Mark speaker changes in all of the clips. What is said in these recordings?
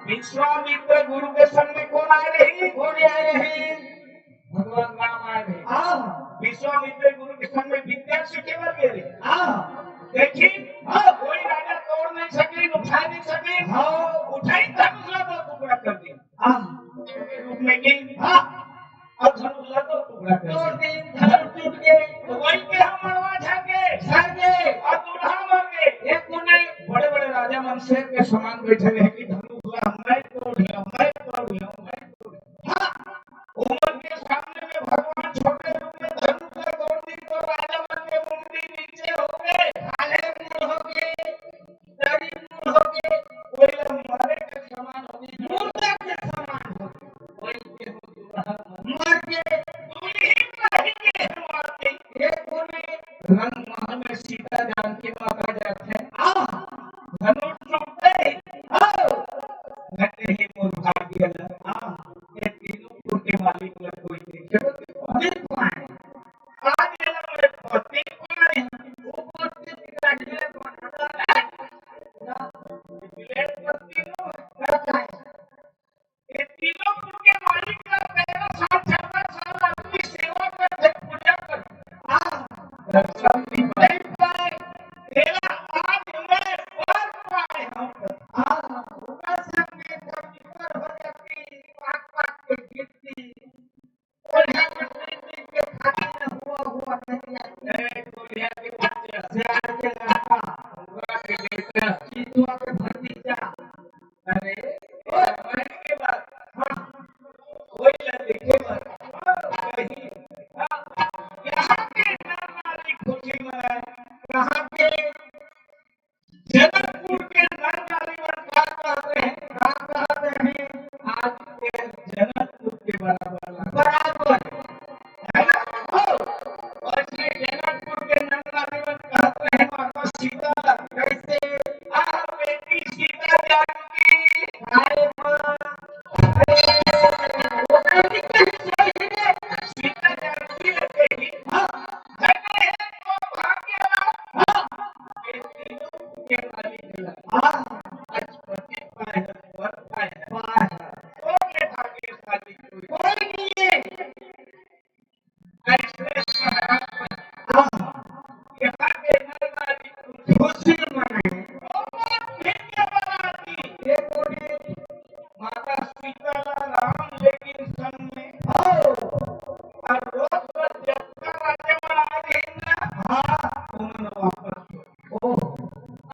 Speaker 1: विश्वामित्र गुरु के संग में कौन आए रहे? कौन आए रहे? भगवान राम आए रहे। विश्वामित्र गुरु के संग में विद्या सीखे बर गए। देखी कोई राजा तोड़ नहीं सके, उठा नहीं सके, उठाई धनुष ला दो टुकड़ा कर दिया। रूप में गई और धनुष ला दो टुकड़ा कर दिया। धनुष टूट गए तो वही के हम मरवा झाके और दूल्हा मर गए। एक कोने बड़े बड़े राजा मन शेर के समान बैठे रहे कि धनुष ला मैं तोड़िया मैं तोड़िया मैं तोड़िया। उमर के सामने में भगवान छोटे रूप में धनुष ला तोड़ रंग महल में सीता जानकी माता जाते हैं धनुष टूटते घटे ही मोर भाग्य ये तीनों पुर के मालिक न कोई देखे नहीं पाए आज ये मेरे पति पाए ऊपर से पिताजी ने बनाया ये तीनों करता है ये तीनों पुर के मालिक का पहला साथ चलना सारा अपनी सेवा करते पूजा करते दर्शन भी नहीं पाए तेरा आज मैं पर पाए हम उनका सब में कमजोर हो जाती पाक के गिरती और हमारे के खाने में हुआ नहीं है कोलिया के बच्चे से आके रहा हुआ के बेटा चीजों के भतीजा अरे मैं के बाद हां कोई लगे के बाद कहीं यहाँ के नारी खुशी में कहाँ के जनकपुर के नारी क्या कहते हैं आज के जनकपुर के बराबर है ना और इसलिए जनकपुर के नारी कहते हैं माता सीता कैसे बेटी सीता जानकी अरे माँ सीता जानकी लगते ही के मालिक आज पति पाए वर पाए तो के भाग्यशाली कोई नहीं है ऐसे यहाँ के नारी खुशी मनाए ये बोले माता सीता राम लेकिन संग में और रोज पर जब राज्य में आ गई ना उन्होंने वापस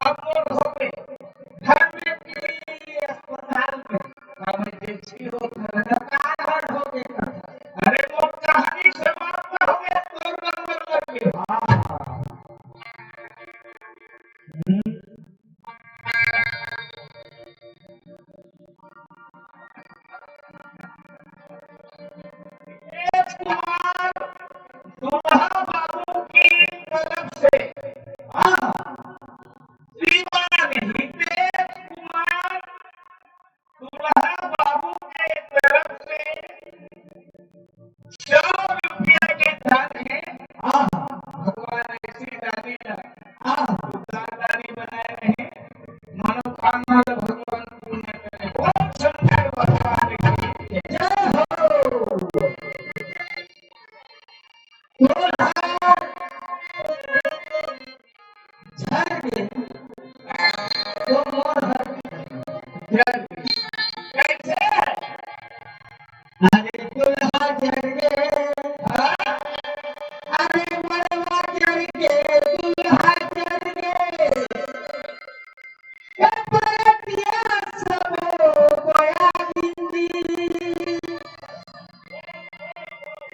Speaker 1: अब मोर हो गए घर में की अस्पताल में अब देखी हो कहाँ हो गए अरे वो कहानी समाप्त हो गए तो नंबर लगे कुमार दुल्हा बाबू की तरफ से कुमार दुल्हा बाबू के तरफ से 100 रुपया के धन है भगवान ऐसी दादी दादी बनाए रहे मनोकामना भगवान पूर्ण करे बहुत शंकर भगवान की जय हो अरे दुल्हा चढ़ गए अरे मरवा चढ़ गए दुल्हा चढ़ गए बरातिया सब गोया बिंदी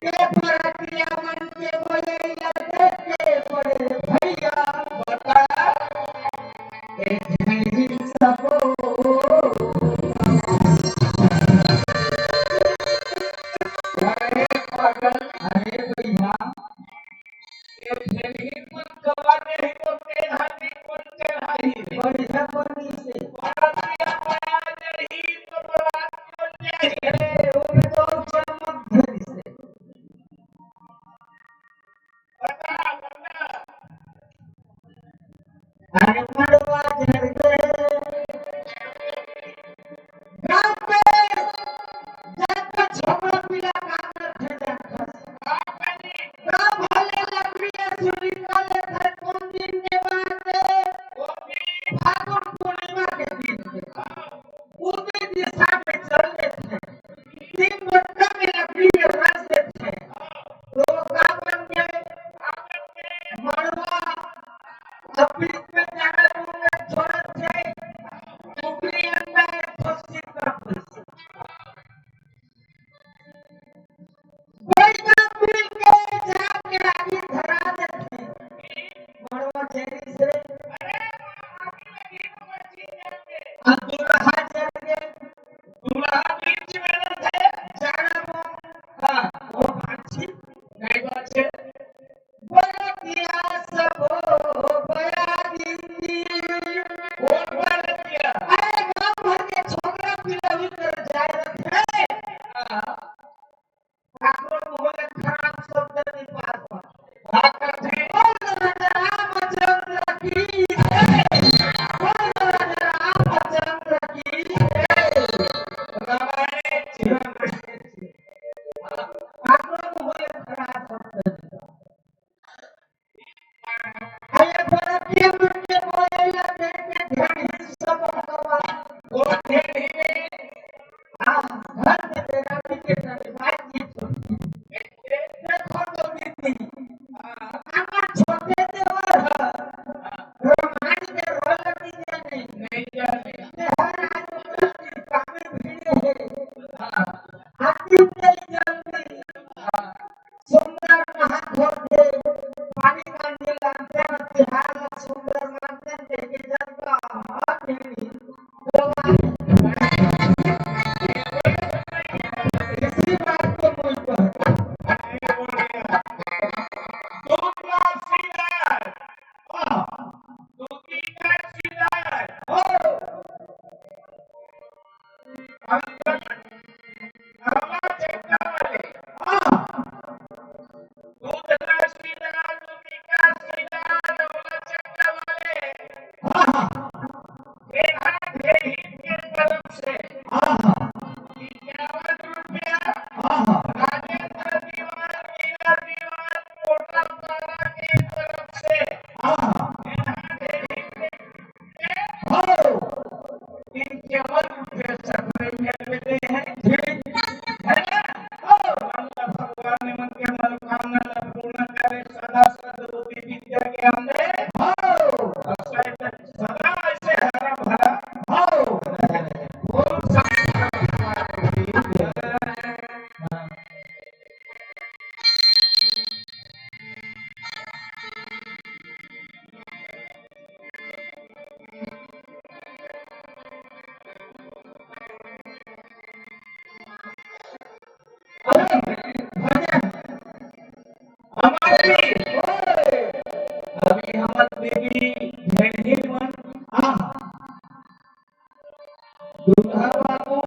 Speaker 1: के बरातिया मन के बोले लड़के पड़े भैया बता सब अरे भैया ये कुछ कवाने ही तो पेड़ हाथी कौन चढ़ाई बढ़िया बनी से बरातिया बना नहीं तो बरात कौन चाहिए वो तो चमक धरी से बता अरे मड़वा चढ़ गए गाँव पे जाकर छोकरा पीला काकर भेजा गाँव भले लकड़ियाँ चोरी कर लेते कौन दिन के बाद फागुन पूर्णिमा के दिन पूर्वी दिशा में चल लेते 3 घंटा में लकड़ी में रस देते तो का बन गए मड़वा अपनी में जाकर दूंगा छोड़ थे टुकड़ी अंदर फंसी कर फंसी कोई ना मिल के जाके आगे धरा देते तारा की तरफ से तीन केवल उठे सपने में लेते हैं, है ना? अल्लाह भगवान ने मन के मनोकामना पूर्ण करे, सदा सद्बुद्धि विद्या के अंदर सदा ऐसे हरा भरा ओम अभी हमर देवी झंडी मन दुल्हा बाबू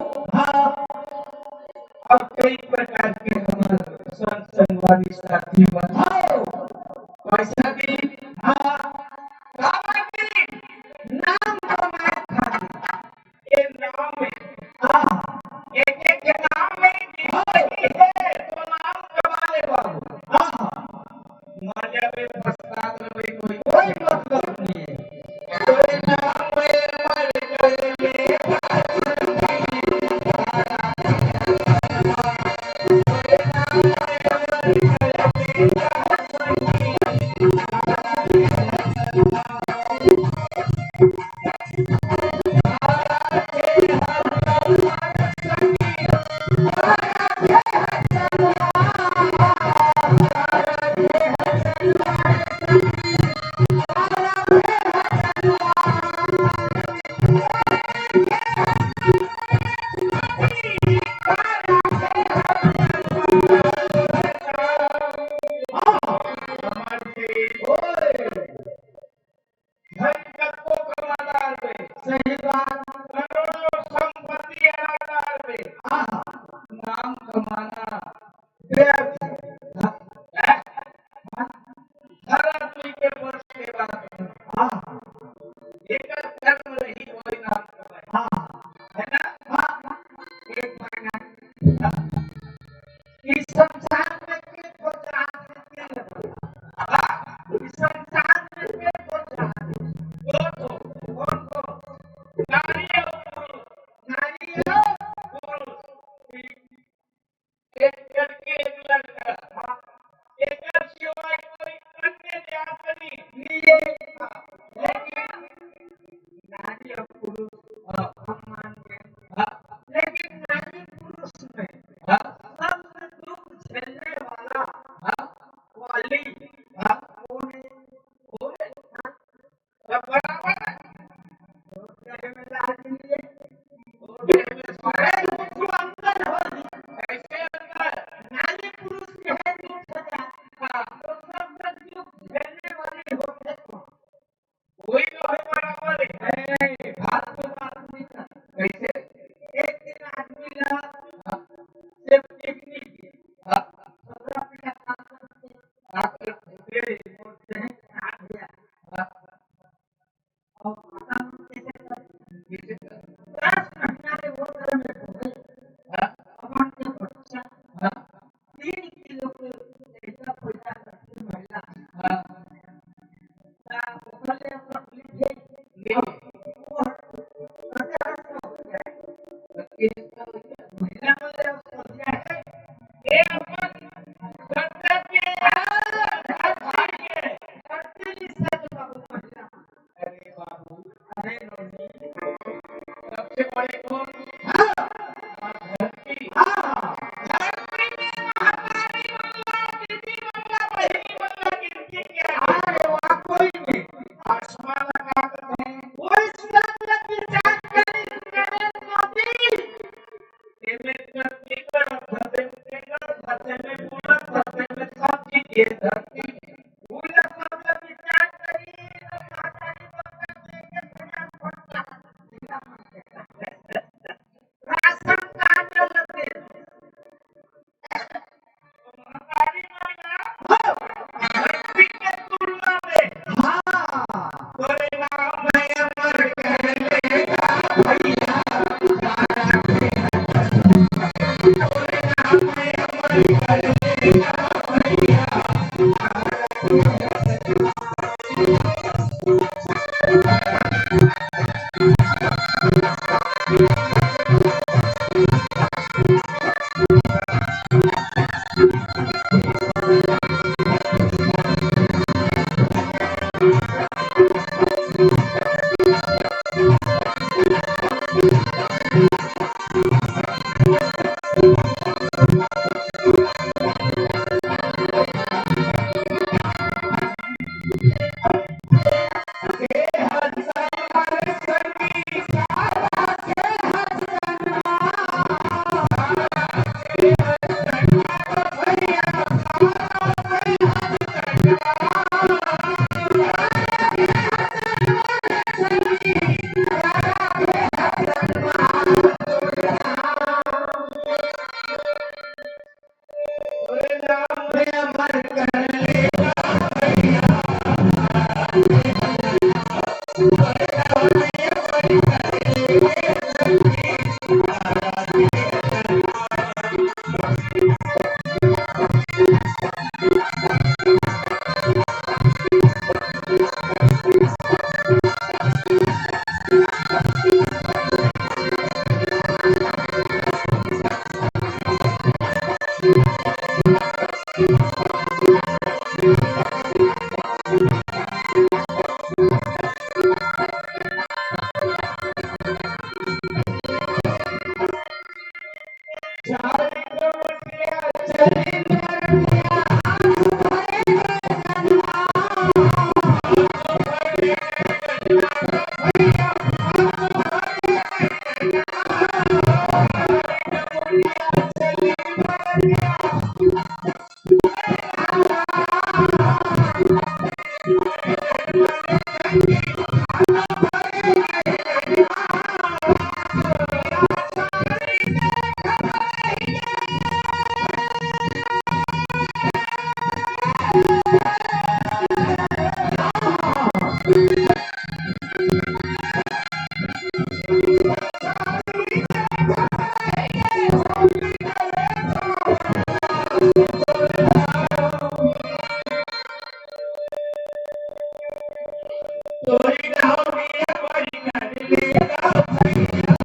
Speaker 1: और कई प्रकार के हमारे संत संगवारी साथी बन पैसा दी नाम कमाए खाली ये नाम में एक एक के नाम में जिंदगी है तो नाम कमा ले बाबू मजा में पछतात रहे कोई मतलब नहीं है कोई नाम में मर गए में सही बात करोड़ों संपत्ति अनागार में नाम कमाना व्यर्थ है। धरती के वर्ष के बाद एक धर्म रही कोई नाम कमाए है ना एक महीना इस संसार में के इस संसार में के कौन को नारी और पुरुष एक करके एक लड़का एक सिवाय कोई अन्य जात नहीं लेकिन नारी और पुरुष हम मानते हैं लेकिन नारी पुरुष में सबसे दुख झेलने वाला वाली कौन है सब बराबर है तोरी डाउनिया बड़ी नडले डाउ भैया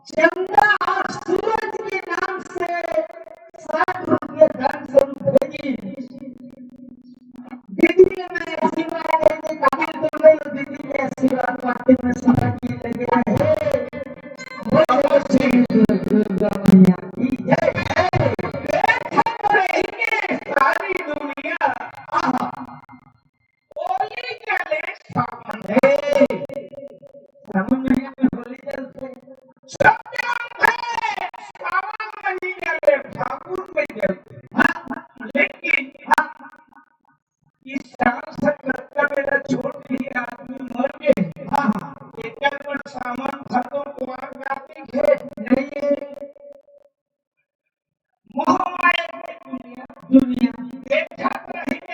Speaker 1: चंदा और सूरज के नाम से 60 रुपये धन स्वरूप भेजी। दीदी ने मैं आशीर्वाद देने काबिल तो नहीं हूँ, दीदी के आशीर्वाद पाते में समय की लगे है। बोलो श्री दुर्गा मैया की जय। देख रहेंगे सारी दुनिया होली चले सावन है। सावन महीने में होली चलते सावन महीने में फागुन में चलते। लेकिन इस साल से लगता मेरा छोटी आदमी मर गए। एक पर सामान खत्म कुआर जाती है नहीं मोहमाया की दुनिया देखा नहीं।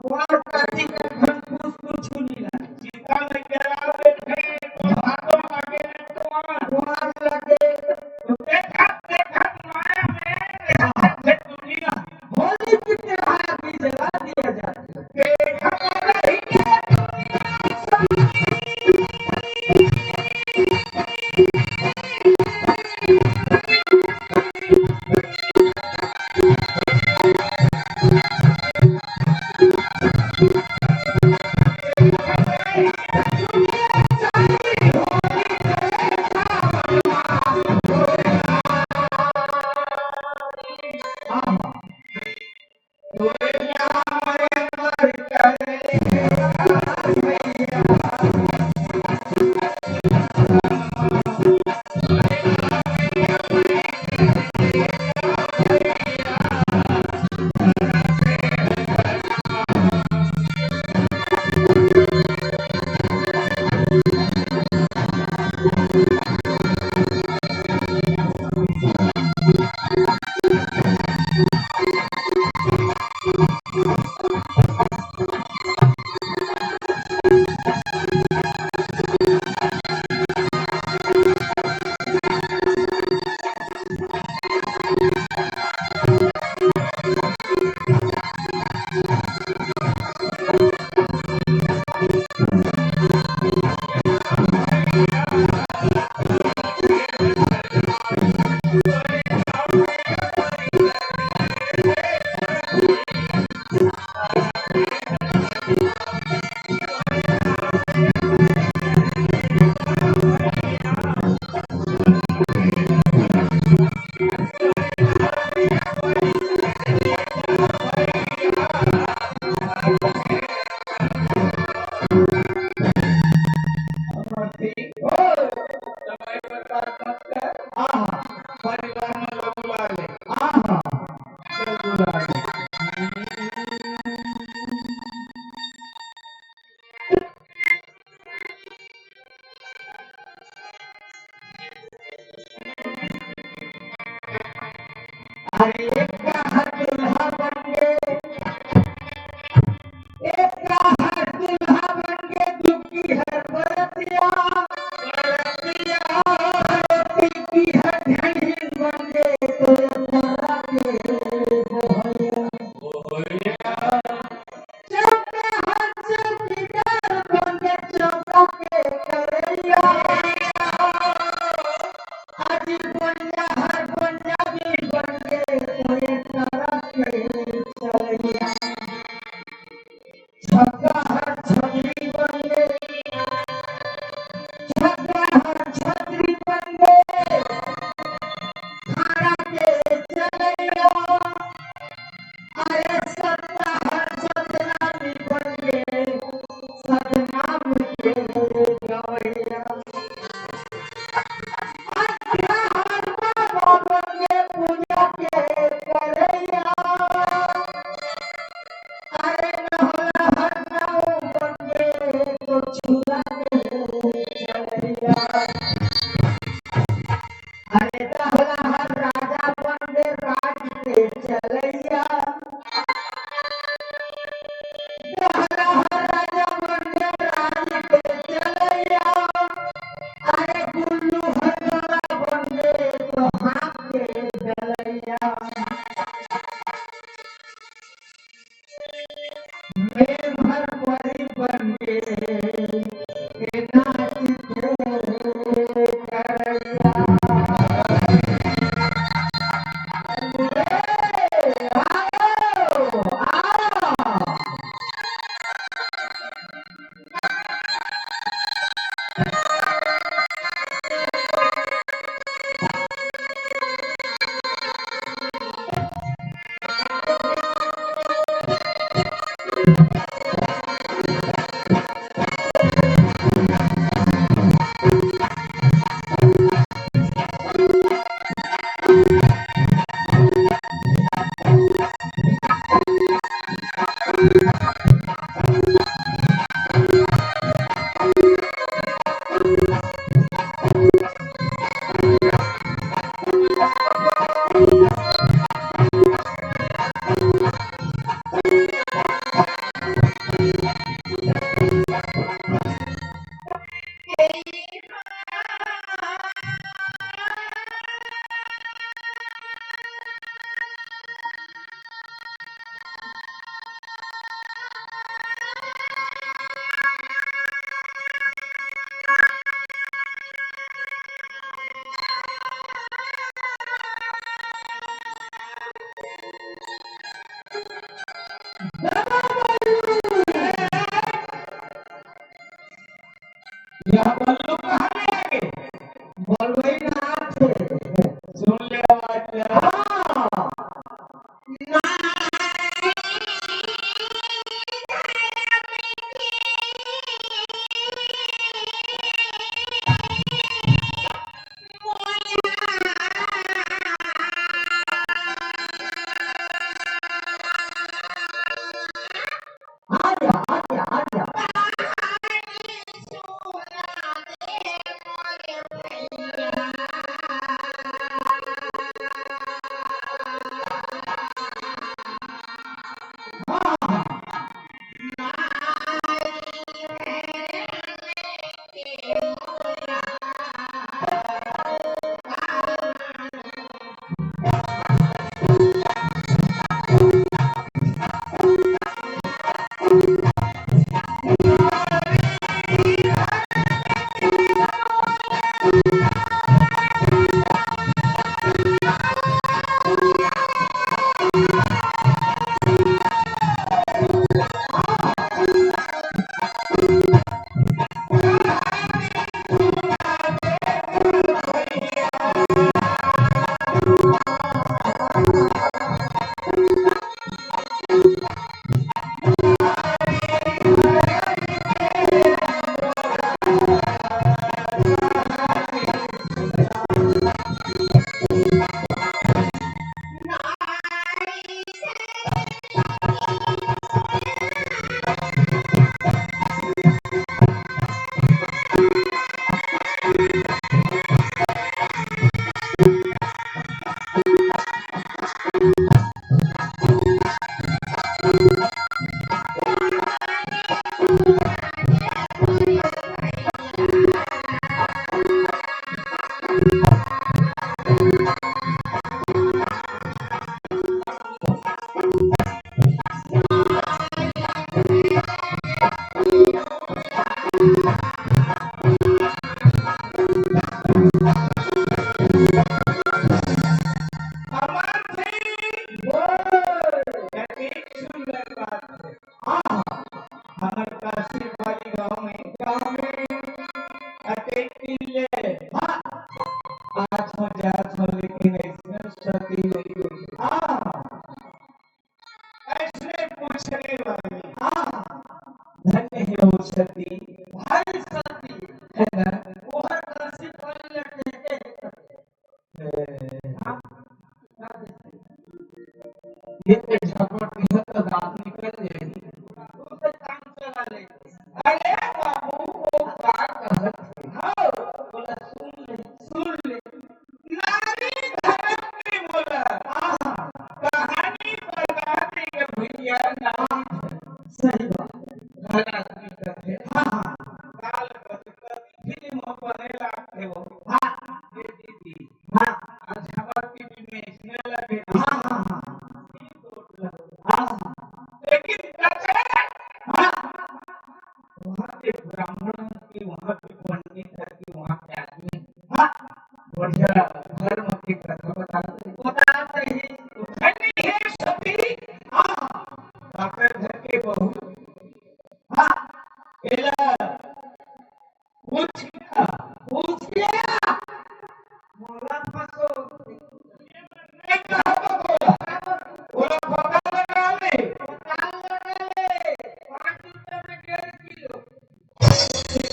Speaker 1: कुआर जाती का घर कुछ नहीं लगा सीता में जला बैठे तो हाथों लगे तो कुआर लगे तो देखा माया में दुनिया होली की त्योहार भी जला दिया जाता है। देखा नहीं सती हुई। ऐसे पूछने वाली धन्य है वो सती, भाई सती है ना, वो हर कलसी पर लटके ये झपट है तो दांत निकल जाएगी, उससे काम चला लेंगे। अरे बाबू वो क्या कहते हैं, बोला सुन ले नारी धर्म की बोला कहानी बता देंगे भैया नारी सही बात हर आदमी कहते काल कभी फिल्म बने लागते हो ये दीदी आज खबर टीवी में इसने लगे लेकिन वहाँ के ब्राह्मण की वहाँ के पंडित की वहाँ के आदमी बढ़िया धर्म की कथा बताते हैं धनी है सती काकर घर के बहू एला पूछ गया मोला फंसो नहीं कहा बोला पता लगा ले 5 रुपए में 1.5 किलो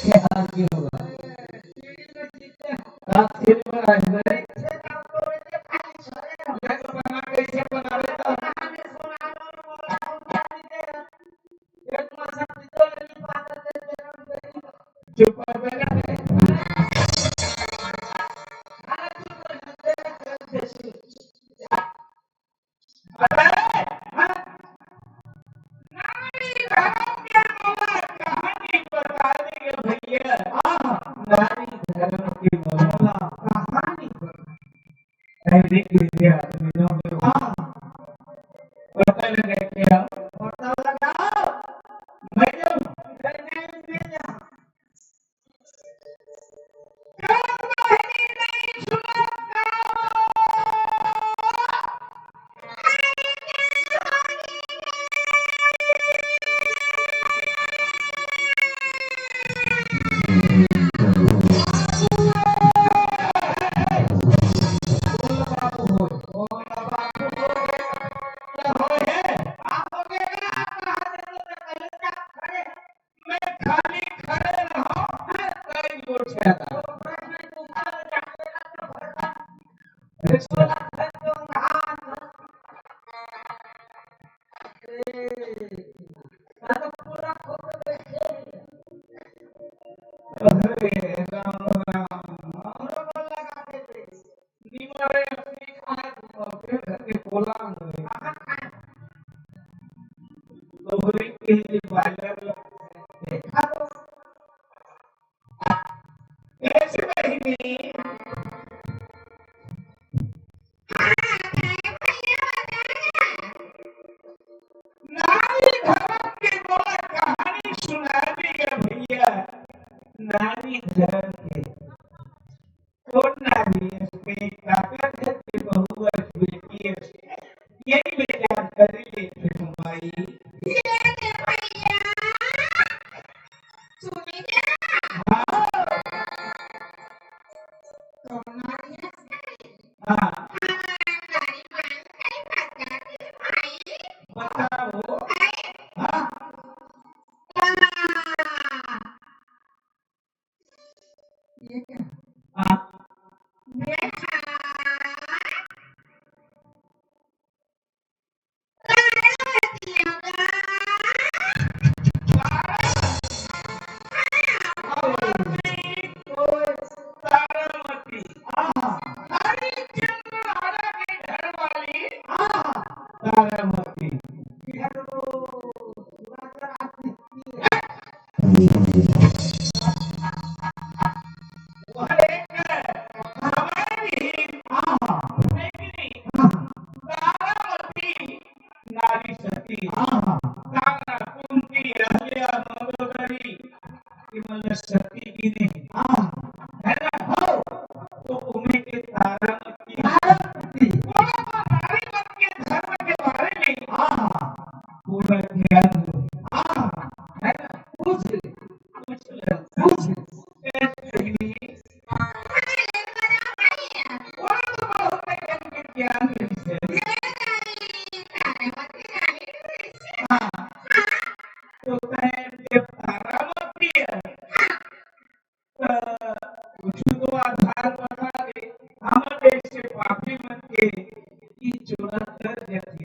Speaker 1: क्या की होगा आप फिर बनाए बना कैसे बना लेता चुप पता लगा क्या पता लगाओ मैडम नारी धर्म के कौन नारी उसके काका के बहु बेटी यही विचार कर लेते भाई सती की नहीं है ना तो उन्हीं के तारामती धर्म के बारे में पूरा ज्ञान है ना पूछ क्या कैसे हाँ तो कहे जब तारामती है कुछ तो आधार बना दे हम जैसे पापी मन के की चोरा कर जाती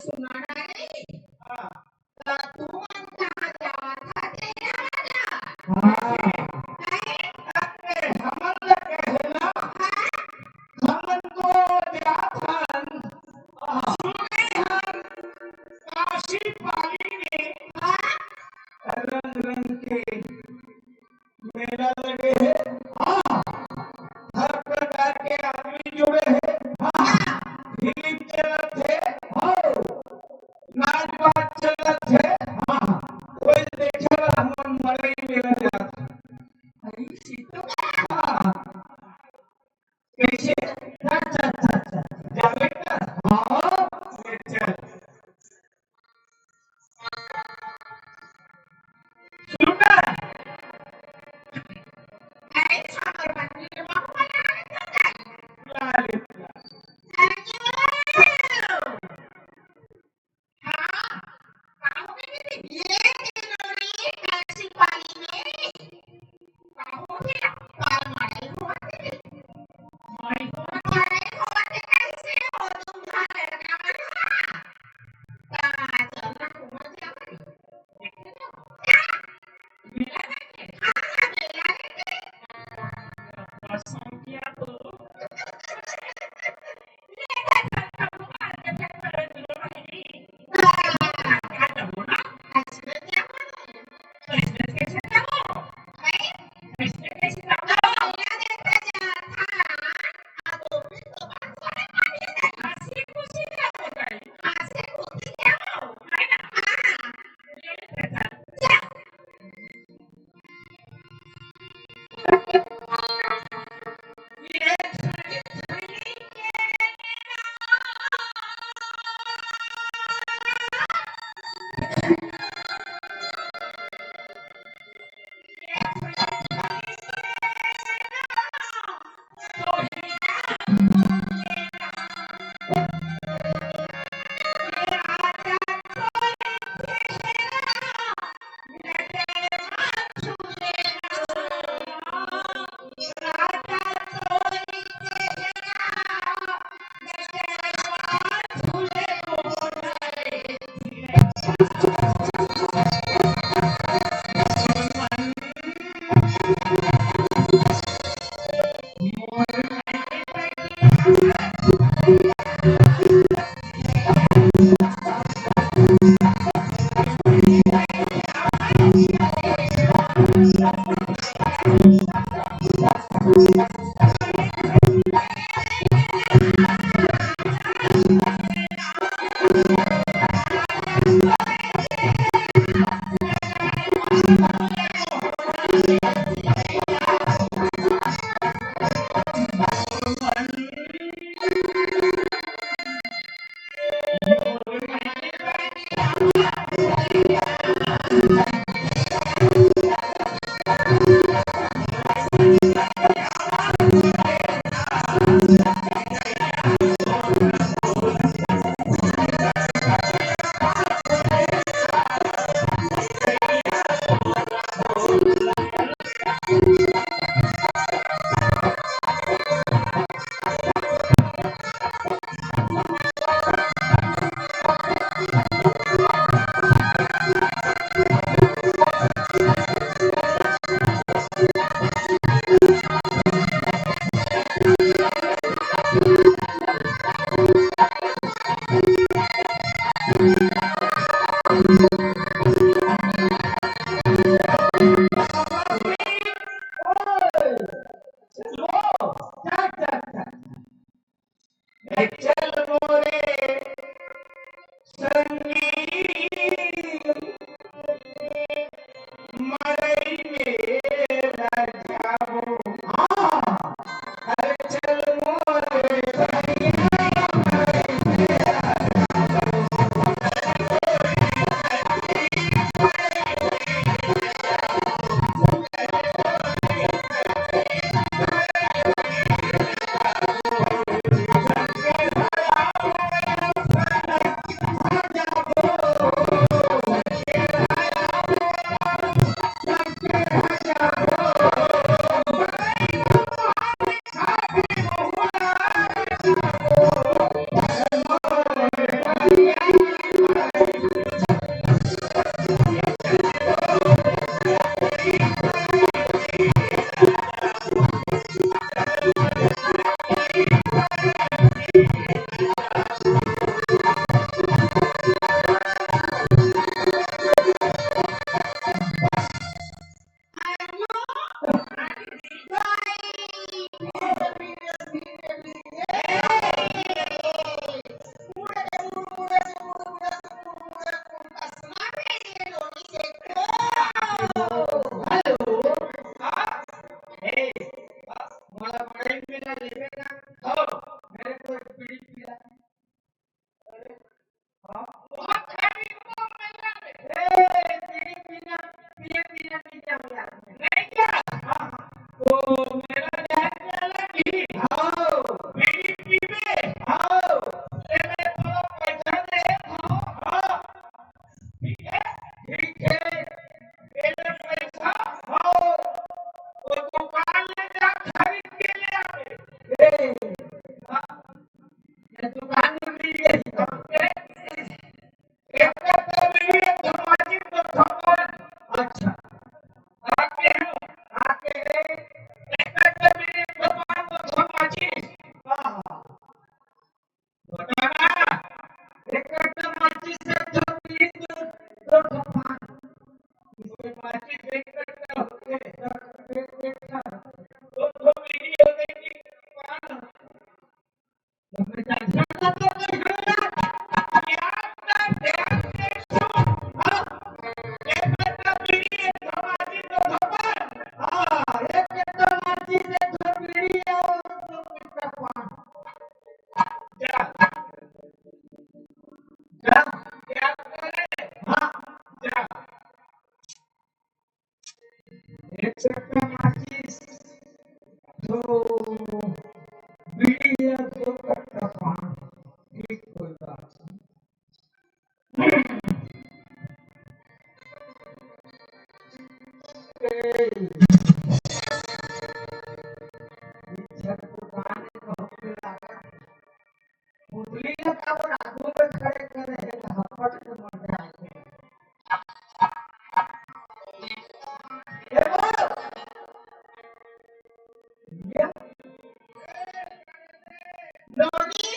Speaker 2: सुना नहीं।
Speaker 1: हाँ
Speaker 2: तू कहाँ जावा था तेरा
Speaker 1: हाँ अरे हमन कहना हमन को जाथन सुने हम काशी पाली में रंग रंग के मेला लगे हैं। हाँ हर प्रकार के आदमी जुड़े हैं। हाँ फिल्म चलत है। हाँ नाच बात चलत है। हाँ कोई देखेला हमन मड़ई मेला जात है। ऐसी तो हाँ कैसे अच्छा जावे का हाँ चल सुना
Speaker 2: अरे सागर मंदिर में
Speaker 1: लाले चल मोरे संगी मड़ई मेला जाबो हाँ अरे चल मोरे संगी बहुत खाली वो मैया रे
Speaker 3: तेरी बिना पिए बिना नहीं जाऊँ यार
Speaker 1: नहीं क्या तो मेरा ध्यान चला कि मेरी पीवे ले मैं तो पैसा दे हाँ ठीक है ले पैसा वो दुकान में जा खरीद के ले आवे
Speaker 3: दुकान में मिल गई
Speaker 1: एक तो मेरी एक समाजिक तो खबर
Speaker 3: अच्छा
Speaker 1: आके हूँ
Speaker 3: आके
Speaker 1: एक तो मेरी एक दुकान तो समाजिक बताना
Speaker 3: एक माची से जो पीड़ी तो पान
Speaker 1: इसके माचिस एक करता होते
Speaker 3: देखा
Speaker 1: तो मेरी होते कि दुकान
Speaker 3: मैं जानता तो नहीं है
Speaker 1: ध्यान से सुन एक तो मेरी एक समाजिक तो खबर
Speaker 3: एक माची से जो पीड़ी और तो पान
Speaker 1: जा
Speaker 3: जा
Speaker 1: क्या करे जा
Speaker 3: एक माची जो बीड़ी है तो कट्टा पान ठीक कोई बात नहीं जब दुकान में लगा पुतली का काबर आगू में खड़े करे हपट के मर जाएंगे
Speaker 2: रोटी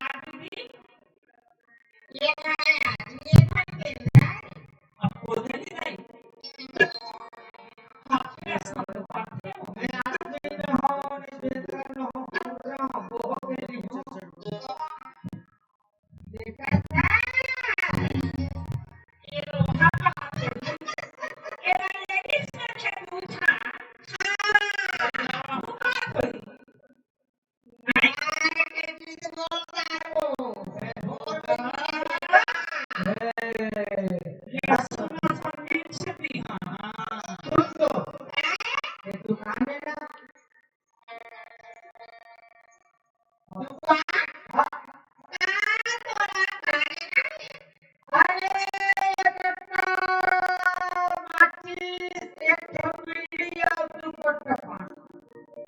Speaker 1: आदमी
Speaker 2: ये खाया ये खाते हैं
Speaker 1: अब बोलते नहीं अपने सब पढ़ते हो
Speaker 3: मैं आदमी न हो निवेदन न हो पूरा वो मेरी हो
Speaker 2: देखा था
Speaker 1: ये लोहा कहाँ से ये लेडीज का खेलू था बहुत बात हुई नहीं
Speaker 2: किस बोलता हो
Speaker 1: ये सुना संगीत से भी हाँ
Speaker 3: सुन तो ये दुकान में ना
Speaker 2: दुकान
Speaker 3: हाँ,
Speaker 2: थोड़ा खाने
Speaker 3: अरे एक माची एक बीड़ी और दो कट्टा पान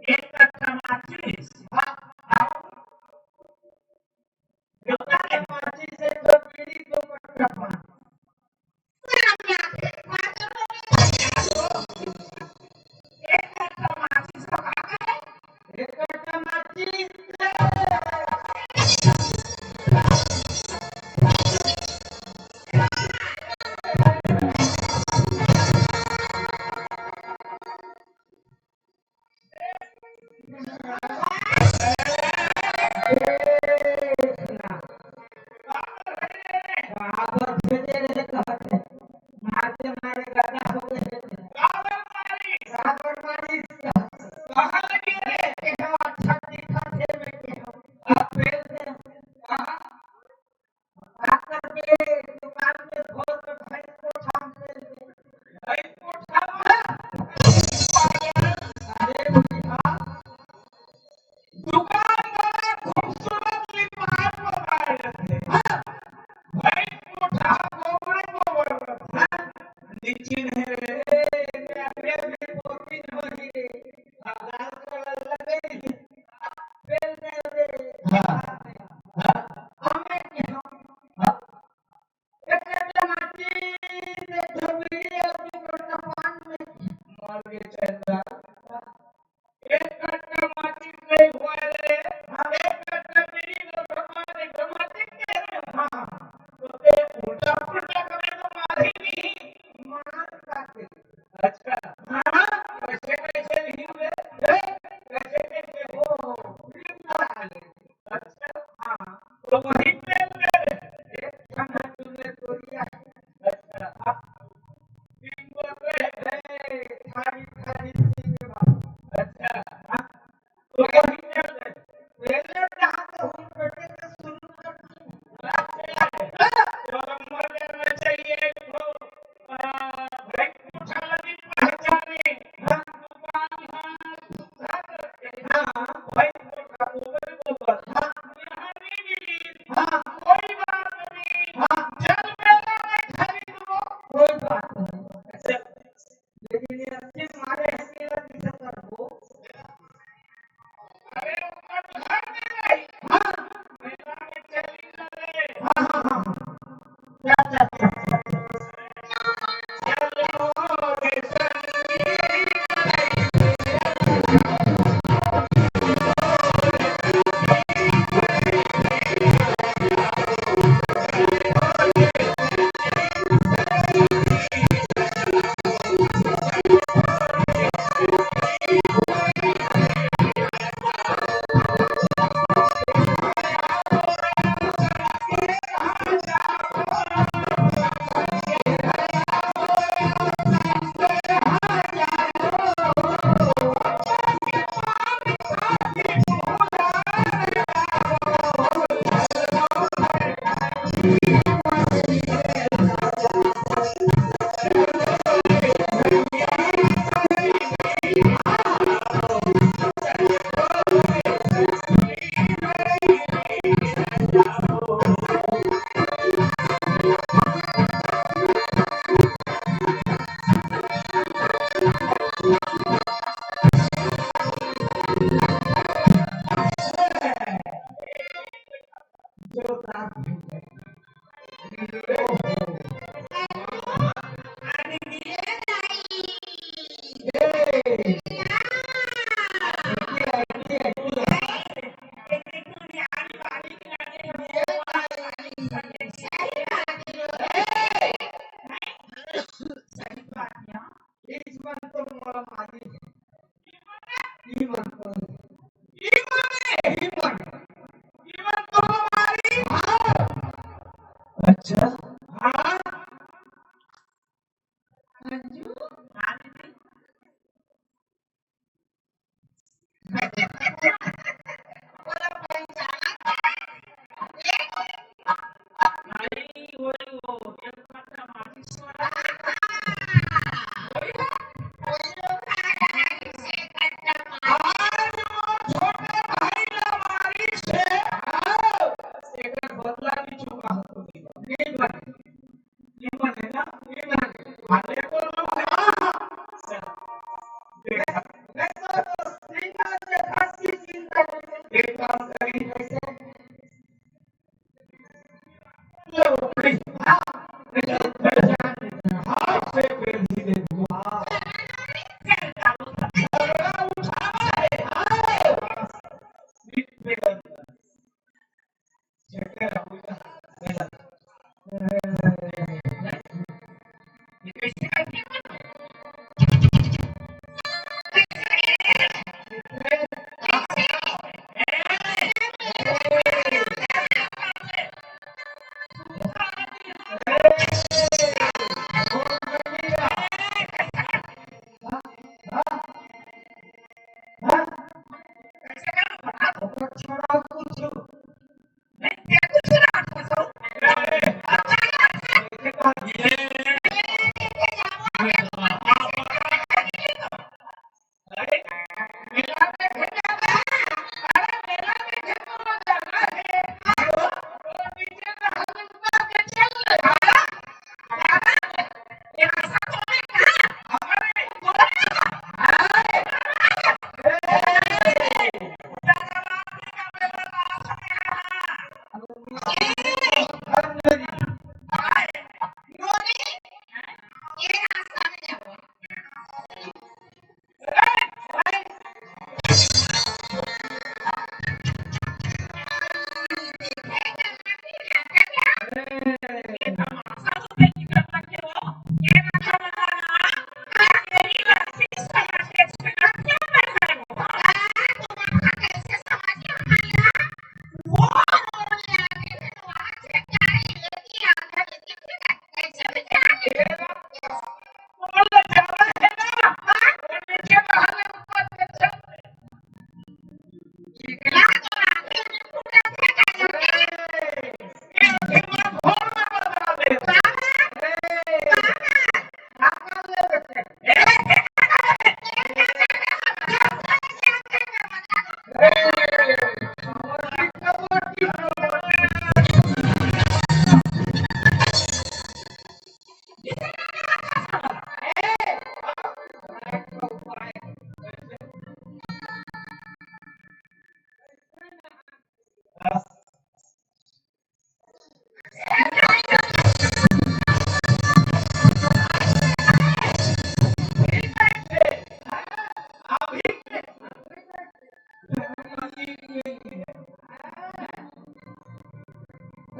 Speaker 1: एक कट्टा माचिस
Speaker 3: माची से जो बीड़ी दो कट्टा पान
Speaker 1: एक कट्टा माचिस को खा गए
Speaker 3: एक कट्टा माची देखना बाबर भेजे रहे कहते मारते मारे गदा हो गए
Speaker 1: काबर मारी
Speaker 3: बाबर मारी
Speaker 1: कहाँ लगी रे
Speaker 3: के हम अच्छा दिखा दे में के हम आप पेड़ से
Speaker 1: कहाँ
Speaker 3: आकर के दुकान में भोर में भाई को शाम से
Speaker 1: भाई कोठा में
Speaker 3: अरे हाँ
Speaker 1: दुकान बड़ा खूबसूरत लिबास बनाए रहते भाई कोठा गोबरे गोबर नीचे नहीं रे
Speaker 3: अपने में मोती होई लाल कलर लगे पेड़ में रे हमें के हम एक माटी से धोबी और दो पान में
Speaker 1: मर गए चंदा एक कट्टा माचिस नहीं हुआ रे एक कट्टा बीड़ी दो भगवान माचिस के रे
Speaker 3: हाँ
Speaker 1: तो ते उल्टा पुल्टा करे तो मारी नहीं
Speaker 3: मार काटे
Speaker 1: अच्छा
Speaker 3: हाँ
Speaker 1: कैसे कैसे नहीं हुए कैसे कैसे
Speaker 3: ओ बिल्कुल
Speaker 1: अच्छा हाँ तो वही पे रे
Speaker 3: एक समय तुमने तोड़िया
Speaker 1: अच्छा अब तीन बोल रहे
Speaker 3: खाली खाली सी के बाद
Speaker 1: अच्छा तो वही चल रहे
Speaker 3: पहले जहाँ तो हम बेटे से शुरू करते
Speaker 1: और मर्द में चाहिए तो भाई पूछा लगी पहचाने दुकान भाई तो गोबर गोबर यहाँ नहीं मिली कोई बात नहीं चल मेला में खरीद लो
Speaker 3: कोई बात नहीं लेकिन ये अच्छे मारे हैं कि किसे कर वो
Speaker 1: अरे उसका तो घर में रही मेला में चली लगे चलो रे संगी
Speaker 3: जो प्राप्त इस मन तो मोरा मारी ई मन तो
Speaker 1: जीवन तो हमारी
Speaker 3: अच्छा
Speaker 1: हाँ नहीं वही वो एक मात्रा मालिश वाला आज वो छोटे भाई la मालिश है
Speaker 3: एक बदला नहीं चुका हो तो नहीं बने ना नहीं बने
Speaker 1: आने को लोग देखा
Speaker 3: मैं तो सिंगल से खासी चिंता करके
Speaker 1: एक काम करी
Speaker 3: कैसे
Speaker 1: लो भाई
Speaker 3: हाँ
Speaker 1: हाथ से फिर धीरे झगड़ा उठावा है सीट पे झगड़ा हुआ ये कैसे करती
Speaker 3: छोड़ा कुछ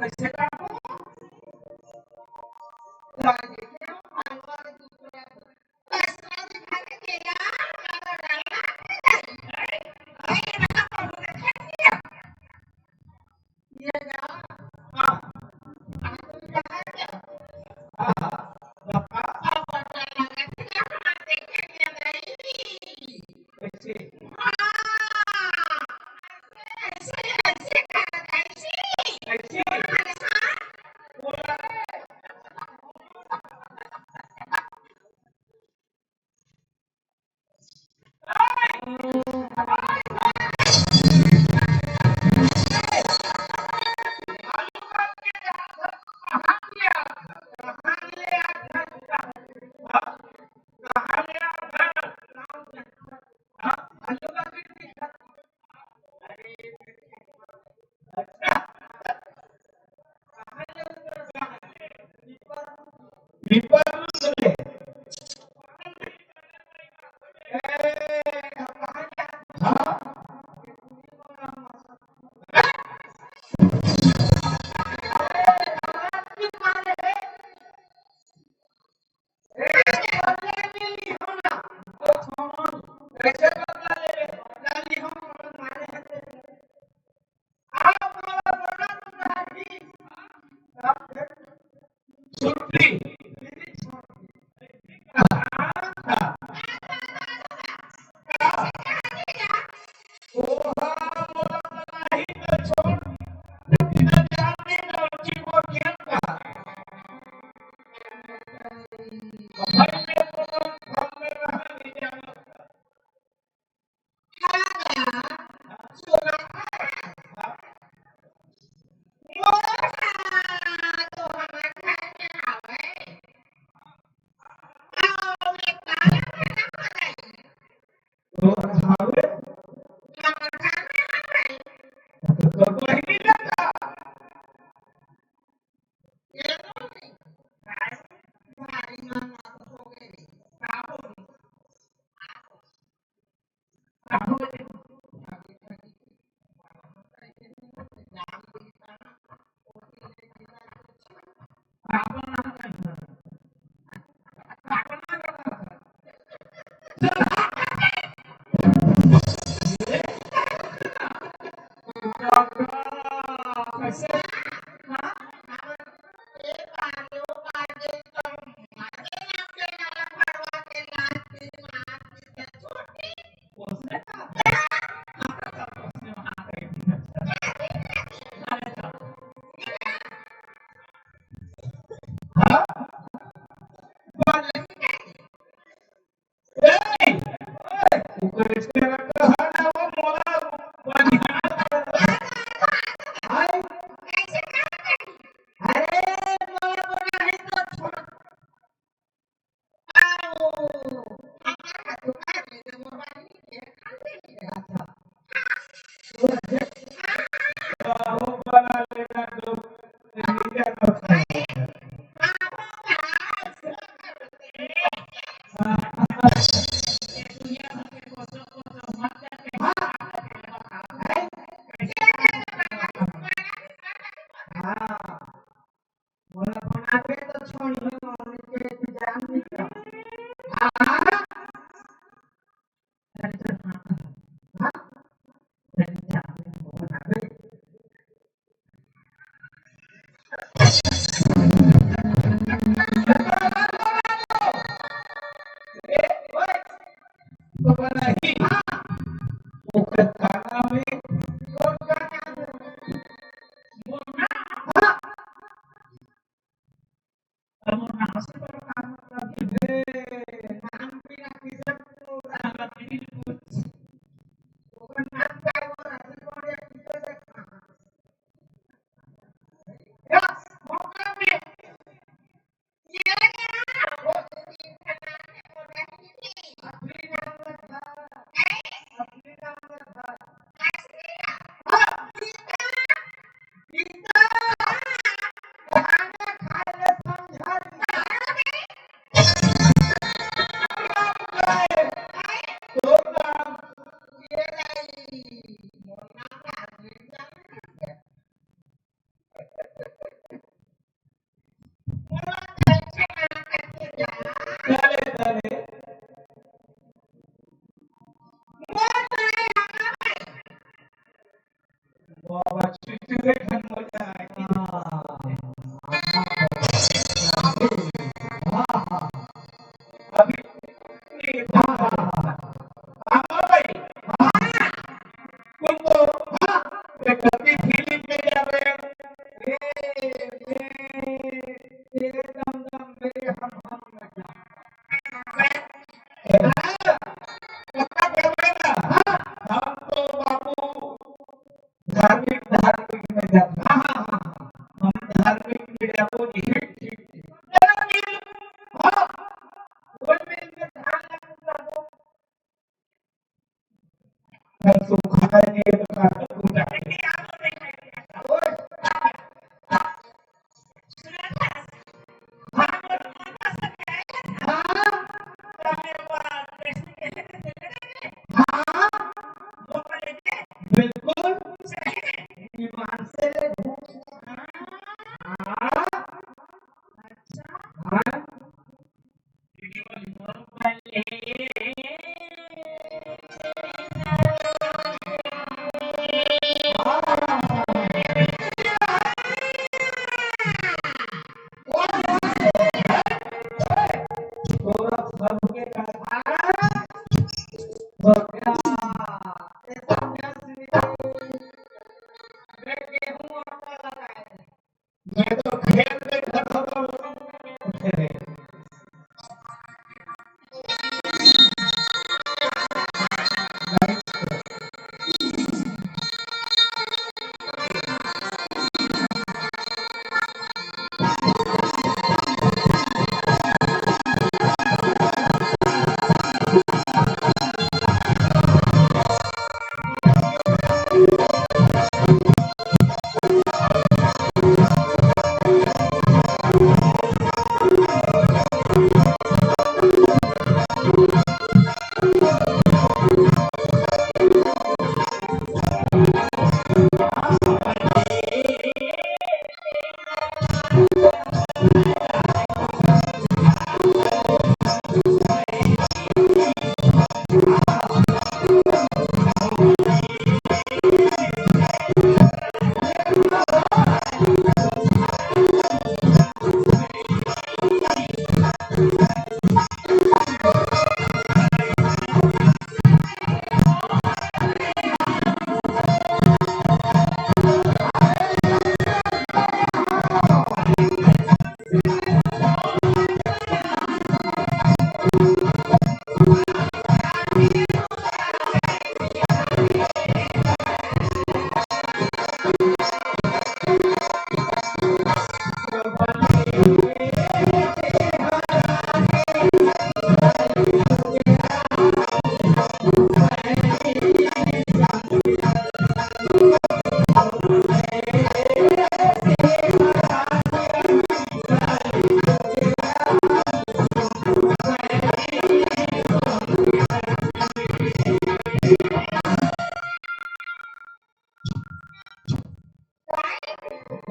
Speaker 1: कैसे काटू हाँ कैसे कैसे बोला कैसे बदला ले सुनती नहीं तो छोड़ इधर जाने का उसी को क्या कहा भाई मेरे को हम में रहा नहीं जाना तो हावे तो कोई नहीं लगा कैसे उसने उसने वहां पे हाँ ऊपर इसके रखा है ना वो मोला पानी वो बना लेना जो नीचे रखा है बोला बना के तो छोड़िए और के इंतजाम नहीं किया हाँ इंतजाम बना के आपको जी
Speaker 3: ठीक
Speaker 1: जरा मिल
Speaker 3: हाँ कोई मिल में धान लगता हो
Speaker 1: कल तो खाना नहीं तो खाना को जाएंगे आप नहीं
Speaker 3: ओए हाँ हाँ बिल्कुल ईमान से ले हाँ हाँ
Speaker 1: थोड़ा सबके का
Speaker 3: बकरा ऐसा क्या सीधी मैं गेहूं आटा लगाए
Speaker 1: मैं तो खेत में खड़ा हूँ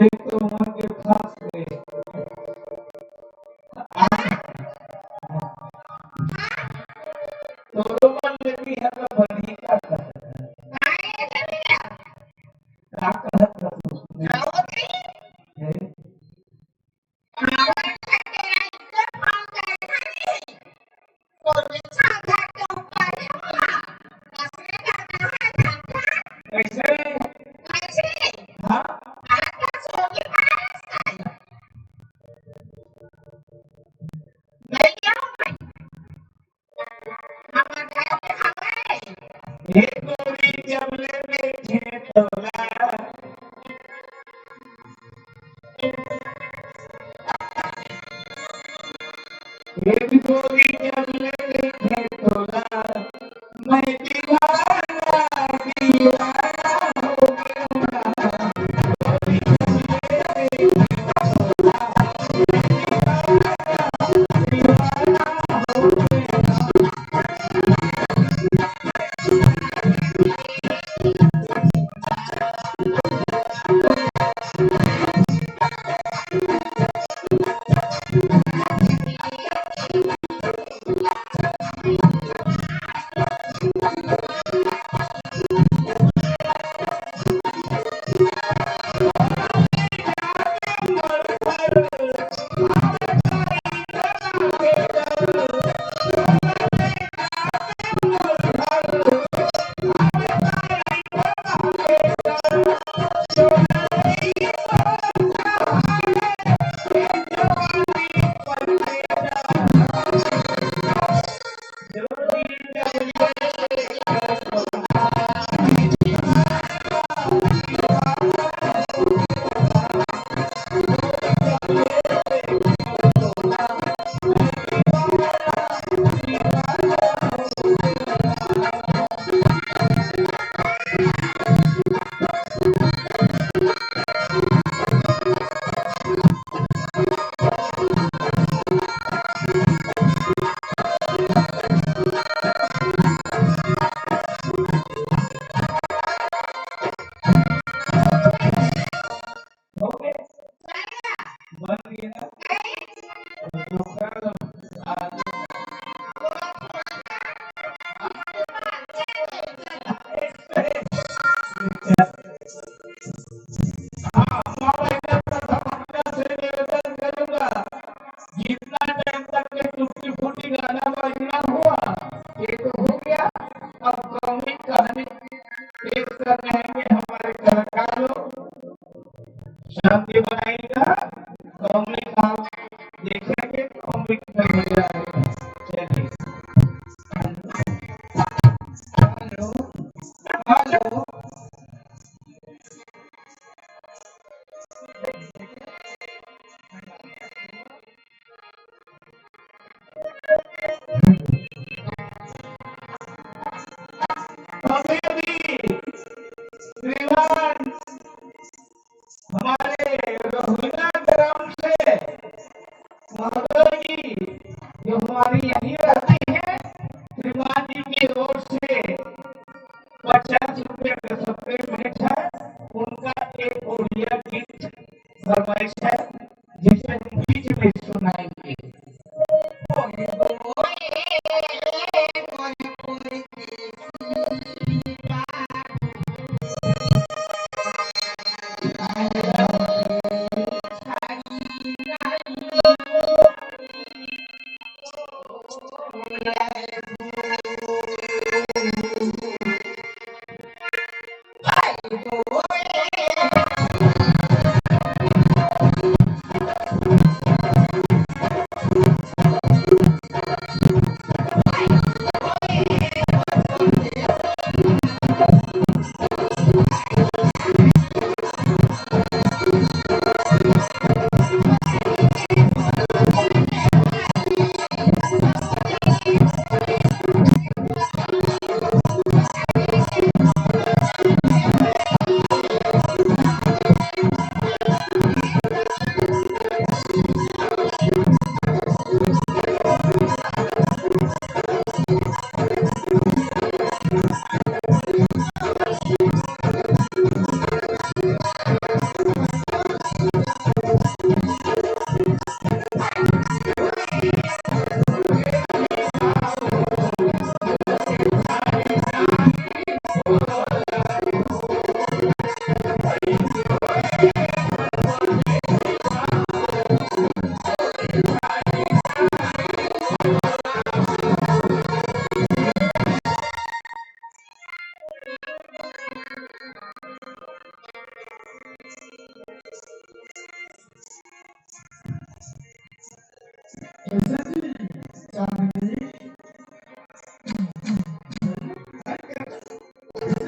Speaker 1: एक तो वहाँ के खास में तो रोमन लेती है तो बनी क्या कहता है क्या कहता है उसने हैं? कैसे हाँ एक गोरी जमले में खेतोला एक गोरी जमले में खेतोला मैं दीवाना दीवाना हो गया बन गया तो कर आगे हाँ हमारा इधर का समाज से निवेदन करूंगा जितना टाइम तक के टूटी फूटी गाना बजना हुआ ये तो हो गया। अब कौमी कहानी पेश कर रहेंगे हमारे कलाकार लोग। शांति बनाएगा कौमी कहानी देखेंगे कौमी कहेगा। चलिए
Speaker 3: हेलो हेलो
Speaker 1: अभी अभी श्रीमान हमारे रोहिला ग्राम से महोदय जी जो हमारी यहीं रहती है श्रीमान जी की ओर से 50 रुपये का सबके भेंट है। उनका एक ओडिया गीत फरमाइश है जिसे हम बीच में सुनाएंगे।
Speaker 3: कैसे जी चांदी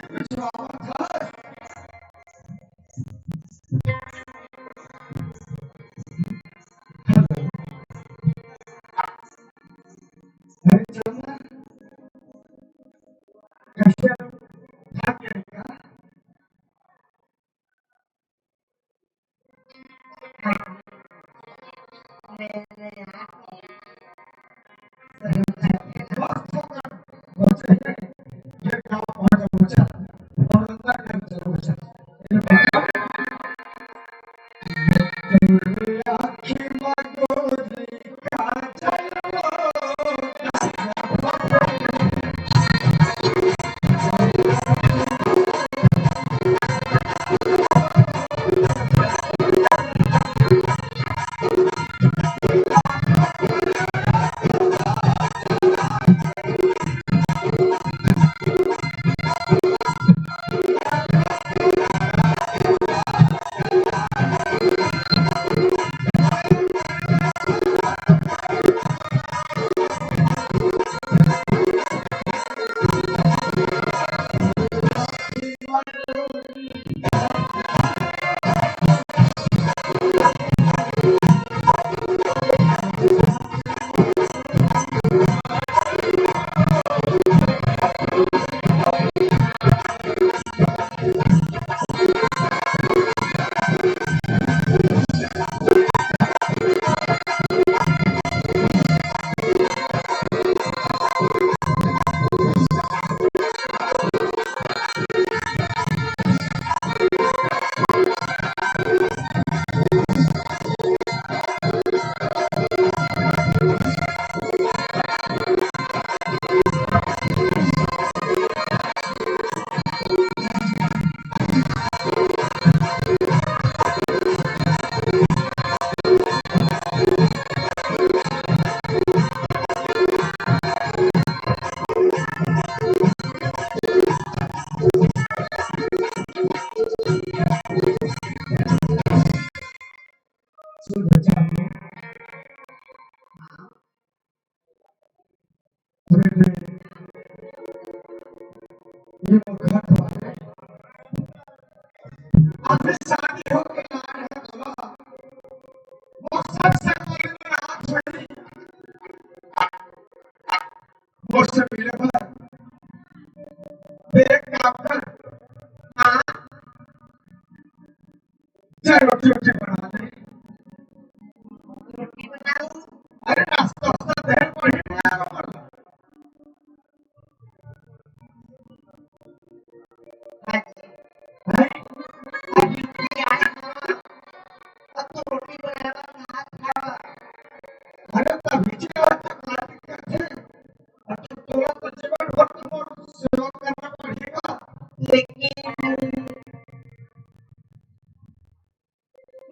Speaker 3: कुछ और था अरे चलना कैसे भाग जाएगा बस होकर बचे ये गाँव पहुंचा पहुंचा और अंदर कर चलो बचा ये बताओ आखिर मगोरी का चलो मुझसे मिले पर एक काम कर हाँ चाहे रोटी रोटी बना दे
Speaker 2: रोटी बनाऊं
Speaker 3: अरे नाश्ता वास्ता देर पर ही बना लो मरना
Speaker 2: आज ड्यूटी आए अब तो रोटी बनाना हाथ खावा
Speaker 3: अरे तभी जी बात करते अब तो थोड़ा तो जीवन भर तुमको सेवा करना पड़ेगा
Speaker 2: लेकिन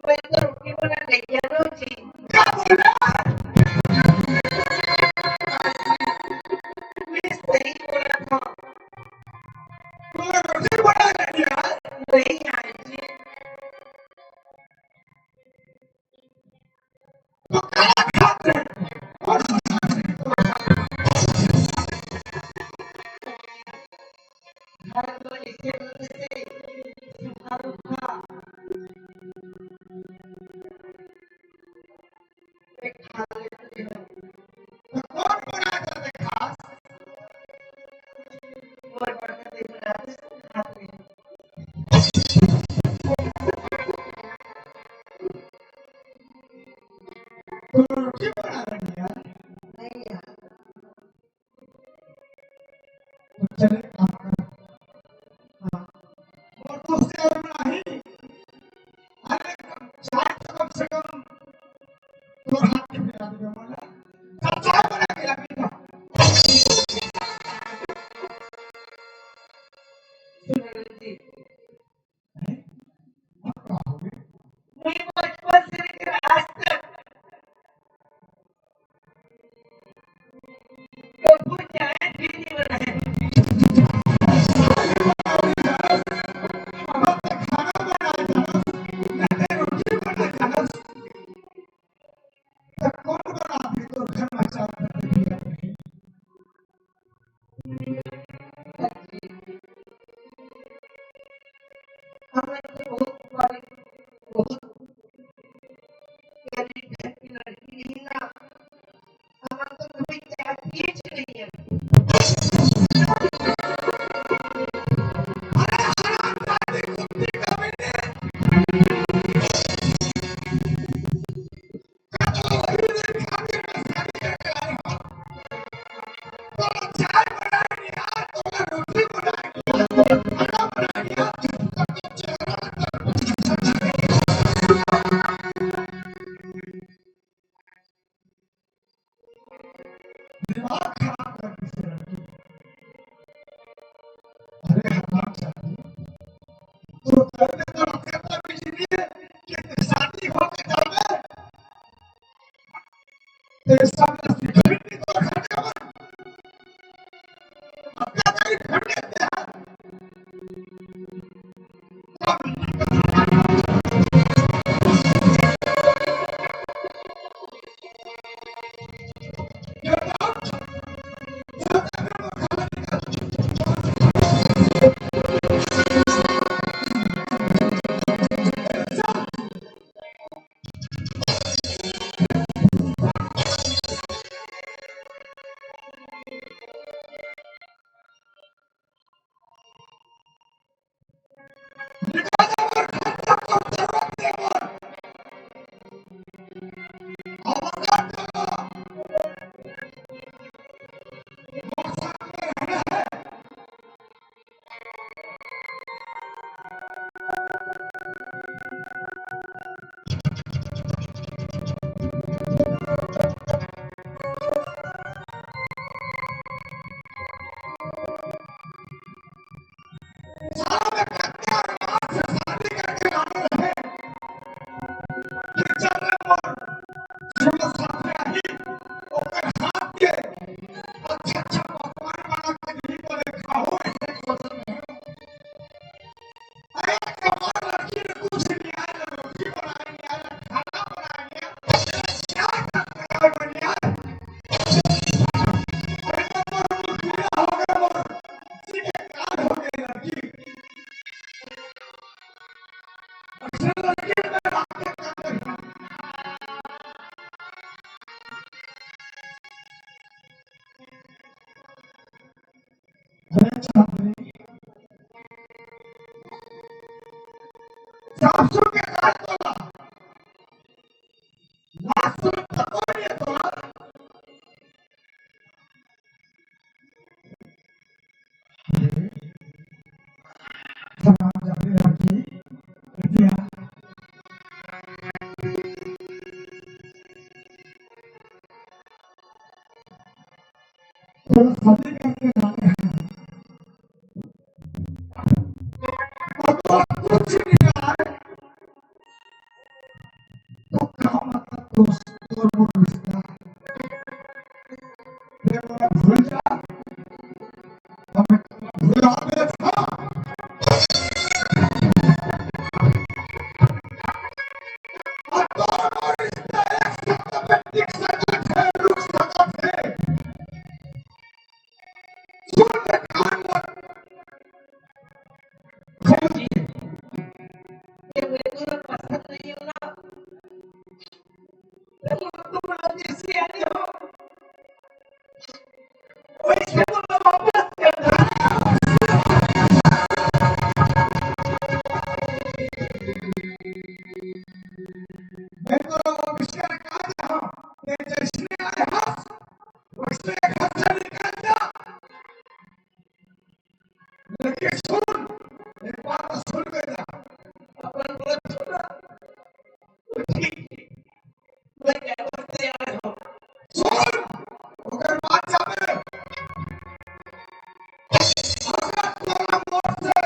Speaker 2: मैं तो रोटी बना नहीं है रोजी
Speaker 3: क्या बोल रहा है
Speaker 2: मैं सही बोला था
Speaker 3: तूने रोटी बना लिया
Speaker 2: नहीं आज
Speaker 3: तो खाना खाते और
Speaker 2: घर में इसे से सूखा रूखा मैं खा लेती हूँ
Speaker 3: कौन बना कर खास
Speaker 2: और बर्तन देवराज खाते हैं
Speaker 3: तूने रोटी बना लिया
Speaker 2: नहीं यार
Speaker 3: तो चले काम कर हाँ और तो उससे और नहीं अरे चाय तो कम से कम तो हाथ के मिला दे बोला कब चाय बना के लगेगा
Speaker 2: सुनरजी
Speaker 3: अब क्या हो गया
Speaker 2: मैं बचपन से लेकर आज तक कभी चाय भी नहीं बनाई
Speaker 3: अब तक खाना बना जाना नहीं रोटी बना जाना तो कौन बना दे तो घर में चाय बना दिया
Speaker 2: हमें तो बहुत बड़ी बहुत प्यारी घर की लड़की है ना हमारा तो कभी चाय पीच नहीं है
Speaker 3: दिमाग खराब कर किसी लड़की अरे हमारा चाहिए तो पहले तो कहता भी नहीं कि शादी हो के जावे तेरे सामने सिखड़ी नहीं तो घर जावे अब क्या करी घर देते हैं थोड़ा शादी करके जाने हैं और तो कुछ नहीं आए तो क्या मतलब दोस्त और वो रिश्ता ये बोला भूल जा हमें भुला दे था और दोनों रिश्ते एक साथ में टिक सकते थे रुक सकते थे सुन ले कान मत खोल
Speaker 2: ये मेरे को पसंद नहीं है ना तुम राजी से आए हो वैसे तो मैं वापस करना
Speaker 3: मैं तो आविष्कार कर रहा हूं मैं जैसे आए हंस वैसे एक हाथ से निकल जा लेकिन सुन एक बात तो सुन बेटा
Speaker 2: अपन बोल सुना ठीक मैं क्या करते आए हो
Speaker 3: सुन अगर बात जावे अगर तोरा मोर से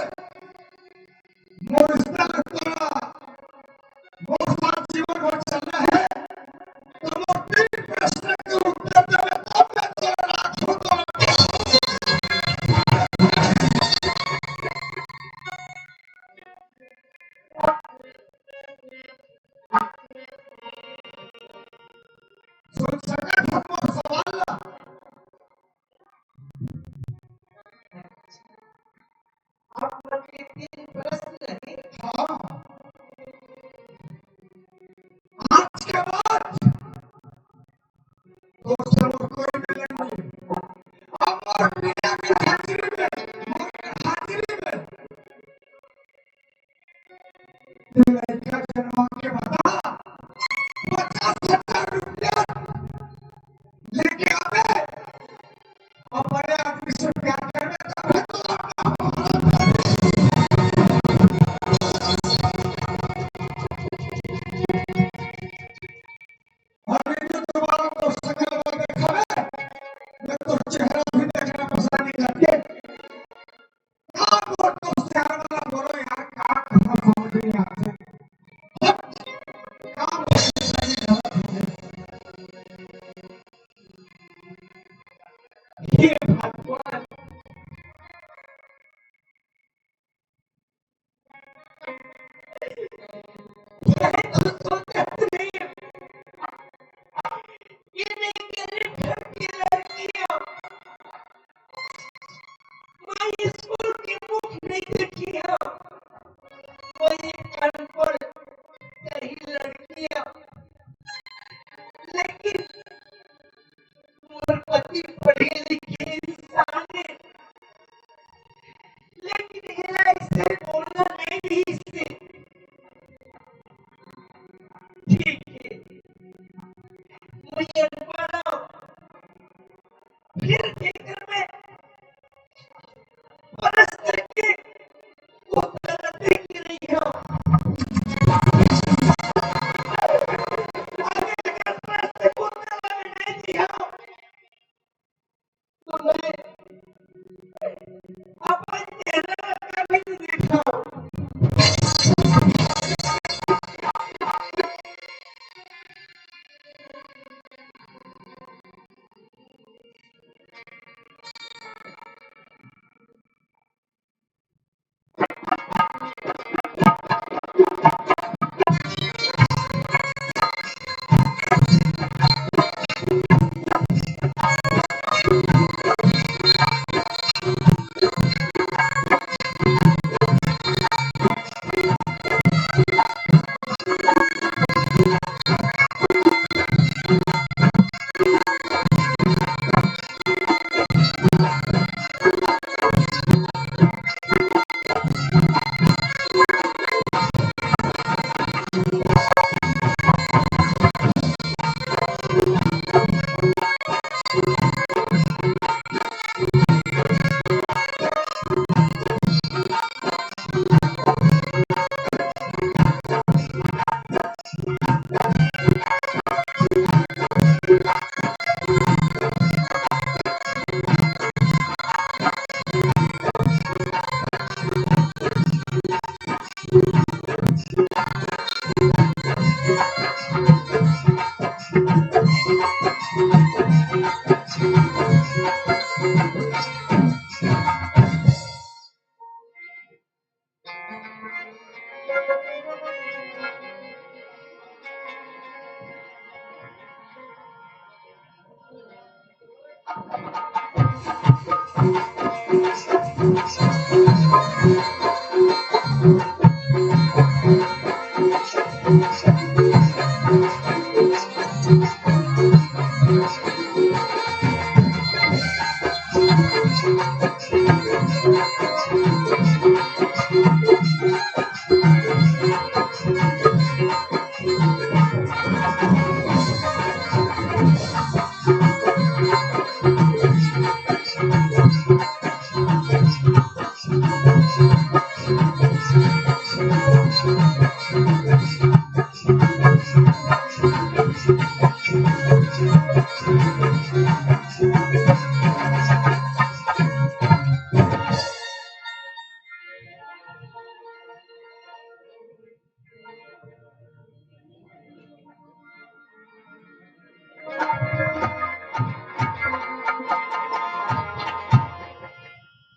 Speaker 3: मोर रिश्ता तोरा मोर साथ जीवन भर चलना है तो मोर तीन प्रश्न के उत्तर देवे तब मैं तोरा राखो तोरा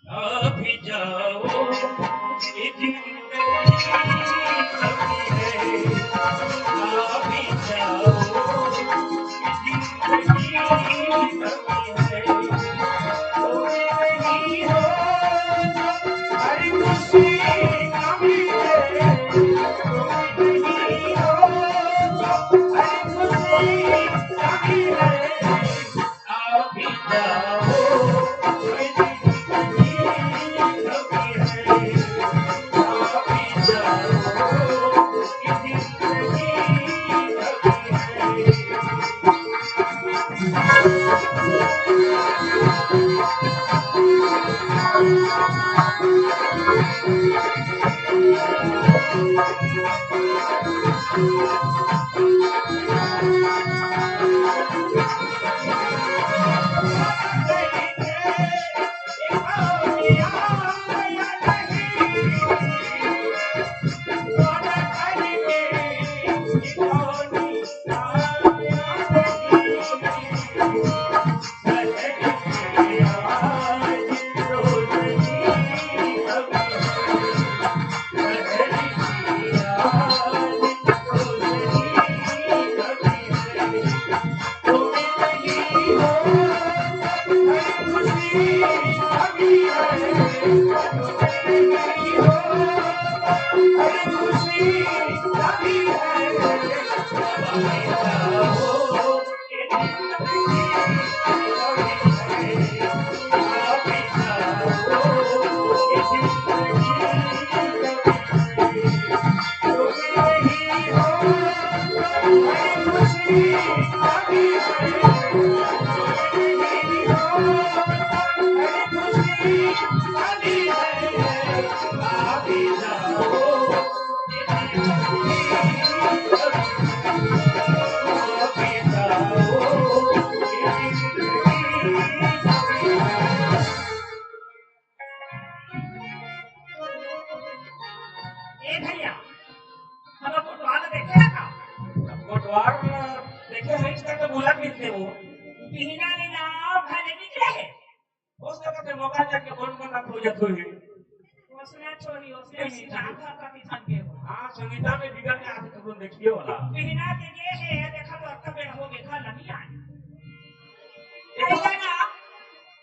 Speaker 1: अभी जाओ ये जिंदगी कभी है, अभी जाओ ये जिंदगी कभी है, तुम नहीं हो हर खुशी कभी है, तुम नहीं हो हर खुशी कभी है, अभी जाओ ये संगीता में बिगड़ के आके तुम देखिए वाला
Speaker 2: बिना के ये है देखा तो अब तक हो देखा नहीं आई ऐसा ना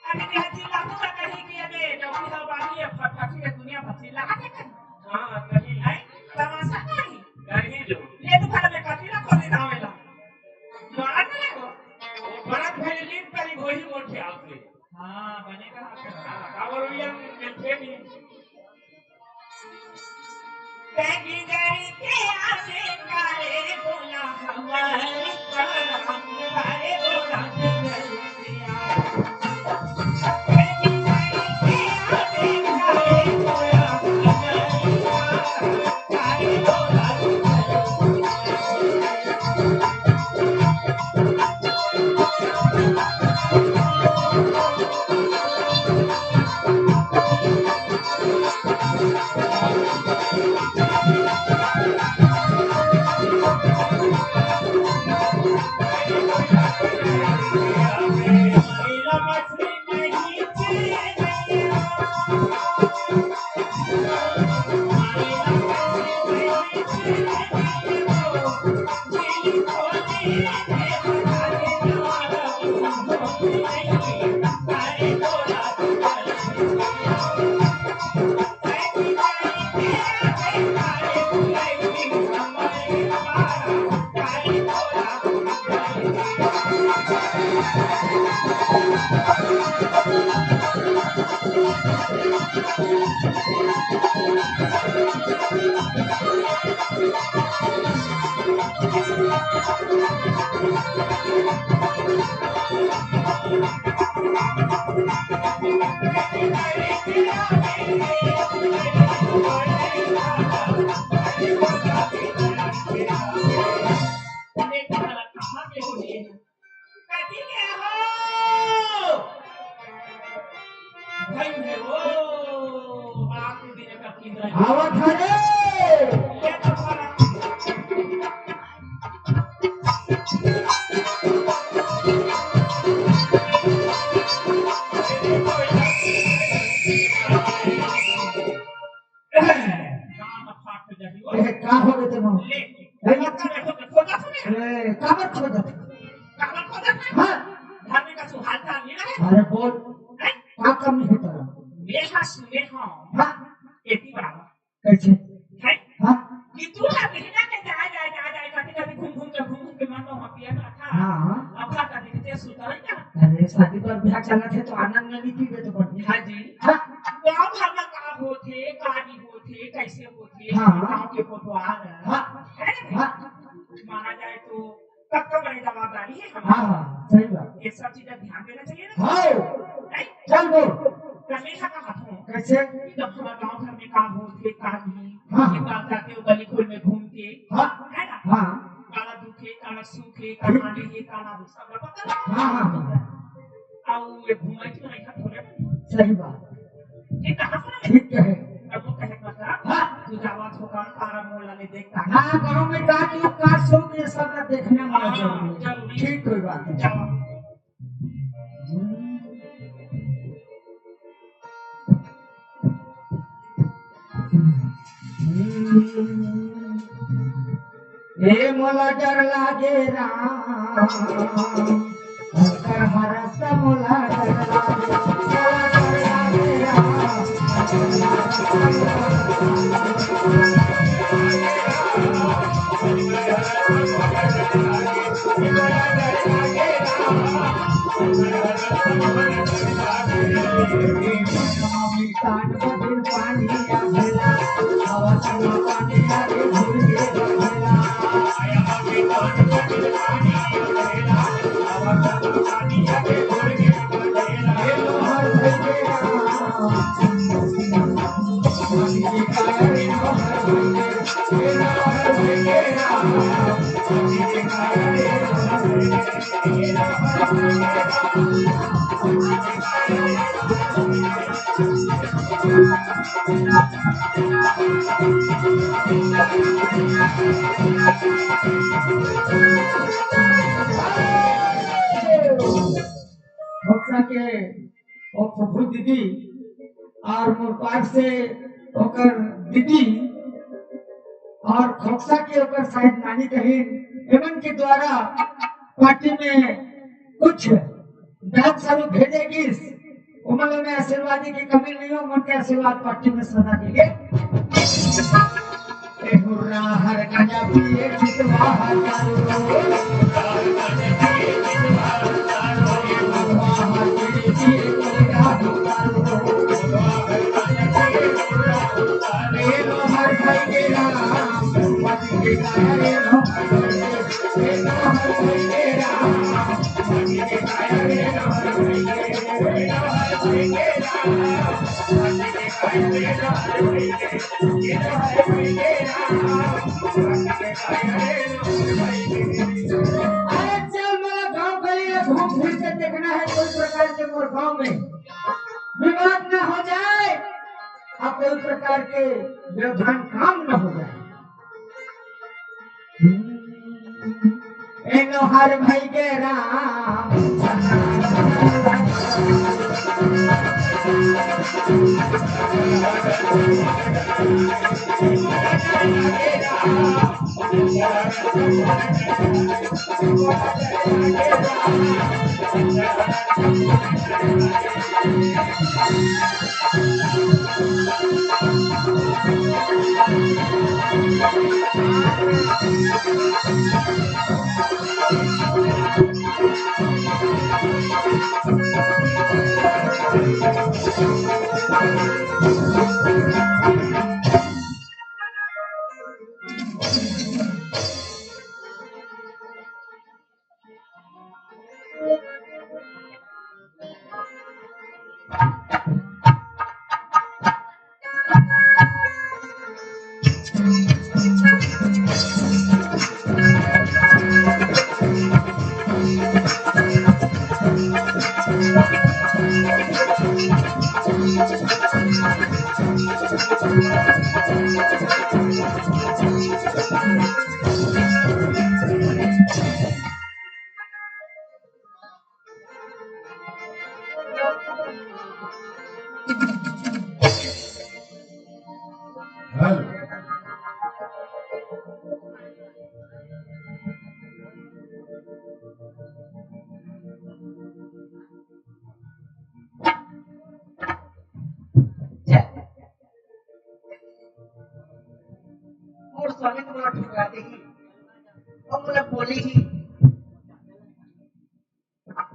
Speaker 2: अभी के हसी लागू का कहीं कि अबे जब हम बाकी है फटफटी है दुनिया फसी लगा के
Speaker 1: हां कहीं
Speaker 2: है तमाशा नहीं
Speaker 1: कहीं जो
Speaker 2: ये तो घर में कटी ना खोले दावेला बड़ा नहीं को
Speaker 1: बड़ा पहले लीड करी गोही मोड़ के आपसे
Speaker 2: हां बनेगा
Speaker 1: हां कावरियन मिलते नहीं
Speaker 2: पैगी गरी के आगे कारे बोला हमारी प्राण कारे बोला पैगी गरी के आगे कारे बोला हमारी प्राण कारे बोला Thank you. हाथी के हो भाई है वो बात दिन का की रहा
Speaker 3: आवत हरे
Speaker 2: ये तो सारा
Speaker 3: का हो गए तुम
Speaker 2: ले देखो खोजा सुने
Speaker 3: काबर खोज
Speaker 2: काबर खोजा
Speaker 3: हां
Speaker 2: धार्मिक का सुहालता नहीं रहे
Speaker 3: अरे बोल का कम नहीं होता
Speaker 2: मेहा सुने हां
Speaker 3: हां
Speaker 2: एती बराबर
Speaker 3: कैसे
Speaker 2: है
Speaker 3: हां
Speaker 2: कि तू ना बिना के जा कभी घूम के मन में पिया ना था
Speaker 3: हां
Speaker 2: अब का दिखते सुतर ना
Speaker 3: अरे शादी पर ब्याह चला थे तो आनंद में नीति दे तो बढ़िया
Speaker 2: हां जी
Speaker 3: हां
Speaker 2: गांव भर में का होथे कानी होथे कैसे होथे
Speaker 3: हाँ।
Speaker 2: गांव के कोतवाल
Speaker 3: हां
Speaker 2: है
Speaker 3: हां
Speaker 2: माना जाए तो तब तो बड़ी जवाबदारी है
Speaker 3: हां
Speaker 2: हमारी
Speaker 3: सही बात
Speaker 2: ये सब चीजें ध्यान देना चाहिए ना
Speaker 3: हां
Speaker 2: नहीं
Speaker 3: चल बोल
Speaker 2: हमेशा का हाथों
Speaker 3: कैसे
Speaker 2: जब हमारे गांव घर में काम होते काम
Speaker 3: हाँ।
Speaker 2: ही बात जाते हो गली खोल में घूम के
Speaker 3: हां
Speaker 2: है ना
Speaker 3: हां
Speaker 2: काला दुखे काला सूखे काला ये काला सब पता
Speaker 3: हां हां
Speaker 2: आओ ये घुमाई तो नहीं था थोड़े
Speaker 3: सही बात
Speaker 2: ये कहां से
Speaker 3: ठीक है
Speaker 2: अब वो कहे मतलब
Speaker 3: हां
Speaker 2: तू जावा छोका तारा मोला ने देखता
Speaker 3: हां गांव में का की का सुख ये सब का देखना
Speaker 2: हाँ,
Speaker 3: बड़ा जरूरी है
Speaker 2: जरूरी।
Speaker 3: ठीक कोई बात है
Speaker 2: जावा
Speaker 3: ए मोला डर लागे राम कर हरस मोला डर लागे मोला डर लागे राम कान बदिल पानी आ भेला हवा संग पानी आ रे घुर के बहेला ए लोहर भइगे राम पानी के काया रे लोहर भइगे ए लोहर भइगे राम पानी के काया रे लोहर भक्सा के और फुफू दीदी और मोरपाट से ओकर दीदी और खोक्सा के ओकर शायद नानी कहीं एवं के द्वारा पार्टी में कुछ दान स्वरूप भेजेगी उमल में आशीर्वादी की कमी नहीं हो मन के आशीर्वाद पार्टी में सदा देंगे ए हुर्रा हर गंजा पिए चितवा घूम फिर के देखना है कोई प्रकार के मोर गांव में विवाद न हो जाए और कोई प्रकार के व्यवधान काम न हो जाए हर भाई के राम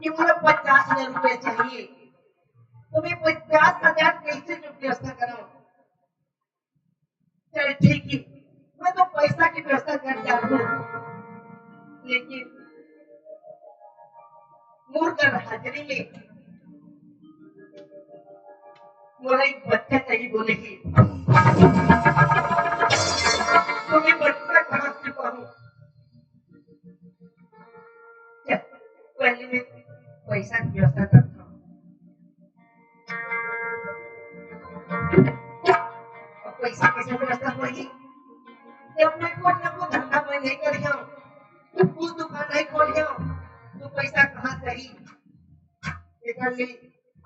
Speaker 4: कि मुझे 50,000 रुपए चाहिए, तो मैं 50,000 कैसे व्यवस्था करूं? चल ठीक है, मैं तो पैसा की व्यवस्था कर जाऊँ, लेकिन मुर्गर हाजिरी में मोरा एक बच्चा चाहिए। बोले कि तो मैं बच्चा कहाँ से पाऊं? पहले मैं पैसा की व्यवस्था करता हूँ, और पैसा कैसे व्यवस्था होगी? जब मैं कुछ न कुछ धंधा मैं नहीं कर रहा हूँ, कुछ दुकान नहीं खोल रहा हूँ, तो पैसा कहाँ से ही?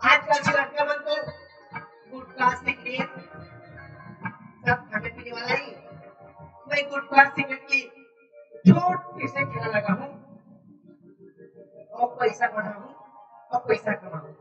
Speaker 4: आजकल के लड़का मन तो गुटखा सिगरेट सब खाने पीने वाला ही। मैं गुटखा सिगरेट की छोटी से खेला लगा हूँ, और पैसा बढ़ाऊं और पैसा कमाऊं।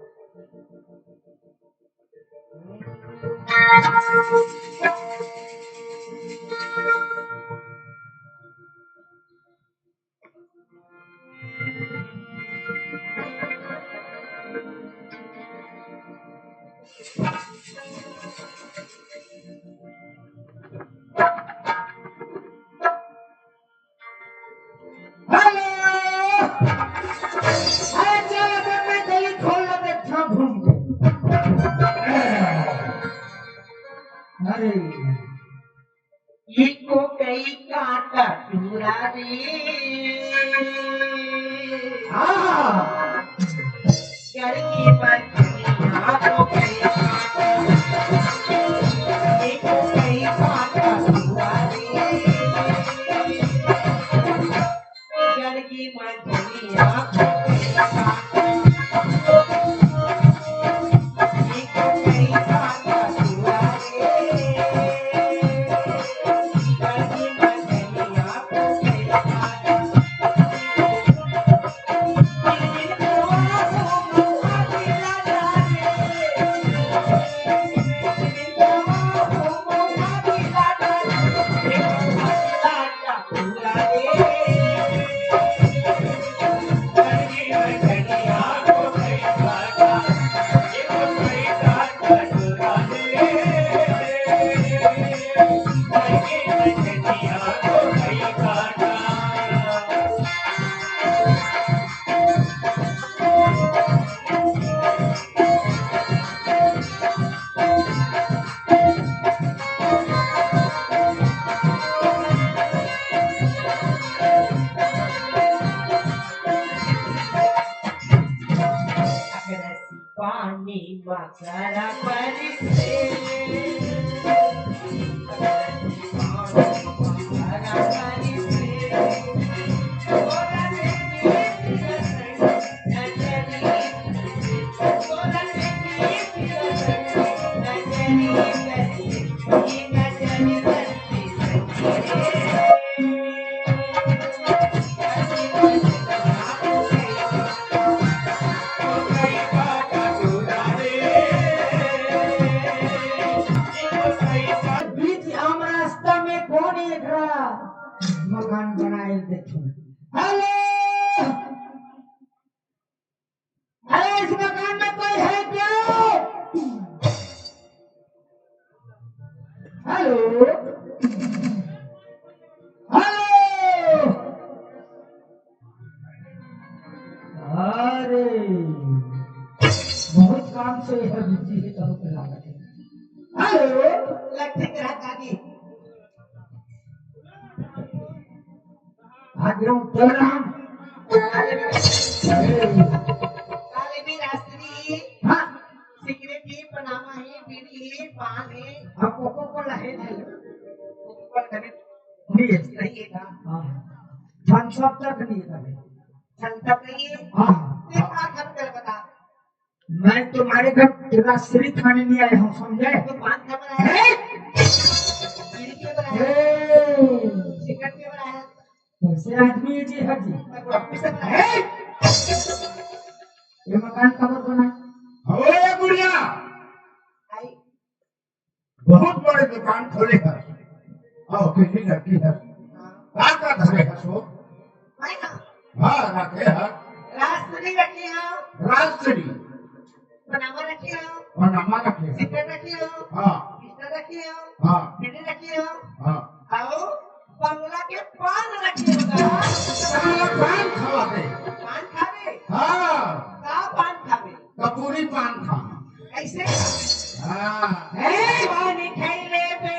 Speaker 3: अरे
Speaker 4: को कई काटा चूरा रे, घर की बच्चियां को कई काटा, को कई काटा चूरा रे, घर की बच्चियां को कई काटा, पानी मकरा परिसे,
Speaker 3: मकान बनाए देखो। हेलो, अरे इस मकान में कोई है क्या? हेलो हेलो, अरे बहुत काम से है, बिजी है, करो पे लागत है। हेलो,
Speaker 4: लगते करा दादी
Speaker 3: आज हम बोल रहा हूँ
Speaker 4: काले भी रास्त्री,
Speaker 3: हाँ,
Speaker 4: सिगरेट ही, पनामा है, बीड़ी है, पान है,
Speaker 3: अब कोको कोला है नहीं,
Speaker 4: ऊपर कभी
Speaker 3: नहीं है,
Speaker 4: नहीं है का,
Speaker 3: हाँ, थम्स अप तक नहीं करे,
Speaker 4: संतप नहीं है।
Speaker 3: हाँ,
Speaker 4: देखा खत कर बता,
Speaker 3: मैं तुम्हारे घर रास्त्री खाने नहीं आया हूँ, समझे?
Speaker 4: तो पान का बनाया, बीड़ी के बनाया, सिगरेट के बनाया,
Speaker 3: कैसे आदमी है जी? हजी
Speaker 4: गुड़ापी से बनाया।
Speaker 3: ये मकान कब बना?
Speaker 1: अरे गुड़िया,
Speaker 4: आई
Speaker 1: बहुत बड़े दुकान खोले है और किसी लड़की है का धरे है सो
Speaker 4: मैं ना
Speaker 1: हाँ रखे है
Speaker 4: रास्त्री रखी है,
Speaker 3: पासरी
Speaker 4: पनामा रखी हो,
Speaker 3: और नामा रखे
Speaker 4: सिक्कर रखी हो,
Speaker 3: हाँ
Speaker 4: बिस्तर रखी हो,
Speaker 3: हाँ
Speaker 4: बिल्ली रखी हो,
Speaker 3: हाँ
Speaker 4: आओ बंगला के पान रखी होगा।
Speaker 3: साला पान खावा दे
Speaker 4: पान खावे,
Speaker 3: हाँ
Speaker 4: का पान खावे,
Speaker 3: कपूरी पान खा
Speaker 4: ऐसे
Speaker 3: हाँ
Speaker 4: पानी खैले पे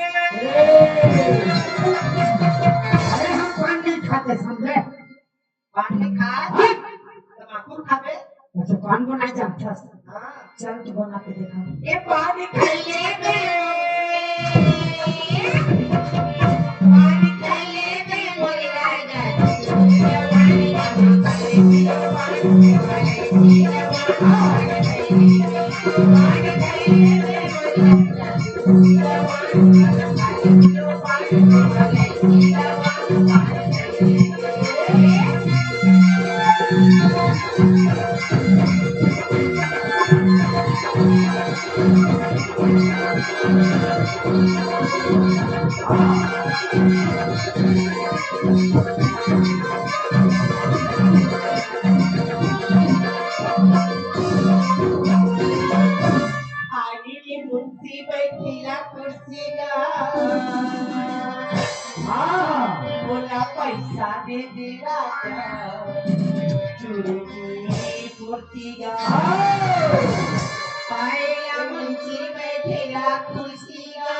Speaker 3: अरे हम पान नहीं खाते समझे
Speaker 4: पान नहीं खा,
Speaker 3: हाँ?
Speaker 4: तम्बाकू खावे।
Speaker 3: अच्छा पान बनाए जानता
Speaker 4: हाँ,
Speaker 3: चल तू बना के देखा
Speaker 4: ये पानी खैले पे पानी खैले पे बोले राजा आनी की मुंशी बैठीला कुर्सी का
Speaker 3: हाँ
Speaker 4: बोला पैसा दे दे राजा चुरकी कुर्सी का पायला मुंशी बैठेला कुर्सी का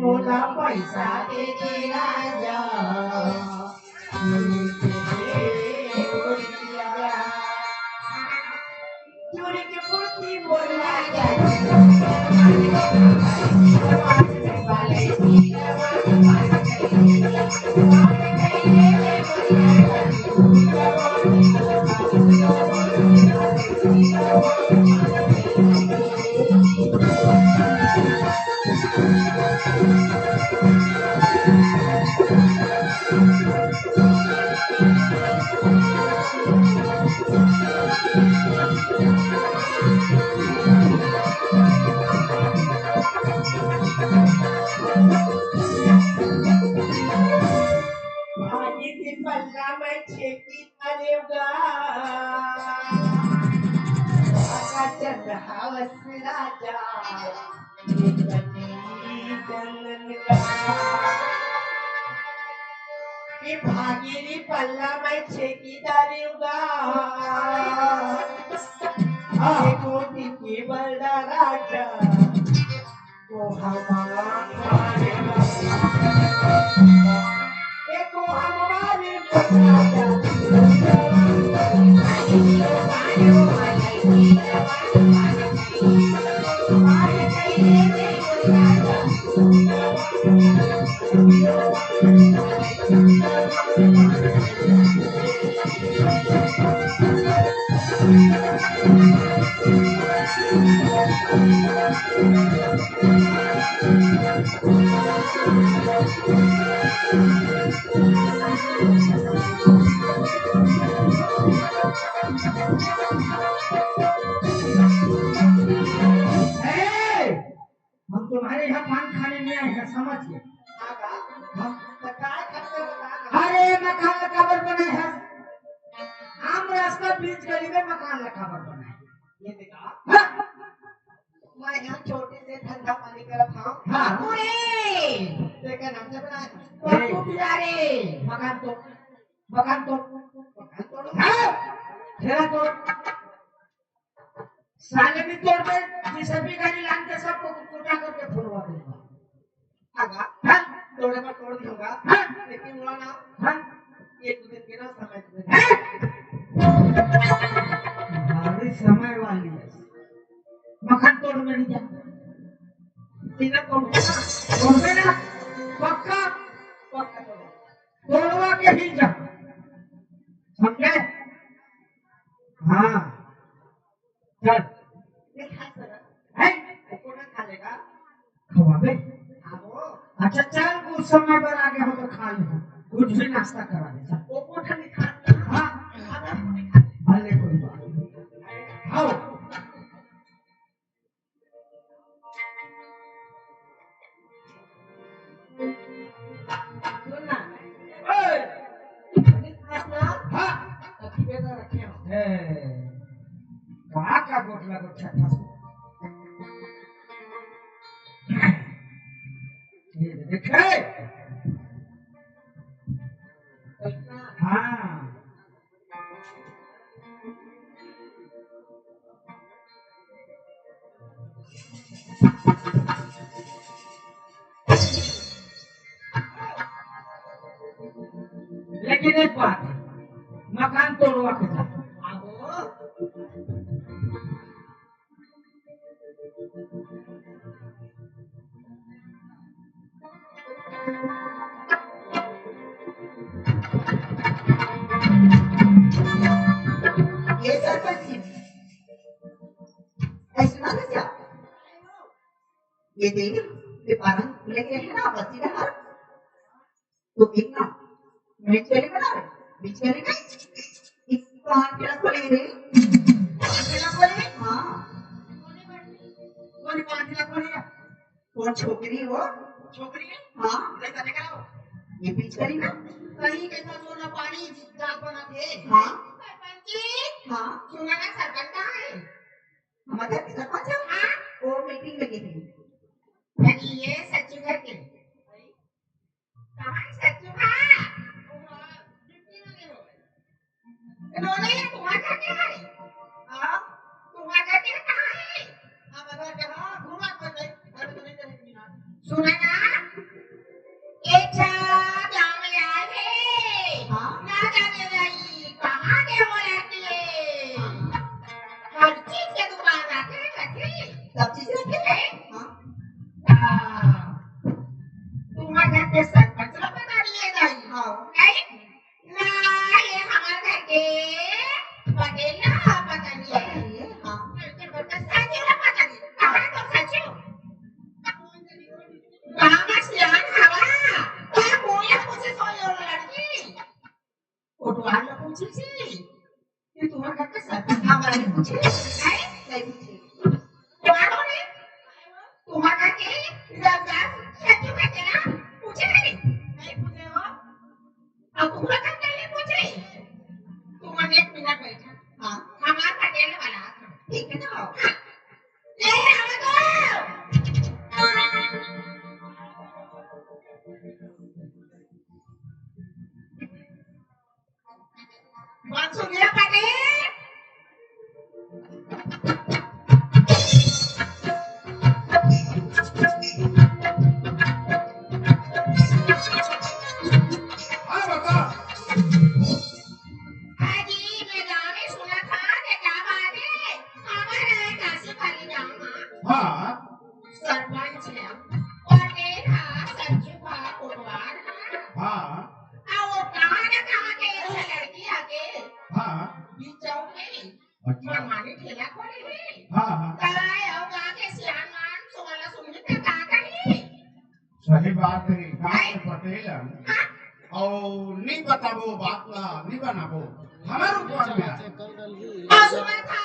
Speaker 4: बोला पैसा दे दे राजा चोरी की कुर्सी बोला भाजी की पल्ला में छेकी करेगा चंद हवस राजा भागीरी पल्ला में छेकी करेगा कोटी की बड़ा राजा को हमारे एको हमारे
Speaker 3: हम तुम्हारे यहाँ पान खाने में आए हैं समझिए अरे मकान लकाबर बने हैं आम रास्ता बीच गली में मकान लकाबर बने हैं
Speaker 4: ये देखा
Speaker 3: हाँ?
Speaker 4: मैं यहाँ छोटे से ठंडा पानी का रखा हूँ
Speaker 3: हाँ।
Speaker 4: देखा नाम से बनाया
Speaker 3: मकान तो मकान तो हाँ? ठेला तोड़ साले भी तोड़ दे जिसे भी गाड़ी लान के सबको टूटा करके फुलवा दूंगा
Speaker 4: आगा
Speaker 3: हाँ?
Speaker 4: तोड़े पर तोड़ दूंगा
Speaker 3: हाँ?
Speaker 4: लेकिन वो ना
Speaker 3: हाँ?
Speaker 4: एक दिन के ना समय दे
Speaker 3: भारी समय वाली है मकान तोड़ में नहीं जाता
Speaker 4: सीधा तोड़ूंगा ना
Speaker 3: तोड़ देना पक्का
Speaker 4: पक्का तोड़ो
Speaker 3: तोड़वा के ही जा समझे हाँ चल
Speaker 4: नहीं खा सकता
Speaker 3: है
Speaker 4: कोना खा लेगा
Speaker 3: खवाबे
Speaker 4: आओ
Speaker 3: अच्छा चल कुछ समय पर आगे हो तो खा ले कुछ भी नाश्ता करा दे चल
Speaker 4: वो कोठा नहीं खा
Speaker 3: हाँ
Speaker 4: आधा नहीं खा
Speaker 3: भले कोई बात नहीं आओ
Speaker 4: सुनना
Speaker 3: ए,
Speaker 4: नहीं खाना
Speaker 3: हाँ पतला को छठा से ये देखे हाँ लेकिन एक बात मकान तोड़वा के था
Speaker 4: ये सरपंच जी ऐसे ना क्या ये देख ये पारंग लेके है ना बस्ती का हार तो एक ना बीच गली बना रहे बीच गली में एक पान के रस खोले रे पान के रस खोले हाँ कौन पान के रस खोले कौन छोकरी वो छोकरी हाँ लेकर निकलो ये बीच गली में कहीं कैसा सोना पानी जाग बना थे हाँ हाँ सुना ना सरपंच कहाँ है हमारे घर के सरपंच है हाँ वो मीटिंग लगी थी यानी ये सच्चू घर के कहाँ है सच्चू हाँ इन्होंने तुम्हारे घर के है हाँ तुम्हारे घर के कहाँ है हमारे घर के हाँ घूमा कर गए घर में नहीं रहेगी ना सुना ना एक छाप गाँव में आए थे हाँ ना जाने रही कहाँ के हो रहती है हर चीज के दुकान रखे रखी सब चीज रखे है हाँ तुम्हारे घर के सरपंच लोग बता दिए जाए हाँ नहीं ना ये हमारे घर के पटेल ना पता नहीं है हाँ लेकिन बता सच्ची ना पता नहीं कहाँ तो सच्ची कहाँ का सियान हवा क्या बोले मुझे सोई और लड़की कोटवाल लोग पूछी थी कि तुम्हारे घर के सरपंच हमारे ने पूछे नहीं पूछे तुम्हारों ने तुम्हारे घर के जब सच्ची का तेरा पूछे नहीं पूछे हो अब तुम्हारे घर के लिए पूछे तुमने एक मिनट बैठा हाँ हमारा पटेल वाला ठीक है ना ले हमें दो बात सुनिए पटेल
Speaker 3: हाँ बता
Speaker 4: हाजी मैं गाँव में सुना था कि क्या बात है हमारा काशी वाली गाँव में
Speaker 3: हाँ
Speaker 4: सरपंच है पटेल है सच्चू का कोटवाल है
Speaker 3: हाँ
Speaker 4: वो कहाँ ना कहाँ के ऐसा लड़की आके
Speaker 3: हाँ
Speaker 4: बीच चौक में
Speaker 3: अच्छा
Speaker 4: मनमानी ठेला खोले है
Speaker 3: हाँ हाँ
Speaker 4: काय और गाँव के सियान मान सुमला सुमली पे कहाँ कहीं
Speaker 3: सही बात है गाँव के पटेल और नहीं बताबो बात ला नहीं बनाबो हमारे ऊपर में आए।
Speaker 4: और सुना था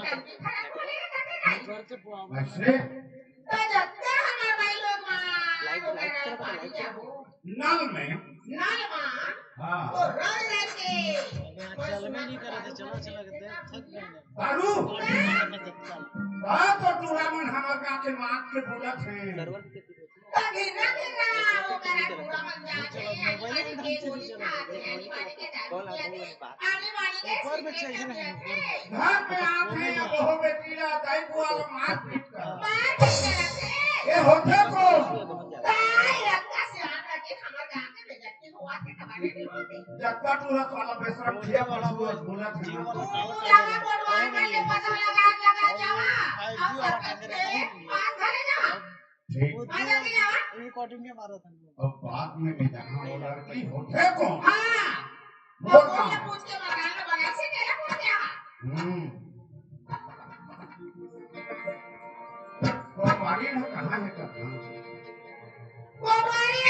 Speaker 4: टंकी खड़ा खोले करते नहीं
Speaker 3: वैसे
Speaker 4: तो जगते हमारे भाई लोग माँ पानी क्या हो
Speaker 3: नल में
Speaker 4: नल माँ
Speaker 3: हाँ
Speaker 4: तो रल लेके
Speaker 3: बालू तो टूर्नामेंट हमारे गाँव के मार के बोलत हैं
Speaker 4: गिरना गिरना वो करा पूरा मन जाके आने के गोली खाते आने वाले के दारू आने वाले के
Speaker 3: घर पे आते हैं बहू बेटीला दाई बुआ का मार पीट कर
Speaker 4: मार करते
Speaker 3: ये होते को
Speaker 4: ताई रखता से आन रखे हमारे गांव के बेजती हुआ के कबाड़े नहीं होते
Speaker 3: जत्ता टूरत वाला बेसरम किया वाला वो बोलत हैं
Speaker 4: लगा बोलवाए कर ले पता लगा जावा अब सरपंच के पास घरे जा
Speaker 3: ठीक
Speaker 4: आजा के जावा
Speaker 3: अब बात में भी जहाँ वो लड़की होते को
Speaker 4: हाँ
Speaker 3: बोल
Speaker 4: वो
Speaker 3: कहाँ
Speaker 4: पूछ के मकान में बना से तेरा पूछ के
Speaker 3: तो बारी ना कहाँ है करना
Speaker 4: कोटवाली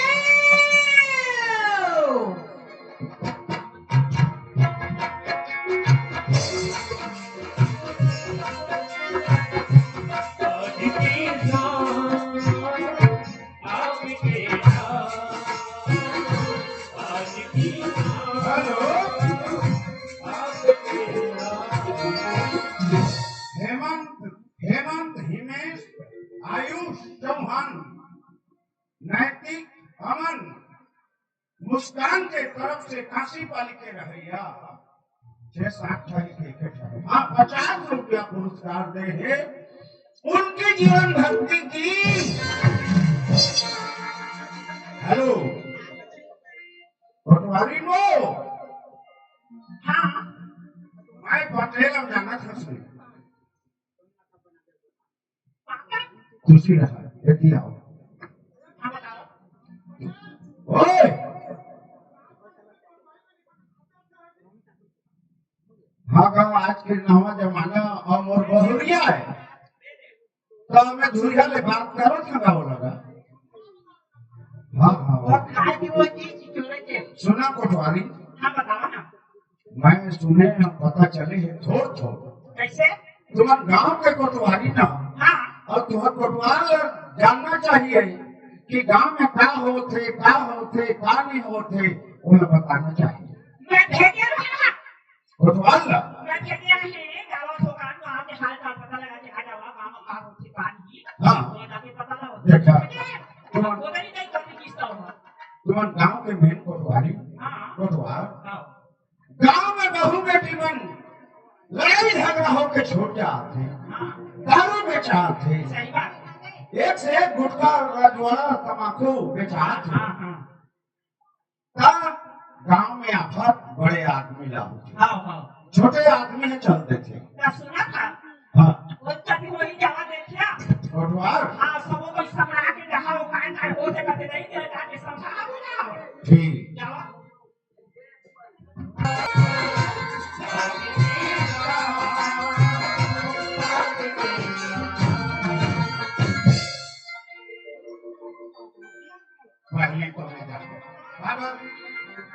Speaker 3: हेमंत
Speaker 1: से काशी पाली के रहैया 6-7 के हाँ 50 रुपया पुरस्कार दे है उनकी जीवन भक्ति की। हेलो पटवारी नो
Speaker 2: हाँ
Speaker 1: मैं पटेल अब जाना था सुन
Speaker 2: पापा
Speaker 1: खुशी रहा यदि आओ
Speaker 2: हाँ बताओ
Speaker 1: ओए हाँ गाँव आज के नवा जमाना और बहुरिया है तो हमें धुरिया ले बात करो था गाँव लगा हाँ हाँ
Speaker 4: और खाए की वो चीज चोरे के
Speaker 1: सुना कोटवारी
Speaker 2: हाँ बताओ ना
Speaker 1: मैं सुने पता चले है थोड़ थोड़
Speaker 2: कैसे
Speaker 1: तुम्हारे गांव के कोटवारी ना
Speaker 2: हाँ
Speaker 1: और तुम्हारे कोटवार जानना चाहिए कि गांव में क्या होते क्या नहीं होते उन्हें बताना चाहिए
Speaker 2: मैं भेजिए रहा
Speaker 1: कोटवार ला
Speaker 2: मैं भेजिए रहे गाँव ठोकान में आपके हाल चाल पता लगा के आ जावा गाँव में काम होती पानी
Speaker 1: हाँ।
Speaker 2: तो जाके पता लगा
Speaker 1: देखा।
Speaker 2: वो नहीं करती किस्ता हुआ
Speaker 1: तुम्हारे गांव के मेन कोटवारी
Speaker 2: हाँ
Speaker 1: कोटवार
Speaker 2: हाँ
Speaker 1: गांव में बहू बेटी मन लड़ाई झगड़ा होकर छूट जाते
Speaker 2: हाँ
Speaker 1: दारू बेचाते
Speaker 2: सही बात
Speaker 1: एक से एक गुटखा रजवाड़ा तमाकू बेचाते
Speaker 2: हाँ हाँ
Speaker 1: तब गांव में आफत बड़े आदमी लाते
Speaker 2: हाँ हाँ
Speaker 1: छोटे आदमी ने चलते थे
Speaker 2: क्या सुना था
Speaker 1: हाँ
Speaker 2: वो कभी वही जावा देखिया
Speaker 1: कोटवार
Speaker 2: हाँ सबों को समझा के जहाँ वो खाए खाए वो जगह पे नहीं दे जाके समझा बोला
Speaker 1: ठीक
Speaker 2: जावा
Speaker 1: पहले तो मैं जाता बाबा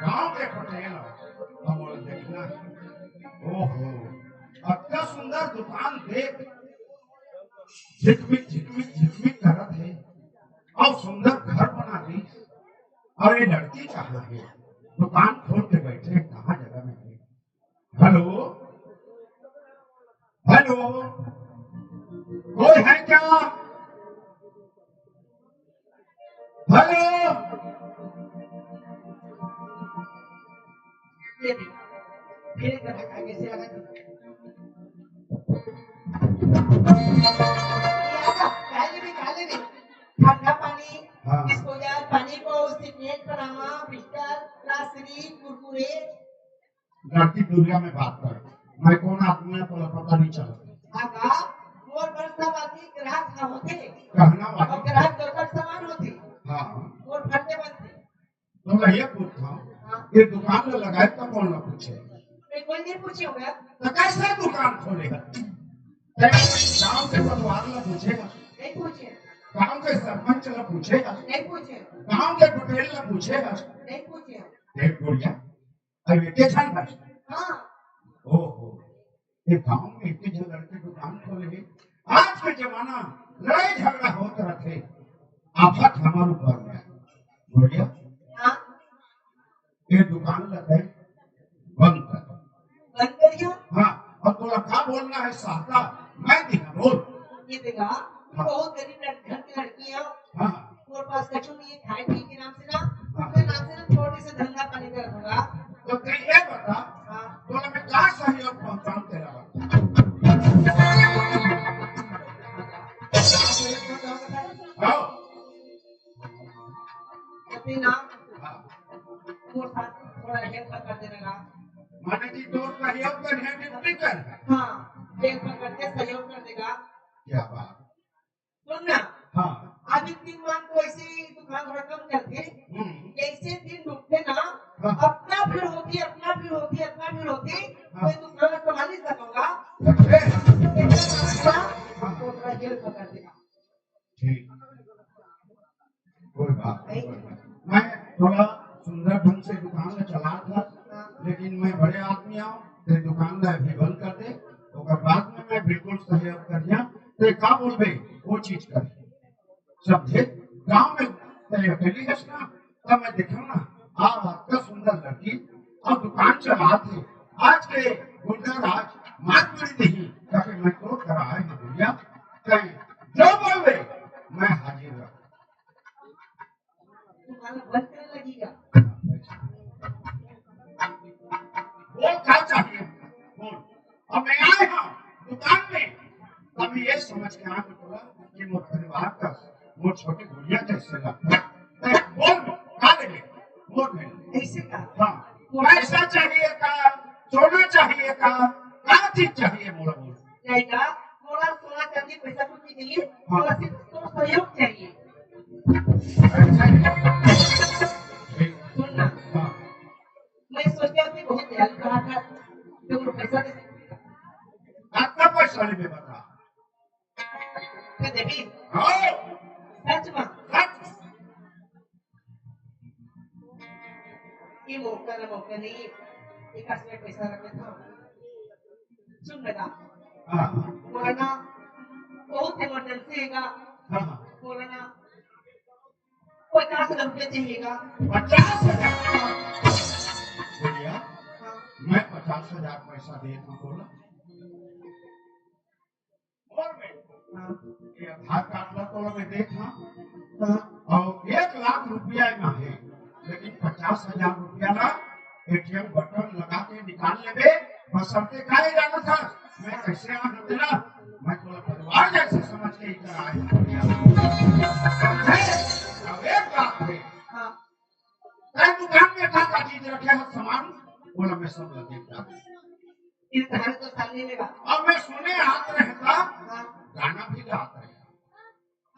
Speaker 1: गांव के पटेल और देखना ओहो इतना सुंदर दुकान देख झिकमिक करत है और सुंदर घर बना दी और ये लड़की कहाँ है दुकान खोल के बैठे कहाँ जगह में है हेलो हेलो कोई है क्या हेलो
Speaker 4: ये भी फिर एक धक्का कैसे लगा काले भी ठंडा पानी
Speaker 1: हाँ।
Speaker 4: इसको यार पानी को सिगरेट पनामा बिस्तर रासरी कुरकुरे
Speaker 1: लड़की दुनिया में बात कर मैं कौन आदमी है तो पता नहीं चला
Speaker 4: आगा मोर बरसा बाती ग्राहक ना होते
Speaker 1: कहना
Speaker 4: और
Speaker 1: वाली
Speaker 4: ग्राहक दोकर सामान होते
Speaker 1: हाँ
Speaker 4: मोर फटने बनते
Speaker 1: तो मैं ये पूछता
Speaker 4: हाँ
Speaker 1: ये दुकान में लगाए तो कौन ना पूछे
Speaker 4: मैं कोई नहीं पूछे होगा
Speaker 1: तो कैसे दुकान खोलेगा गांव के परिवार ला पूछेगा
Speaker 4: नहीं पूछे
Speaker 1: गांव के सरपंच ला पूछेगा
Speaker 4: नहीं पूछे
Speaker 1: गांव के पटेल ला पूछेगा
Speaker 4: नहीं पूछे
Speaker 1: देख गुड़िया अब इतने छन बस
Speaker 4: हाँ
Speaker 1: ओहो ये गांव में इतने जन लड़के दुकान खोले हैं आज के जमाना लड़ाई झगड़ा होते रहते आफत हमारे ऊपर में गुड़िया
Speaker 4: हाँ
Speaker 1: ये दुकान लगाए बंद कर
Speaker 4: बंद करियो
Speaker 1: हाँ और तुला क्या बोलना है साहता मैं दिखा बोल
Speaker 4: ये देखा बहुत गरीब घर की लड़की है
Speaker 1: हाँ
Speaker 4: और पास कछु नहीं है खाए पी के नाम से ना अपने नाम से ना छोटे से धंधा पानी कर दूंगा
Speaker 1: तो तू ये बता
Speaker 4: हाँ
Speaker 1: तुला मैं क्या सहयोग पहुंचाऊं तेरा बता आओ
Speaker 4: अपने नाम
Speaker 1: हाँ
Speaker 4: और साथ थोड़ा हेल्प कर देना
Speaker 1: माने कि तो सहयोग कर है ड्यूटी कर
Speaker 4: हाँ हेल्प करके सहयोग कर देगा
Speaker 1: क्या बात
Speaker 4: सुनना
Speaker 1: हाँ
Speaker 4: अभी 3 मान को ऐसे दुकान थोड़ा कम चलते
Speaker 1: हम्म,
Speaker 4: जैसे दिन डूबते ना
Speaker 1: हाँ।
Speaker 4: अपना भीड़ होती कोई दुकान संभाल नहीं सकूंगा
Speaker 1: हाँ
Speaker 4: तो थोड़ा हेल्प कर देगा
Speaker 1: ठीक कोई बात नहीं मैं थोड़ा सुंदर ढंग से दुकान में चला था लेकिन मैं बड़े आदमी आऊँ तो दुकान का भी बंद कर दे और बाद में मैं बिल्कुल सहयोग कर दिया तो का बोल भाई वो चीज कर समझे गांव में तेरे अकेली है ना तब मैं देखा ना आप आपका सुंदर लड़की और दुकान चला थे आज के गुंडा राज मार पड़ी नहीं ताकि मैं तो कराया है भैया कहीं जो बोल रहे मैं हाजिर रहूं
Speaker 4: दुकान बंद करने लगेगा
Speaker 1: बोल क्या चाहिए बोल। अब मैं आया हूँ दुकान में तभी ये समझ के आके बोला कि मोर परिवार का मोर छोटी गुड़िया कैसे लगता है बोल क्या ले मोर में
Speaker 4: ऐसे का
Speaker 1: हाँ पैसा चाहिए का सोना चाहिए का क्या चीज चाहिए मोला बोल।
Speaker 4: नहीं का मोला सोना चांदी पैसा कुछ नहीं चाहिए, मोला सिर्फ तो सहयोग चाहिए। सुन ना,
Speaker 1: हाँ
Speaker 4: मैं सोचा कि बहुत दयालु रहा था तो वो पैसा दे
Speaker 1: कितना पैसा ले बता
Speaker 4: मैं देवी
Speaker 1: हाँ
Speaker 4: सच में
Speaker 1: सच
Speaker 4: ये मौका ना मौका नहीं एक आस में पैसा रख लेता हूँ। सुन बेटा
Speaker 1: हाँ
Speaker 4: बोला ना बहुत इमरजेंसी हैगा,
Speaker 1: हाँ
Speaker 4: बोला ना 50,000 रुपये चाहिएगा।
Speaker 1: 50,000 बोलिया
Speaker 4: हाँ
Speaker 1: मैं 50,000 पैसा दे दूं बोला और मैं
Speaker 4: हाँ
Speaker 1: ये आधार कार्ड ला तो मैं देखा
Speaker 4: हाँ
Speaker 1: और 1,00,000 रुपया ना है लेकिन 50,000 रुपया ना एटीएम बटन लगा के निकाल लेबे बसरते काहे जाना था मैं कैसे आ तेरा मैं थोड़ा परिवार जैसे समझ के इधर आया समझे अब एक बात है
Speaker 4: हाँ
Speaker 1: तेरे दुकान में क्या चीज रखे है सामान बोला मैं सब लगे था
Speaker 4: इस तरह तो सामने लेगा।
Speaker 1: अब मैं सुने हाथ रहता
Speaker 4: हाँ
Speaker 1: गाना भी गाता है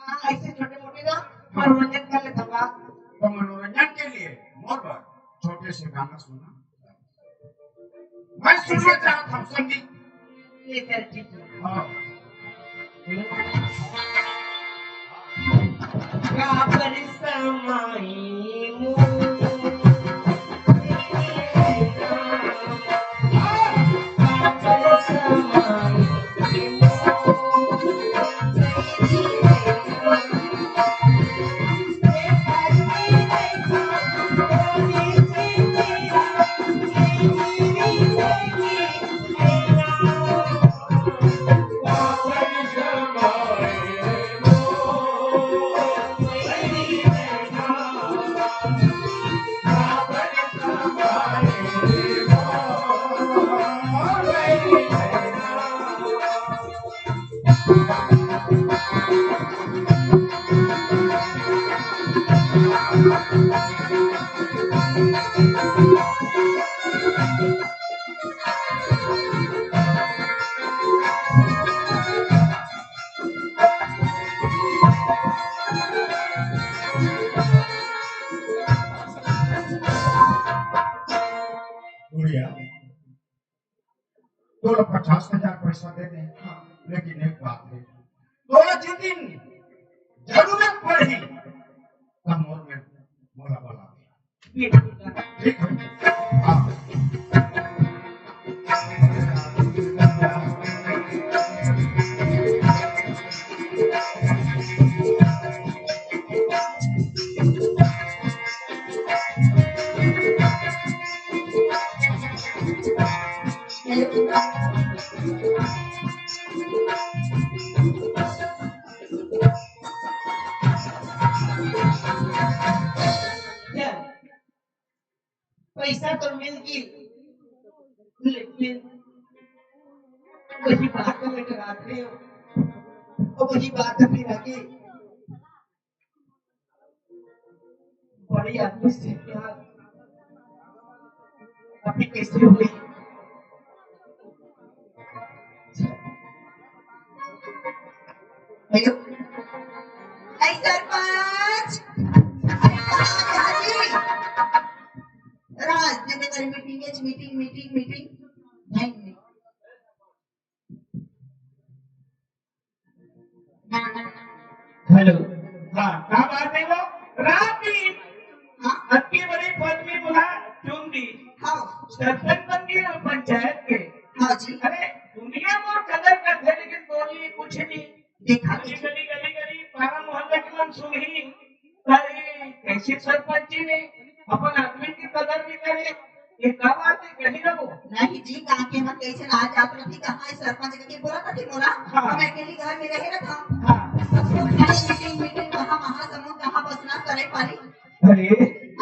Speaker 4: हाँ ऐसे छोटे मोटे ना मनोरंजन कर लेता हूँ।
Speaker 1: तो मनोरंजन के लिए मोर बार छोटे से गाना सुना मैं सुनना चाहता हूँ संगीत
Speaker 4: ये चल ठीक है।
Speaker 1: हाँ
Speaker 4: काबर समाई
Speaker 1: गुड़िया तो 50,000 पैसा दे दे हाँ लेकिन एक बात है तो जिस दिन जरूरत पड़ी तब मोर में मोला बोला
Speaker 4: ये ठीक है।
Speaker 1: ठीक है हाँ
Speaker 4: चल, पैसा तो मिल गई लेकिन वही बात में डराते हो और वही बात फिर आगे बड़ी आदमी से प्यार अभी कैसे हुई। हेलो ऐ सरपंच राजनगर मीटिंग मीटिंग नहीं
Speaker 2: हेलो हाँ क्या बात है वो राती
Speaker 4: हाँ
Speaker 2: अति बड़ी पदवी बुला चुन दी
Speaker 4: हाँ
Speaker 2: सरपंच बन गए और पंचायत के।
Speaker 4: हाँ जी
Speaker 2: अरे दुनिया में कदर करते लेकिन बोली कुछ नहीं।
Speaker 4: देखा
Speaker 2: गली गली गली गली पारा मोहल्ला की मन सुनी अरे कैसे सरपंच जी ने अपन आदमी की कदर भी करे ये क्या बात है कहीं ना वो
Speaker 4: नहीं जी कहाँ के मत कैसे आज आप लोग कहाँ है सरपंच के बोला था ठीक बोला
Speaker 2: हाँ।
Speaker 4: मैं अकेली घर में रह रहा था
Speaker 2: हाँ
Speaker 4: मीटिंग कहाँ महासमुद्र कहाँ बसना करे पारी
Speaker 2: अरे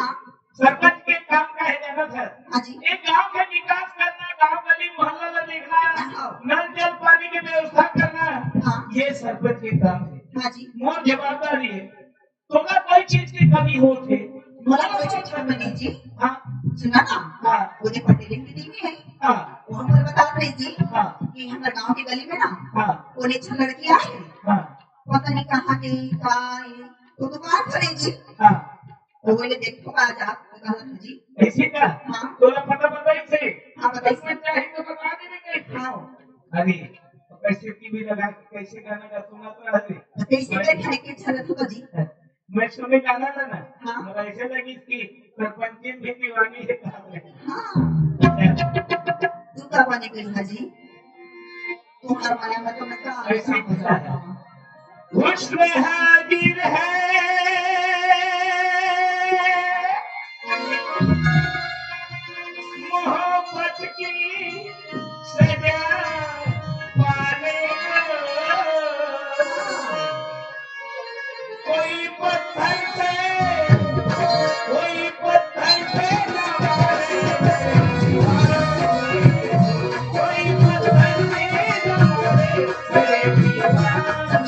Speaker 4: हाँ
Speaker 2: सरपंच के काम का है
Speaker 1: जानत है
Speaker 4: हाँ जी
Speaker 1: एक गांव का विकास करना, गांव गली मोहल्ला में देखना, नल जल पानी की व्यवस्था करना,
Speaker 4: हाँ
Speaker 1: ये सरपंच के काम है।
Speaker 4: हाँ जी
Speaker 1: मोर जवाबदारी है। तुम्हारा कोई चीज की कमी हो थे
Speaker 4: मला कोई चीज कमी नहीं जी।
Speaker 1: हाँ
Speaker 4: सुना ना
Speaker 1: हाँ
Speaker 4: मुझे पटेल की टीम है
Speaker 1: हाँ
Speaker 4: वो हमारे बता रही थी
Speaker 1: हाँ
Speaker 4: कि हमारे गांव की गली में ना
Speaker 1: हाँ
Speaker 4: वो अच्छा लड़की आई
Speaker 1: हाँ
Speaker 4: पता नहीं कहाँ की का है, तो दुकान करेगी
Speaker 1: हाँ
Speaker 4: तो बोले देखो आज आप कहा जी
Speaker 1: ऐसी का
Speaker 4: हाँ
Speaker 1: तोला पता बताई से
Speaker 4: हाँ बताइए
Speaker 1: सरपंच चाहे तो बता देवे कैसे
Speaker 4: हाँ
Speaker 1: अरे कैसे टीवी लगा के कैसे गाना का सुना तो रहे
Speaker 4: कैसे बैठने की अच्छा लगता जी
Speaker 1: मैं सुने गाना था ना
Speaker 4: हाँ।
Speaker 1: मुझे ऐसे लगी कि सरपंच की भी दीवानी है काम में
Speaker 4: हाँ तू का बने गई है जी तुम्हारा माया मतलब मैं का
Speaker 1: ऐसे हुस्न हाजिर है मोहब्बत की सजा पाने को कोई पत्थर से न मारे कोई पत्थर से न मारे मेरे दीवाने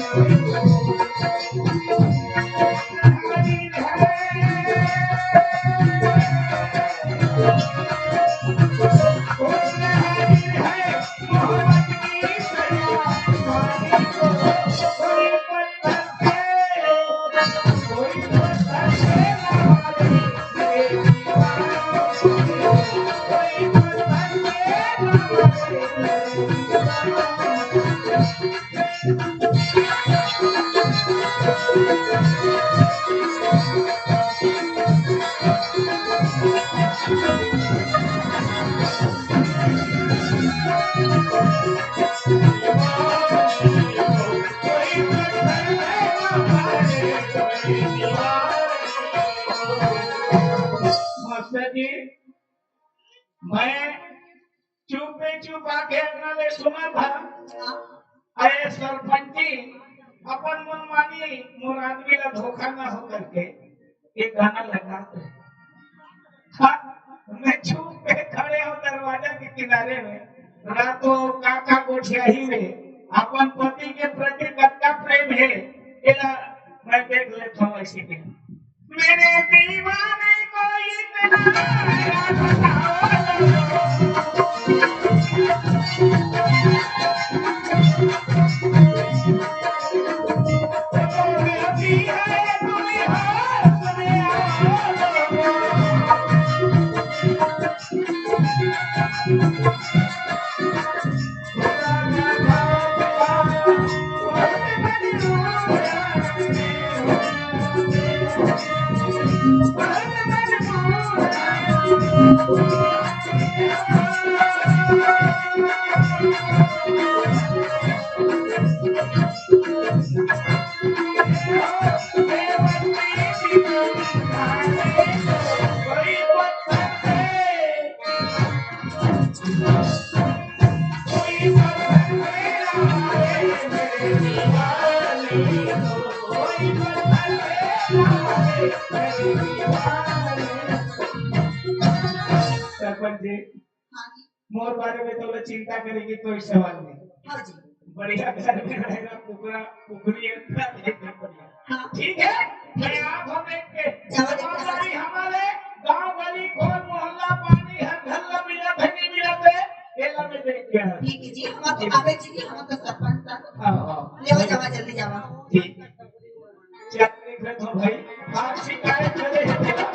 Speaker 1: मैं चुप आके अपना ले सुना था अरे सरपंची अपन मनमानी मोर आदमी ला धोखा ना हो करके एक गाना लगा हाँ, मैं चुप पे खड़े हो दरवाजा के किनारे में रातों काका गोठियाही में अपन पति के प्रति कत्ता प्रेम है एला मैं देख लेता हूँ ऐसी भी मेरे दीवाने को इतना सरपंच जी
Speaker 4: हाँ जी
Speaker 1: मोर बारे में तो चिंता करेगी कोई सवाल नहीं
Speaker 4: हाँ जी
Speaker 1: बढ़िया घर में रहेगा कुकरा कुकरी बढ़िया
Speaker 4: हाँ
Speaker 1: ठीक है मैं आंखों देख के जवाबदारी हमारे गांव गली खोल मोहल्ला पानी हर घर मिला धनी मिला दे एला में देख के
Speaker 4: ठीक है जी हम तो आवे जी हम तो सरपंच साहब
Speaker 1: हां हां
Speaker 4: ले जावा जल्दी जावा
Speaker 1: ठीक चल देख ले तो भाई आज शिकायत चले है तेरा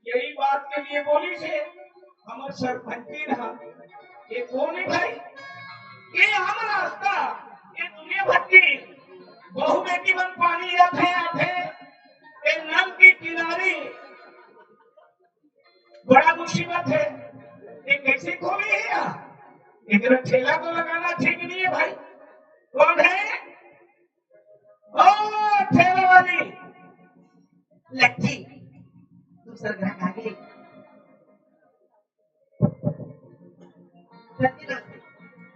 Speaker 1: यही बात के लिए बोली से हमारे सरपंची ना ये कौन है भाई ये हम रास्ता ये दुनिया भर की बहु बेटी बन पानी आते ये नल के किनारे बड़ा मुसीबत है ये कैसे खोली है यार इधर ठेला तो लगाना ठीक नहीं है भाई कौन है ओ ठेला वाली
Speaker 4: लट्ठी दूसरा ग्राहक आ गए नमस्ते।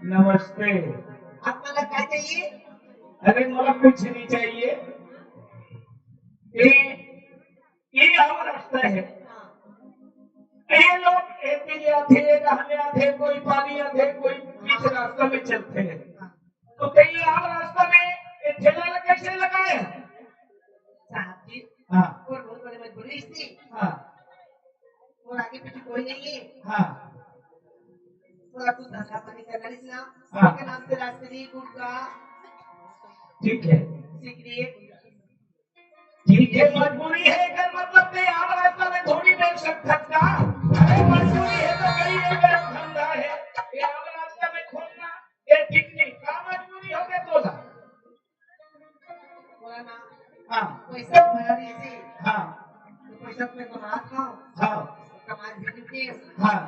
Speaker 1: नमस्ते।
Speaker 4: आपल्याला काय चाहिए?
Speaker 1: अरे मला कुछ नहीं चाहिए। ये आम रास्ता है। ये लोग एक आधे रहने आधे कोई पानी आधे कोई बीच रास्ता में चलते हैं। तो कहीं आम रास्ता में ये ठेला कैसे लगाए?
Speaker 4: साहब जी,
Speaker 1: हाँ
Speaker 4: और बहुत बड़े मजबूरी थी
Speaker 1: हाँ
Speaker 4: और आगे पीछे कोई नहीं है।
Speaker 1: हाँ
Speaker 4: थोड़ा कुछ धंधा पानी करना नहीं ना।
Speaker 1: हाँ।
Speaker 4: के नाम से रास्ते गुटखा
Speaker 1: ठीक है
Speaker 4: सिगरेट
Speaker 1: ठीक है, मजबूरी है कर मतलब नहीं आम रास्ता में थोड़ी बेच सकता का। अरे मजबूरी है तो कहीं एक धंधा है ये आम रास्ता में खोलना ये ठीक नहीं। क्या मजबूरी हो गया बोला?
Speaker 4: बोला ना
Speaker 1: हाँ
Speaker 4: पैसा तुम्हारा नहीं से
Speaker 1: हाँ
Speaker 4: तो पैसा तुम्हें कमा खाओ
Speaker 1: हाँ
Speaker 4: कमा भी नहीं
Speaker 1: हाँ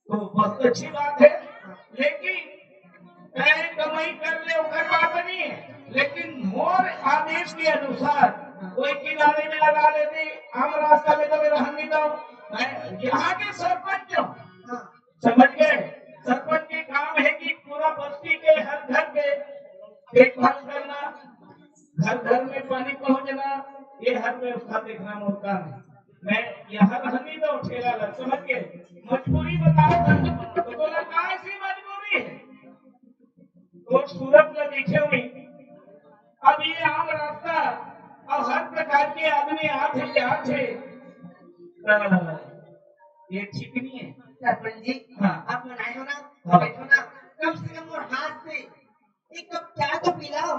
Speaker 1: तो बहुत अच्छी बात है, लेकिन चाहे कमाई कर ले वो बात नहीं है, लेकिन मोर आदेश के अनुसार कोई किनारे में लगा लेते आम रास्ता में कभी रहने नहीं दो। यहाँ के सरपंच
Speaker 4: हाँ
Speaker 1: समझ गए, सरपंच के काम है कि पूरा बस्ती के हर घर पे देखभाल करना, घर घर में पानी पहुंचना, ये हर व्यवस्था देखना मोर काम है। मैं यहाँ रहने दो ठेला लग, समझ गए? मजबूरी बताओ तो बोला कहाँ सी मजबूरी है? तो सूरत में देखे हुए अब ये आम रास्ता और हर प्रकार के आदमी आते ये ठीक नहीं है।
Speaker 4: सरपंच जी
Speaker 1: हाँ।
Speaker 4: आप बनाए हो ना
Speaker 1: हाँ।
Speaker 4: बैठो ना कम से कम और हाथ से एक कप चाय तो पिलाओ।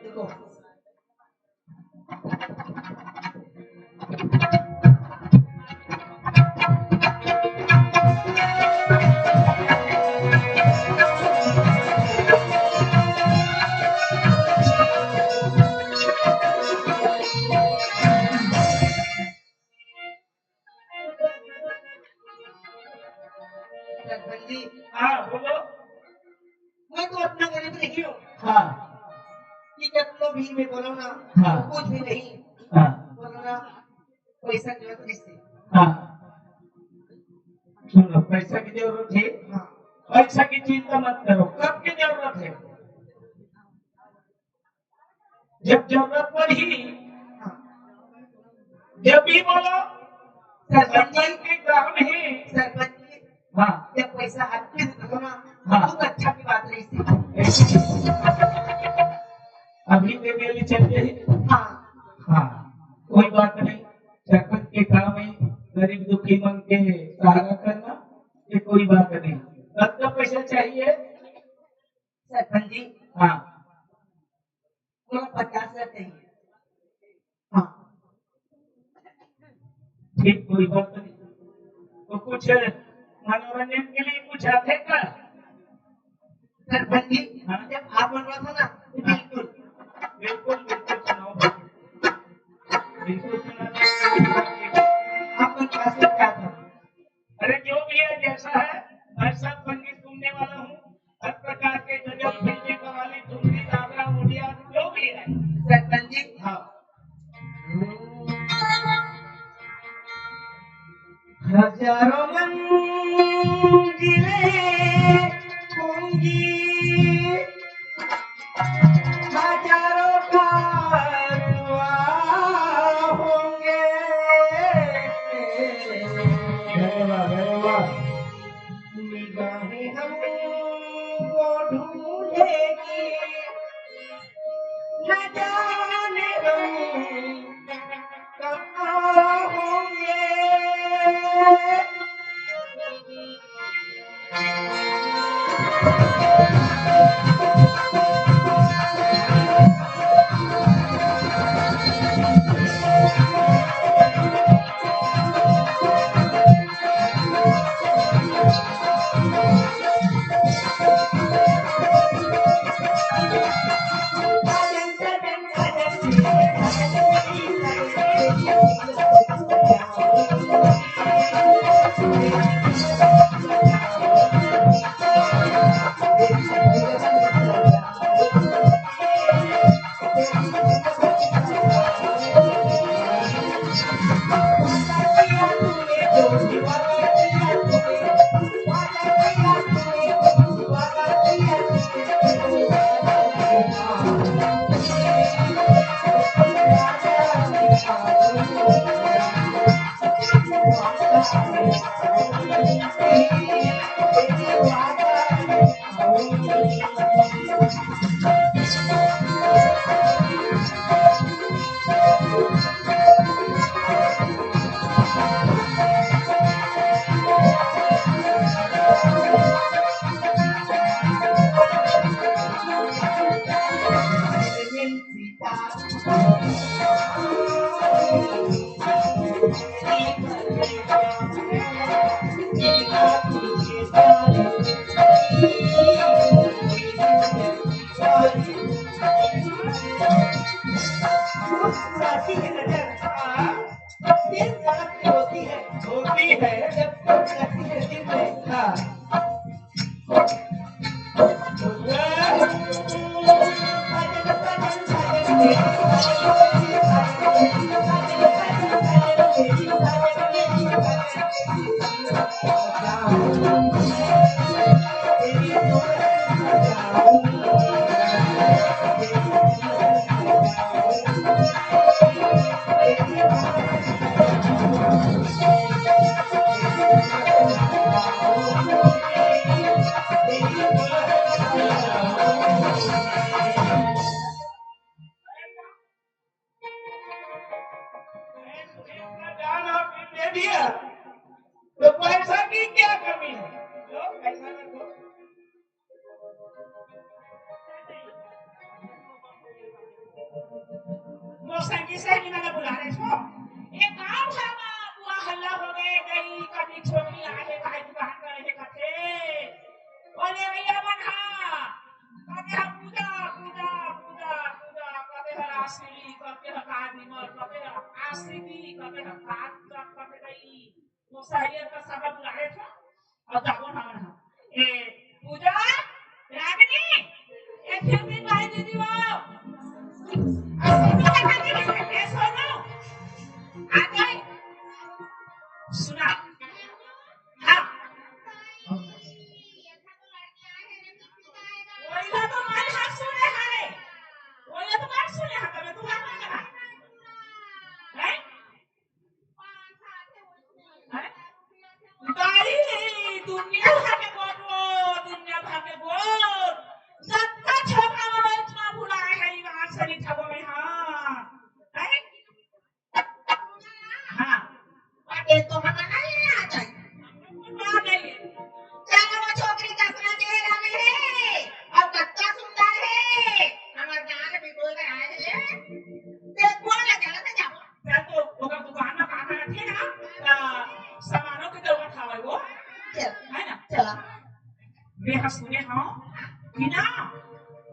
Speaker 4: देखो सरपंच जी
Speaker 1: हाँ बोलो।
Speaker 4: मैं तो अपना गरीब नहीं हूँ
Speaker 1: हाँ
Speaker 4: कि कितना भी मैं बोलो ना
Speaker 1: हाँ।
Speaker 4: कुछ भी नहीं
Speaker 1: हाँ
Speaker 4: बोलो ना पैसा जरूरत नहीं थी।
Speaker 1: हाँ सुनो, पैसा की जरूरत है,
Speaker 4: हाँ
Speaker 1: पैसा की चिंता मत करो। कब की जरूरत है? जब जरूरत पड़ी
Speaker 4: हाँ
Speaker 1: जब भी बोलो।
Speaker 4: सरपंच जी
Speaker 1: सरपंच के काम है।
Speaker 4: सरपंच जी
Speaker 1: हाँ
Speaker 4: जब पैसा हाथ में दो ना
Speaker 1: हाँ।
Speaker 4: बहुत अच्छा की बात नहीं थी।
Speaker 1: अभी दे देली चल गई।
Speaker 4: हाँ
Speaker 1: हाँ कोई बात नहीं, सरपंच के काम है गरीब दुखी मन के सहारा करना, ये कोई बात नहीं। कितना पैसा चाहिए?
Speaker 4: सरपंच जी
Speaker 1: हाँ
Speaker 4: मुझे 50,000 चाहिए। हाँ
Speaker 1: ठीक, कोई बात नहीं। तो कुछ मनोरंजन के लिए कुछ आते का?
Speaker 4: सरपंच जी
Speaker 1: हाँ।
Speaker 4: जब आप बन रहा था ना तो बिल्कुल
Speaker 1: बिल्कुल बिल्कुल सुनाओ, बिल्कुल सुना।
Speaker 4: आपका क्लास में क्या था?
Speaker 1: अरे जो भी है जैसा है, मैं सब संगीत सुनने वाला हूँ, हर प्रकार के गजल फिल्मी कवाली ठुमरी दादरा उड़िया जो भी है।
Speaker 4: सरपंच जी
Speaker 1: हाँ
Speaker 4: हजारों मंजिलें होंगी हजारों कारवां होंगे निगाहें हमको ढूंढेगी न जाने हम कहाँ होंगे।
Speaker 1: दान और दे दिया तो पैसा की क्या कमी है? लो पैसा रखो।
Speaker 2: मौसंगी से ही मैंने बुला रहे छो एक गांव है ना पूरा हल्ला हो गए गई कभी छोकरी आए भाई दुकान कर रहे कथे बोले भैया बना कथे हम पूजा पूजा पूजा पूजा कथे हर आसली कथे हर कादिमर कथे हर आसली कथे हर काद कथे गई मौसंगी का सब बुला रहे छो और जागो ना बना ए पूजा रागिनी एक फिर दिन भाई दीदी वो सुना हाँ वही तो मैं हाथ सुने हैं वही तो मैं सुने हैं तब तू हाथ लगा हैं गाड़ी दुनिया भागे बोल सत्ता छोटा वाला इतना बुला है वहां से नहीं ठगो में हाँ हैं हाँ
Speaker 4: ये तो हमें नहीं आता
Speaker 2: ना नहीं
Speaker 4: चलो वो छोकरी का अपना चेहरा में है और कच्चा सुंदर है हमारे जान भी बोल रहा है देखो ना चलो तो जाओ
Speaker 2: मैं तो ओका दुकान में काम रखे ना सामानों की जरूरत था वो
Speaker 4: चल
Speaker 2: है ना
Speaker 4: चला
Speaker 2: वे सुने हाँ कि ना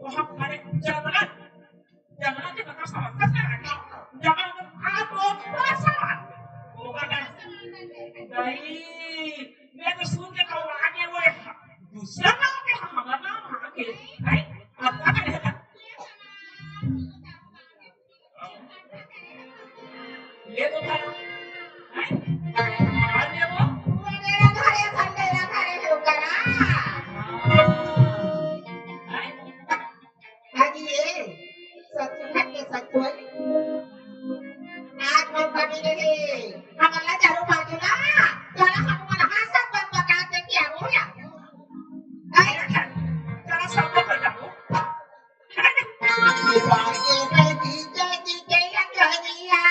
Speaker 2: वो हम हमारे जगह के बता समझ सकते हैं जगह में आप लोग बड़ा सामान होगा ना नहीं मैं तो सुन के कहूँ आगे वो दूसरा नाम पे हमारा नाम आगे है अब क्या करेगा ले तो भाई है और ये वो
Speaker 4: मेरा घरे संडेला घरे होगा ना
Speaker 2: है
Speaker 4: हाजी ये सच्ची है के सच्ची आज हम कभी नहीं हमारा चारों बाजू ना चला हम मन हाथ सब बका के क्या हो या
Speaker 2: तेरा सब कर जाओ
Speaker 4: ये बात के मैं जीते जीते या कह दिया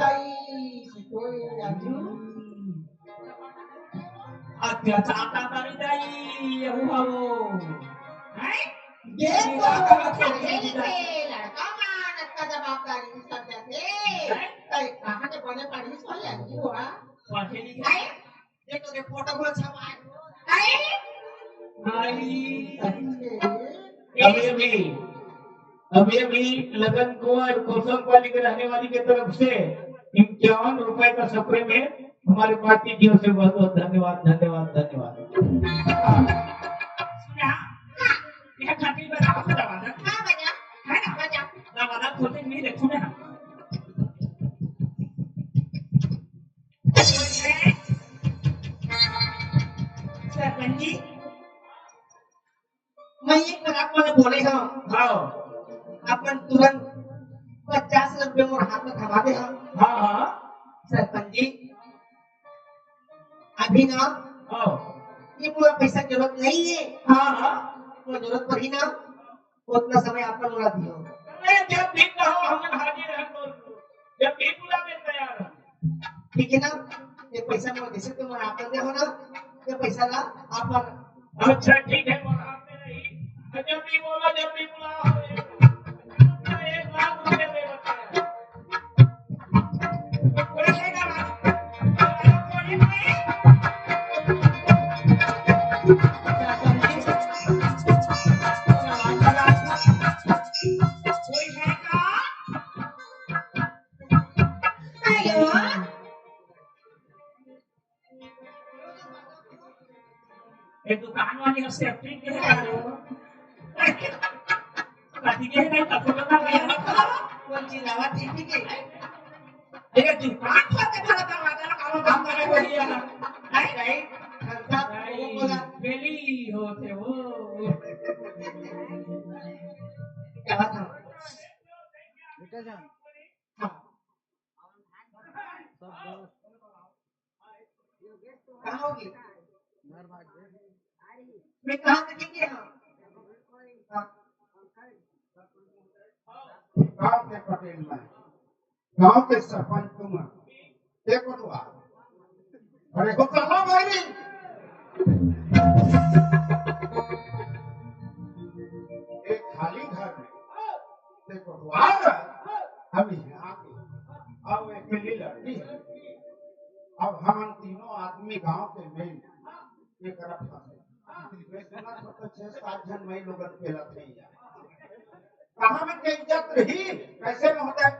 Speaker 4: ताई सितोय आजू
Speaker 2: अत्याचार तारी ताई येऊ हवो नाही
Speaker 4: ये तो खेल के लड़का मान का जवाबदारी सब जाते ताई कहां के बने पढ़ी सो लगी हुआ
Speaker 2: पढ़ेली
Speaker 4: ताई ये तो फोटो को छवा
Speaker 2: आई
Speaker 4: ताई
Speaker 1: अभी अभी लगन कुंवर कोसमपाली के रहने वाली की तरफ से 51 रुपए का सप्रे में हमारे पार्टी की ओर से बहुत बहुत धन्यवाद धन्यवाद धन्यवाद।
Speaker 2: सुना यह खाती बड़ा दवा ना
Speaker 4: हां बजा
Speaker 2: है ना
Speaker 4: बजा
Speaker 2: दवा ना खोलते नहीं देखो ना
Speaker 4: सरपंच जी मैं एक बात आपको बोले हाँ
Speaker 1: हाँ
Speaker 4: अपन तुरंत 50 रुपए मोर हाथ में थमा दे हम
Speaker 1: हाँ हाँ
Speaker 4: सरपंच जी अभी ना
Speaker 1: हाँ
Speaker 4: ये पूरा पैसा की जरूरत नहीं है
Speaker 1: हाँ हाँ
Speaker 4: वो जरूरत पड़ी ना उतना समय आपका मुला दियो
Speaker 1: मैं जब भी कहो हम हाजिर हैं तो जब भी बुलावे तैयार हैं।
Speaker 4: ठीक है ना ये पैसा मोर जैसे तुम आप दे हो ना ये पैसा ला आप
Speaker 1: अच्छा ठीक है और आपने नहीं जब भी बोला जब भी बुलाओ 1 लाख रुपए दे रखे हैं।
Speaker 2: एक दुकान वाली है सेफ्टी के है काटी के नहीं तो फोटो ना गया
Speaker 4: कौन सी लावा ठीक है
Speaker 2: ये दुकान पर के खड़ा दरवाजा ना काम करे बढ़िया
Speaker 4: नहीं नहीं धंधा वो बोला
Speaker 2: बेली होते वो
Speaker 4: क्या बात है हाँ कहाँ होगी मैं कहाँ तक हाँ
Speaker 3: गांव के पटेल में गांव के सरपंच तुम देखो तो अरे को चलो भाई एक खाली घर में देखो तो आ रहा अभी अब एक मिली लड़की है अब हम तीनों आदमी गांव के मेन एक तरफ मैं सुना तो 6-7 जन वही लोग अकेला थे कहाँ में इज्जत रही कैसे में होता है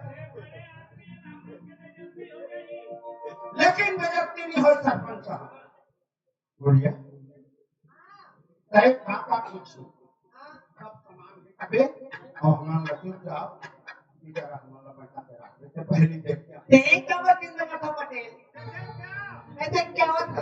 Speaker 3: लेकिन बेइज्जती नहीं हो सरपंच साहब बोलिए का कुछ सब सामान अबे और हमारा लक्ष्य जाओ इधर हमारा बैठा के रख देते पहली देखते हैं
Speaker 4: एक कवर दिन में कथा पटेल ऐसे क्या होता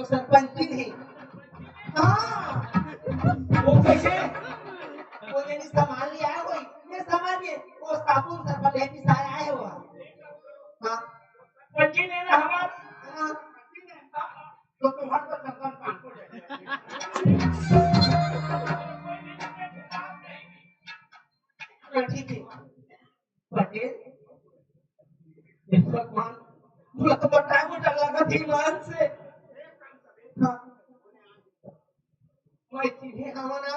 Speaker 4: सरपंच है हाँ
Speaker 2: वो कैसे
Speaker 4: वो ने सामान लिया है कोई ये सामान ये वो साबुन सरपंच लेके साया है वो हाँ
Speaker 1: पंची ने ना हमार
Speaker 4: हाँ
Speaker 3: तो तुम्हारे को चंदन पान को
Speaker 4: ठीक है पटेल भगवान बोला तो बटा मुझे लगा थी मान से हाँ मैं सीधे हवा ना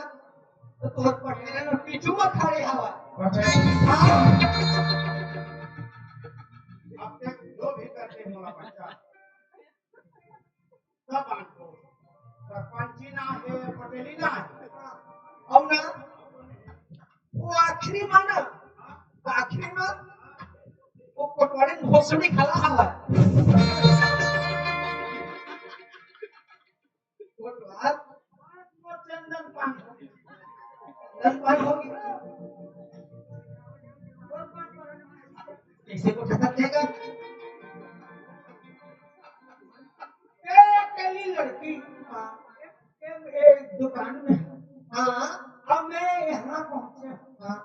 Speaker 4: तो तोहर पटेल ने पीछू में खड़े हवा हाँ
Speaker 3: अब तक जो भी करके मोला बच्चा सब आंटो सरपंची ना है पटेली ना है
Speaker 4: और ना वो आखिरी माना आखिरी में वो पटवारी घोसड़ी खड़ा हवा
Speaker 3: वो चंदन पान
Speaker 4: होगी कैसे को ठका देगा
Speaker 3: लड़की
Speaker 4: हाँ
Speaker 3: एक दुकान में है।
Speaker 4: हाँ
Speaker 3: अब मैं यहाँ पहुंचे
Speaker 4: हाँ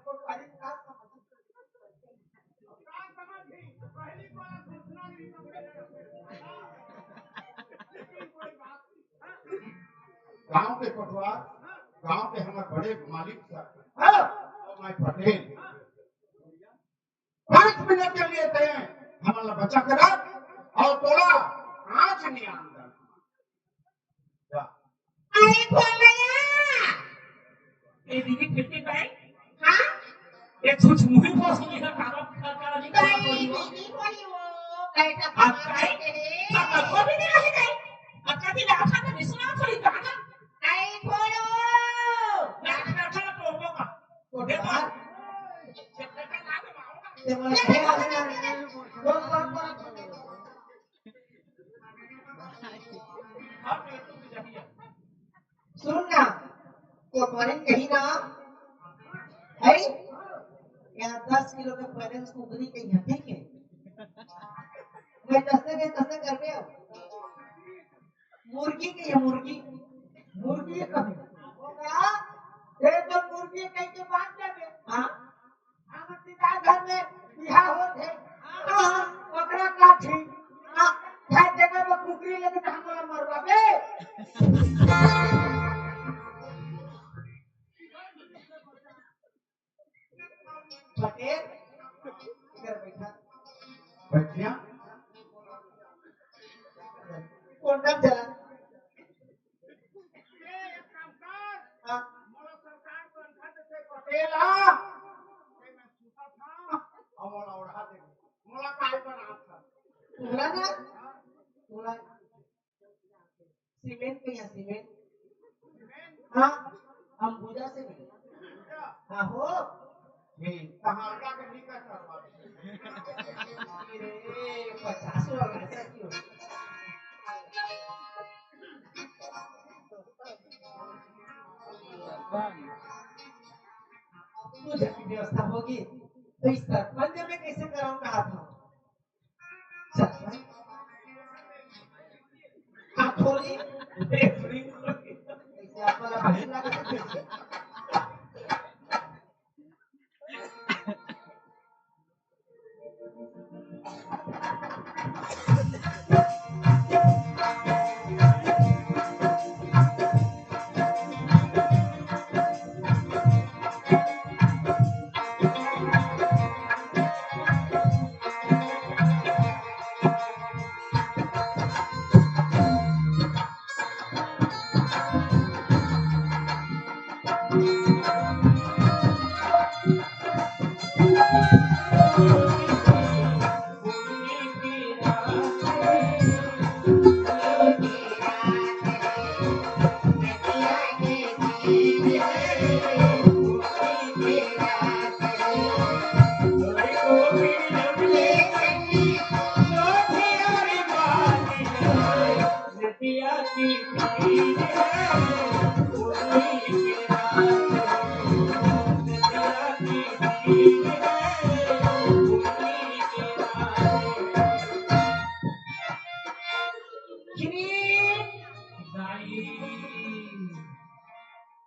Speaker 3: तो खाली का
Speaker 1: गांव के पटवार, गांव के हमारे बड़े मालिक साहब
Speaker 3: हाँ
Speaker 1: और मैं पटेल 5 मिनट के लिए थे हमारा बच्चा करा और तोड़ा आज नहीं आंदा
Speaker 2: अरे भोलैया ए दीदी फिरती पाई हाँ ये कुछ मुही फंसी है काका जी का
Speaker 4: कहीं
Speaker 2: बोलियो
Speaker 4: नहीं बोली वो कैसा
Speaker 2: अब काई काका को भी नहीं रहे गई अब कभी ना खाता नहीं सुना थोड़ी गाना
Speaker 4: आई बोलो
Speaker 2: ना बैठा तो होगा
Speaker 3: तो
Speaker 2: देखो
Speaker 3: बाहर
Speaker 2: जब तक ना मारूंगा
Speaker 4: ते मला हे वाजणार
Speaker 3: बोल
Speaker 2: और तो भी जाइए
Speaker 4: सुन ना कोटवारी कहीं ना है यहाँ 10 किलो के बैलेंस कुकरी के यहाँ ठीक है मैं दसने के दसने कर पे मुर्गी के यहाँ मुर्गी
Speaker 3: मुर्गी कभी
Speaker 4: होगा
Speaker 3: ये तो मुर्गी कहीं के बात जावे
Speaker 4: हाँ
Speaker 3: हम सीधा घर में बिहार होते
Speaker 4: हाँ
Speaker 3: ओकरा काठी
Speaker 4: हाँ
Speaker 3: हर जगह में कुकरी लेके हमरा मरवावे
Speaker 4: पटेल इधर बैठा
Speaker 1: बैठिया
Speaker 4: कौन काम चला हाँ
Speaker 1: पटेल और मोला उड़ा दे मोला काय बना था
Speaker 4: पूरा ना पूरा सीमेंट के यहाँ सीमेंट हाँ अंबुजा से मिले हाँ हो
Speaker 1: कहां का निका करवा
Speaker 4: रे 50 वाला ऐसा क्यों मुझे की व्यवस्था होगी तो इस सरपंच में कैसे कराऊं कहा था सरपंच थोड़ी ऐसे आपला भाजी लागत कैसे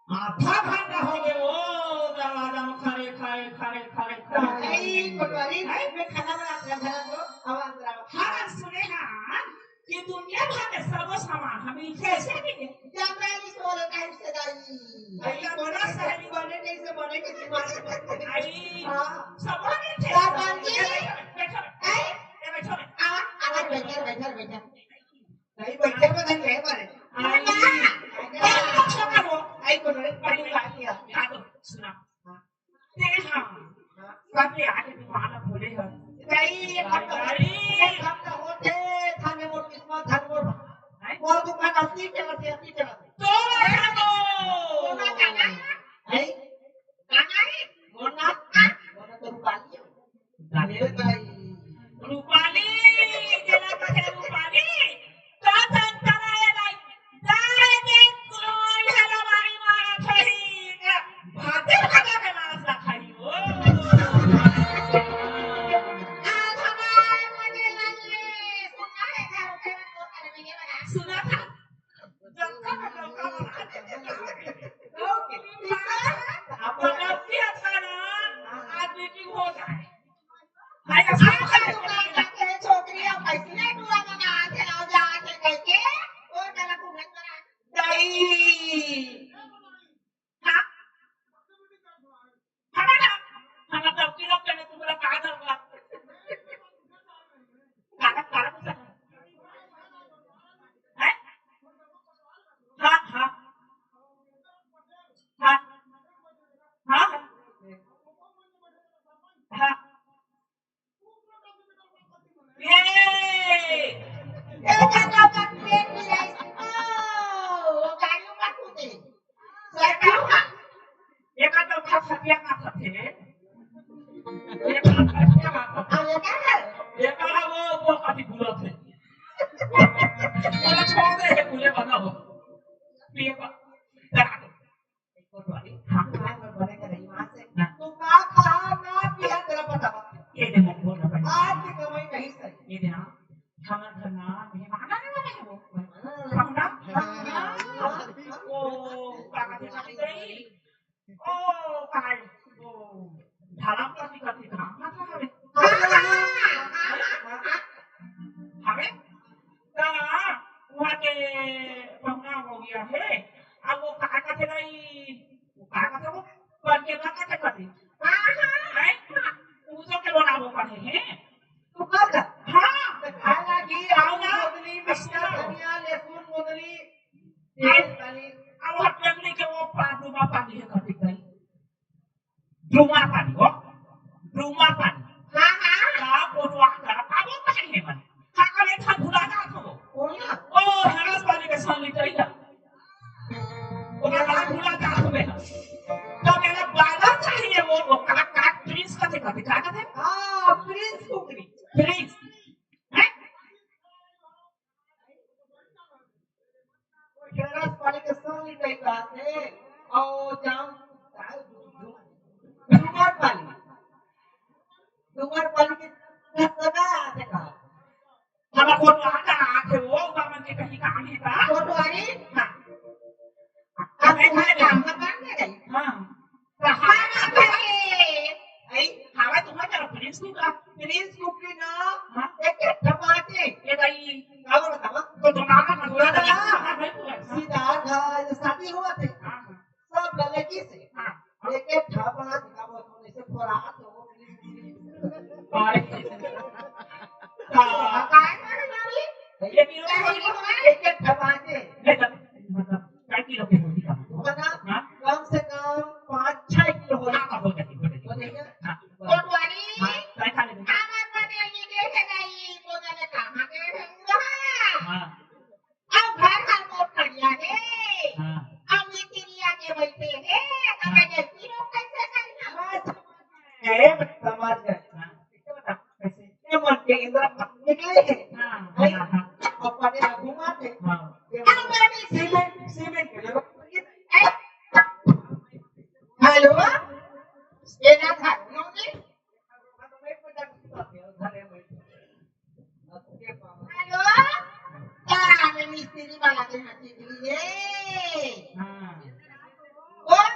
Speaker 2: आधा घंटा हो गए वो दरवाजा में खड़े खड़े खड़े खड़े खड़े
Speaker 4: नहीं पटवारी मैं खाना बना रहा था अब अंदर आओ
Speaker 2: हाँ सुने हाँ कि दुनिया भर के सर्व सामान हम कैसे मिले
Speaker 4: जमरानी सोले का रिश्तेदारी
Speaker 2: भैया बड़ा सहेली
Speaker 4: बने नहीं से बने के दिमाग में
Speaker 2: आई
Speaker 4: हाँ
Speaker 2: सब बने थे
Speaker 4: सरपंच जी।
Speaker 2: बैठो
Speaker 4: आई
Speaker 2: बैठो
Speaker 4: आवाज बैठा नहीं बैठे में नहीं रह पारे आई को रे पड़ी बात किया
Speaker 2: सुना देखा सबके आगे माला बोले हैं
Speaker 4: नहीं हम तो होते थाने मोड़ किस्मत थाने मोड़ और दुकान अस्ती चलाते
Speaker 2: तो बैठा तो
Speaker 4: मोना गाना आई मोना तो रूपाली गाने भाई
Speaker 2: रूपाली जेला कहे रूपाली का तंतरा है भाई दाए दे कोई हला मारी मारा थई भाते भागा के मारस रखाई हो
Speaker 4: आज हमारे मजे लगे सुना है घर पे तो कर में ये बना
Speaker 2: सुना था बनाओ पिए का करा दो
Speaker 4: कोटवाली
Speaker 2: हाँ
Speaker 4: काय बने का नहीं वहां से
Speaker 2: हाँ।
Speaker 4: तू का खा ना पिया तेरा पता बा
Speaker 2: ये दिन मत बोलना पड़ेगा
Speaker 4: आज की कमाई नहीं सही
Speaker 2: ये दिन हमारे घर ना मेहमान आने वाले हैं वो हम ना ओ काका से चली गई ओ काय ओ धर्म करती करती काम ना हमें हमें ना वहाँ के पहुना हो गया है अब वो काका थे नहीं वो काका थे वो पर के काका थे करती है पूजो के लोना वो पढ़े हैं
Speaker 4: तू का कर
Speaker 2: हाँ
Speaker 4: खाना की
Speaker 2: आओ ना
Speaker 4: मोदली मिर्चा धनिया लहसुन मोदली
Speaker 2: आई
Speaker 4: तेल डाली
Speaker 2: अब वो टेबली के वो डूमा पानी है करती गई डूमा पानी वो डूमा पानी का कोटवा का अब वो कहीं है मन हाँ अरे था भुला जा तो
Speaker 4: कौन ना
Speaker 2: ओ हरस पानी के सामने चाहिए वो का भुला जा तो मैं तो मेरा बाला चाहिए वो का प्रिंस का थे का थे
Speaker 4: हां प्रिंस कुकरी
Speaker 2: प्रिंस हैं
Speaker 4: केरस पानी के संग कई बात है और जाम डूमर पानी के सदा आते का
Speaker 2: हमारा कोटवा का आखे वो बामन के कहीं का आने का
Speaker 4: कोटवाली
Speaker 2: हाँ
Speaker 4: अब तुम्हारे काम का करने गई
Speaker 2: हाँ
Speaker 4: कहां गई आई
Speaker 2: हवा तुम्हारा जरा प्रिंस का
Speaker 4: प्रिंस कुकरी ना
Speaker 2: हाँ
Speaker 4: एक टमाटे
Speaker 2: ये गई
Speaker 4: और बतावा
Speaker 2: तो तुम्हारा का पूरा था
Speaker 4: सीधा घर शादी हुआ थे
Speaker 2: हाँ
Speaker 4: सब लड़की से
Speaker 2: हाँ
Speaker 4: एक ठपना दिखावा तो ऐसे फोड़ा तो
Speaker 2: और ये किलो
Speaker 4: एक टमाटे
Speaker 2: मतलब क्या किलो के होती का
Speaker 4: बना
Speaker 2: हाँ
Speaker 4: कम से कम 5-6 किलो हो
Speaker 2: हाँ हो जाती
Speaker 4: तो देखिए
Speaker 2: हाँ
Speaker 4: कोटवाली
Speaker 2: हाँ क्या खा लेंगे
Speaker 4: आमर बने ये देखे नहीं तो जाने कहां गए हैं
Speaker 2: हाँ
Speaker 4: अब घर का मोट कर लिया है
Speaker 2: हाँ
Speaker 4: अब ये तिरिया के बैठे हैं तो मैं जल्दी लोग कैसे करना समझ गए
Speaker 2: हाँ कैसे
Speaker 4: ये मन के इंद्र निकले हैं
Speaker 2: हाँ हाँ हाँ
Speaker 4: और पटे घुमाते
Speaker 2: हाँ
Speaker 4: सीमेंट के जगह हेलो ये ना था नोनी हेलो क्या मैं मिस्त्री वाला के हाथ के लिए
Speaker 2: हाँ
Speaker 4: कौन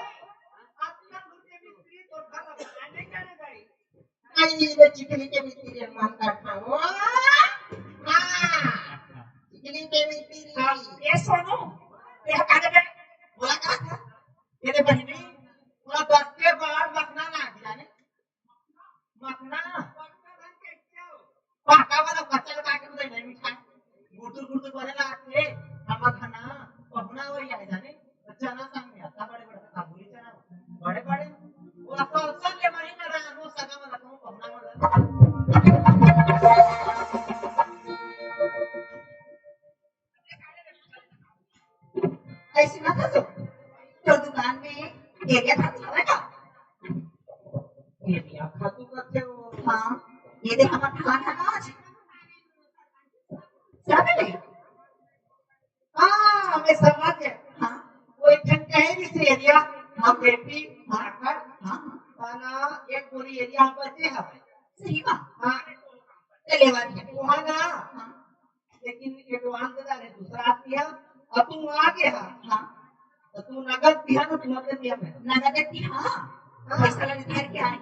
Speaker 4: आपका दूसरे मिस्त्री तो घर बनाने जाने गई आई ये चिकनी के मिस्त्री मान करता हो हां चिकनी के मिस्त्री
Speaker 2: ये सोनू ये कहा जाए
Speaker 4: बोला क्या था तेरे बहनी बोला 10 के बाद मखना ना जाने मखना पाका वाला बच्चा लगा के मुझे नहीं मिठा गुटुर गुटुर करे ना आके हम मखना पहुना हो जाए जाने बच्चा ना सामने आता बड़े बड़े काबुली चना बड़े बड़े वो असल ले मही ना रानो सगा वाला को पहुना वाला ऐसी ना था तो दुकान में एरिया था सारा का एरिया खातू करते हो हाँ ये देख हमारा खाना ना आज सब ले हाँ मैं समझ गया हाँ वो एक जन कहे भी से एरिया हम बेटी आकर हाँ खाना एक पूरी एरिया हम बचे हैं सही बात हाँ चले वाली वहाँ ना हाँ लेकिन एडवांस दे रहे दूसरा आती है अब तुम आ गया हाँ तो तू नगद दिया ना तुम नगद दिया मैं नगद दिया हाँ पैसा लगे घर के आई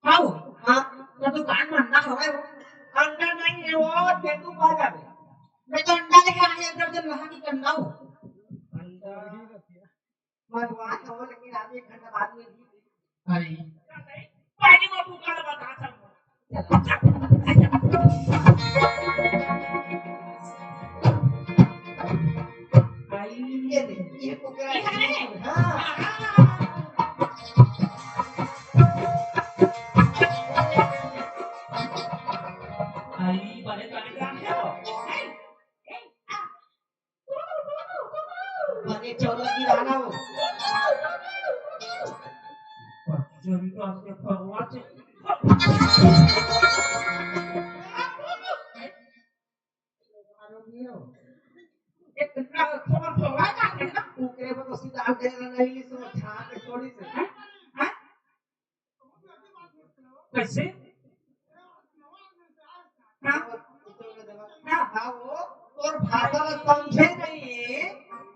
Speaker 4: हाँ वो हाँ तो दुकान में अंडा होगा वो अंडा नहीं है वो तेतु बाजा में मैं तो अंडा लेके आने एक दर्जन वहाँ की अंडा हो अंडा भगवान हो लेकिन आज 1 घंटा बाद में
Speaker 2: अरे पहले वो पुकार बता
Speaker 4: ये पुकार हाँ
Speaker 2: आई बड़े बड़े काम है वो
Speaker 4: बने चौदह की राना हो
Speaker 2: जरूरी तो आपके भगवान से एक खबर फोड़ा जाते ना
Speaker 4: उकरे पर तो सीधा देना नहीं ली सो छाप थोड़ी से
Speaker 2: हैं? हैं? कैसे हाँ
Speaker 4: हाँ वो और भाषा में समझे नहीं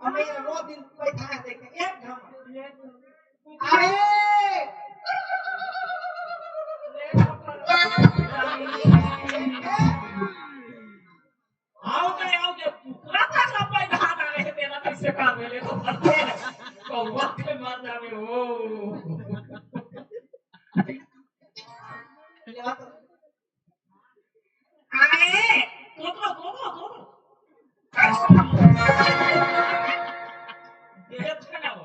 Speaker 4: हमें रोज दिन बैठा है देखे एक घम अरे
Speaker 2: आओ के राता का पाई धान आ रहे तेरा कैसे काम है देखो पत्ते कौवा के मार जावे ओ आए तो ये अच्छा हो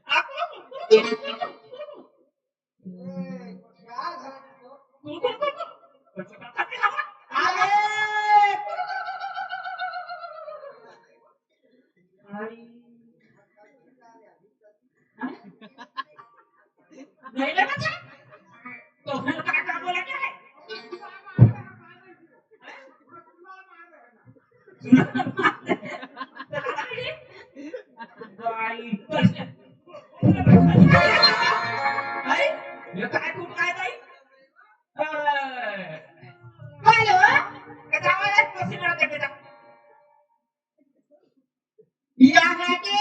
Speaker 2: आपको नहीं लगा था तो फिर क्या बोला क्या है भाई भाई ये काय खूप काय बाई हेलो कटावाला कशी मिळते बेटा यहाँ के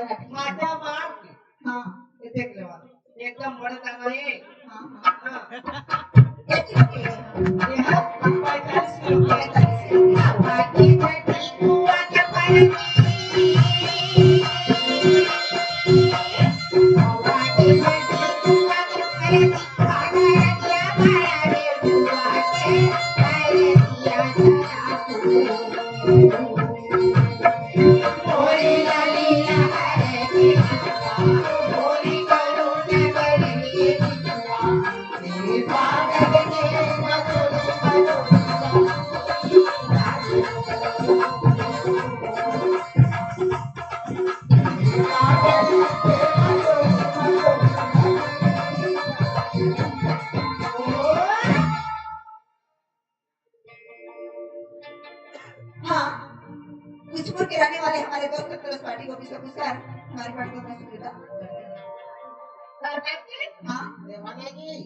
Speaker 3: बना ठीक है।
Speaker 4: माथा मार के
Speaker 3: हाँ
Speaker 4: ये देख ले एकदम बड़े दाना है।
Speaker 3: हाँ
Speaker 4: हाँ
Speaker 3: क्या किलो के
Speaker 4: ये है 45 किलो के।
Speaker 3: 45 किलो के
Speaker 2: बाटी घटी बुआ के परती बाटी घटी बुआ के परती खाना रखिया माया रे बुआ के परतिया मोरी लालिया हरे के मोरी करुणा बरनिए बिचुआ तेरे स्वागत के मधुर मधुर
Speaker 3: हाँ कुचपुर के रहने वाले हमारे दोस्त प्लस पार्टी को विश्व पुरस्कार हमारी पार्टी को बहुत सुविधा हाँ
Speaker 4: देवाने की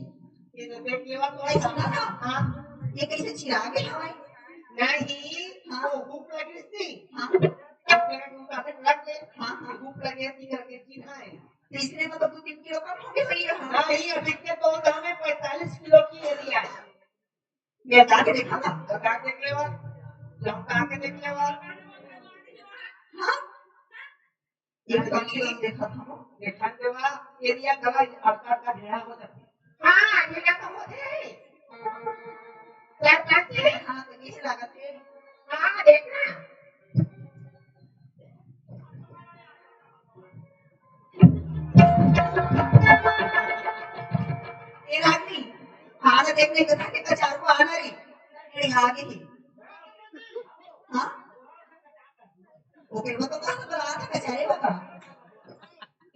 Speaker 4: ये तो देख ले तो
Speaker 3: भाई सुना ना
Speaker 4: हाँ
Speaker 3: ये कैसे चिराग है हमारे
Speaker 4: नहीं
Speaker 3: हाँ।
Speaker 4: वो भूख लगी थी
Speaker 3: हाँ
Speaker 4: लग गए
Speaker 3: हाँ हाँ
Speaker 4: भूख लगी थी करके चिन्हा है
Speaker 3: तो इसलिए मतलब 2-3 किलो कम हो गया सही रहा
Speaker 4: नहीं अधिक के तो हमें 45 किलो की एरिया है।
Speaker 3: मैं जाके देखा था
Speaker 4: तो का देख ले हम का के देख ले
Speaker 3: हाँ एक कम किलो देखा था
Speaker 4: देखा देवा एरिया गला अड़का का ढेरा हो जाती
Speaker 2: हाँ ढेला तो होते हैं क्या कहते हैं
Speaker 3: हाँ तो ये लागत है
Speaker 2: हाँ देखना
Speaker 3: ये रागनी आगे देखने को था कि कचार को आना रही मेरी आगे ही हाँ ओके वो तो कहाँ तो बना था कचारे बता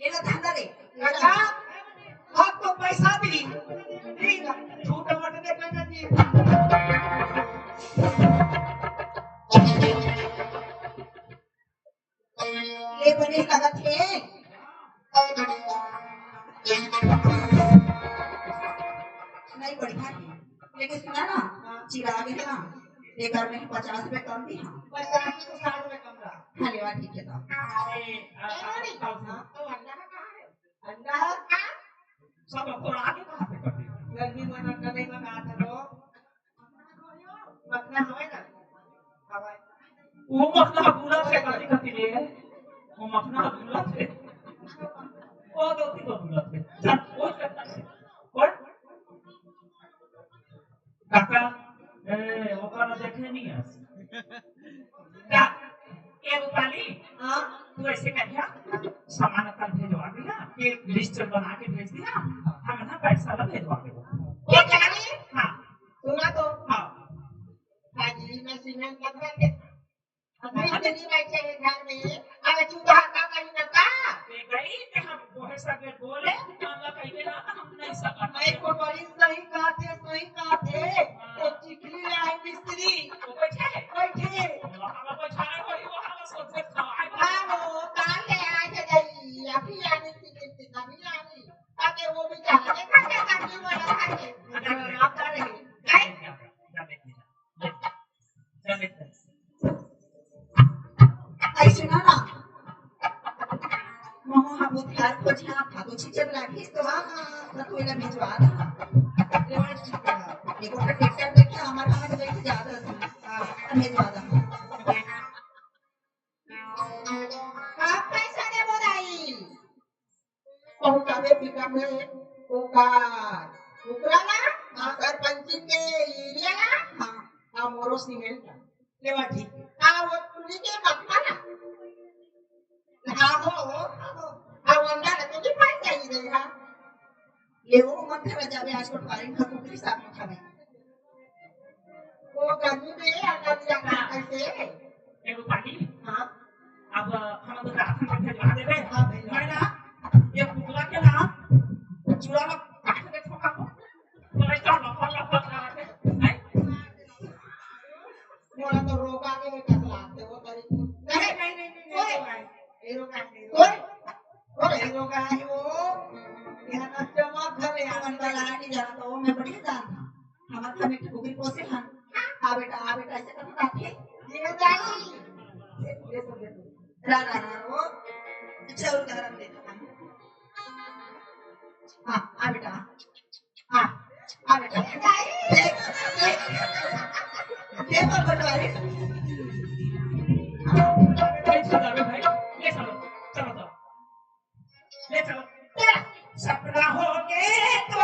Speaker 3: ये ना धंधा रे
Speaker 4: अच्छा आप तो पैसा दी ठीक है झूठ मत देख लेना जी
Speaker 3: ले बने लागत है नहीं बढ़िया थी लेकिन सुना ना चिराग है ना लेकर में 50 रुपए कम दी हाँ
Speaker 4: 50 तो 60 में कम रहा
Speaker 3: हाँ लेवा ठीक है तो
Speaker 4: अंडा
Speaker 2: सब को आगे कहाँ पे कर दी
Speaker 4: गर्मी में अंडा नहीं मंगा था तो मखना हवे ना हवे
Speaker 2: वो मखना दूल्हा से गाली खाती ले वो मखना दूल्हा से वो दो तीन दूल्हा से चल वो करता है और काका वो करना देखे नहीं है क्या ये रूपाली
Speaker 4: हाँ
Speaker 2: तू ऐसे करिया सामान कल भेजवा दिया फिर लिस्ट बना के भेज दिया हम ना पैसा ला भेजवा देगा
Speaker 4: क्या करेंगे
Speaker 2: हाँ
Speaker 4: सुना तो
Speaker 2: हाँ
Speaker 4: हाजी मैं सीमेंट लगा के अभी नहीं बैठे हैं घर में अगर चूहा का कहीं ना का
Speaker 2: ये गई कि हम बोहे सब बोले हम लोग कहीं ना हम नहीं सका
Speaker 4: मैं को बड़ी सही काटे तो चिखली लाए मिस्त्री
Speaker 2: वो बैठे
Speaker 4: बैठे
Speaker 2: हम बैठा है वो हम सोचे खाए
Speaker 4: हां वो काल ले आए थे गई अभी आने की अभी आने ताकि वो भी जाने खाते ताकि वो ना खाते आप कर रहे हैं
Speaker 3: आई सुना ना मोह हम उधार को जहाँ भागो चीजें लागी तो हाँ तो कोई ना भिजवा दा एक और टिकट देखे हमारे हमें तो बैठ ज्यादा थी भिजवा दा
Speaker 4: आप पैसा दे बोलाई बहुत सारे पिकअप में ओकार उकराला सरपंची के एरिया
Speaker 3: हाँ
Speaker 4: हाँ मोरो सीमेंट लेवा ठीक हाँ वो तुझे के मखना ना हाँ हो हाँ वंदा ना तुझे पैसा ही दे हाँ
Speaker 3: ले वो मन कर जावे आज को पारिन का कुकरी साथ में खावे
Speaker 4: वो गर्मी में आटा दिया कैसे
Speaker 2: एक पानी
Speaker 4: हाँ
Speaker 2: अब हम लोग रात में भेजवा देवे
Speaker 4: हाँ, भेजवा।
Speaker 2: मैं ना ये पुतला के ना चूड़ा में काट के ठोका को तो ऐसा लफा लफा करा के नहीं
Speaker 4: मोरा तो रोगा के कसलाते वो तरी नहीं
Speaker 2: ओए
Speaker 4: ये रोगा है ओए ये रोगा है वो यहाँ ना चमक घरे
Speaker 3: मन का लगा नहीं जाना तो वो मैं बढ़िया जान था हमारे घर में कुकरी पोसे हन आ बेटा ऐसे करना आती
Speaker 4: ये जाई
Speaker 3: रा रा रा वो चल
Speaker 4: हाँ आ बेटा हाँ आ बेटा देखो पटवारी
Speaker 2: भाई चलो भाई ले चलो चलो चलो ले चलो तेरा सपना हो गए तो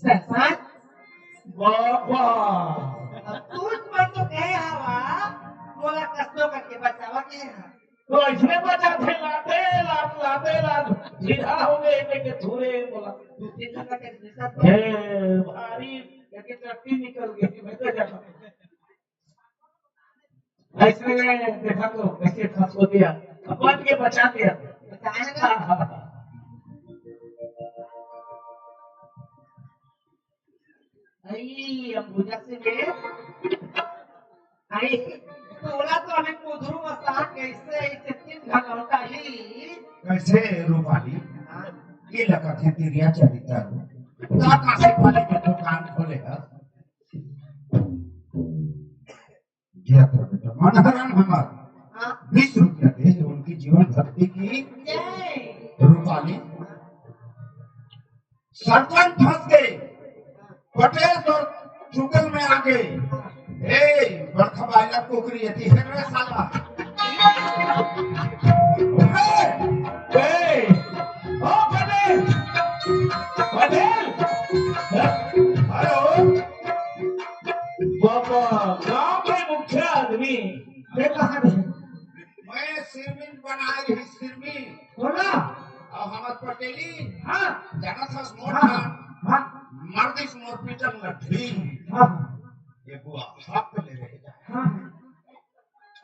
Speaker 4: सरपंच
Speaker 1: बाबा
Speaker 4: तूच पण तो काय हवा मला कसलो करके बचावा के
Speaker 1: तो इसने बचा थे लाते सीधा हो गए के थोड़े बोला
Speaker 4: तू तीन का के दिसत
Speaker 1: हे भारी एक चट्टी निकल गई मैं तो जाता ऐसे देखा तो कैसे फंस हो दिया अपन के बचा दिया
Speaker 4: बचाएगा आई अंबुजा से में आई तोला तो हमें कुधरू मसा कैसे ऐसे तीन घंटा ही
Speaker 3: कैसे रूपाली ये लगा थे तेरिया चरित्र का कासे वाले के दुकान खोले है गया तो बेटा मनहरन हमार
Speaker 4: हाँ
Speaker 3: 20 रुपया दे उनकी जीवन भक्ति की
Speaker 4: जय
Speaker 3: रूपाली सरपंच फंस गए पटेल तो चुगल में आ गए ए बरखा बाइला कोकरी यति है रे साला
Speaker 1: ए ओ पटेल पटेल हेलो बाबा गांव के मुख्य आदमी
Speaker 3: ये कहां है मैं सिरमिन बनाए रही सिरमिन
Speaker 4: बोला
Speaker 3: और हमर पटेली
Speaker 4: हाँ
Speaker 3: जाना था मोट
Speaker 4: हाँ हाँ
Speaker 3: मर्दिस मोर पीटन लठी
Speaker 4: हाँ
Speaker 3: ये बुआ हक ले रहे
Speaker 4: हाँ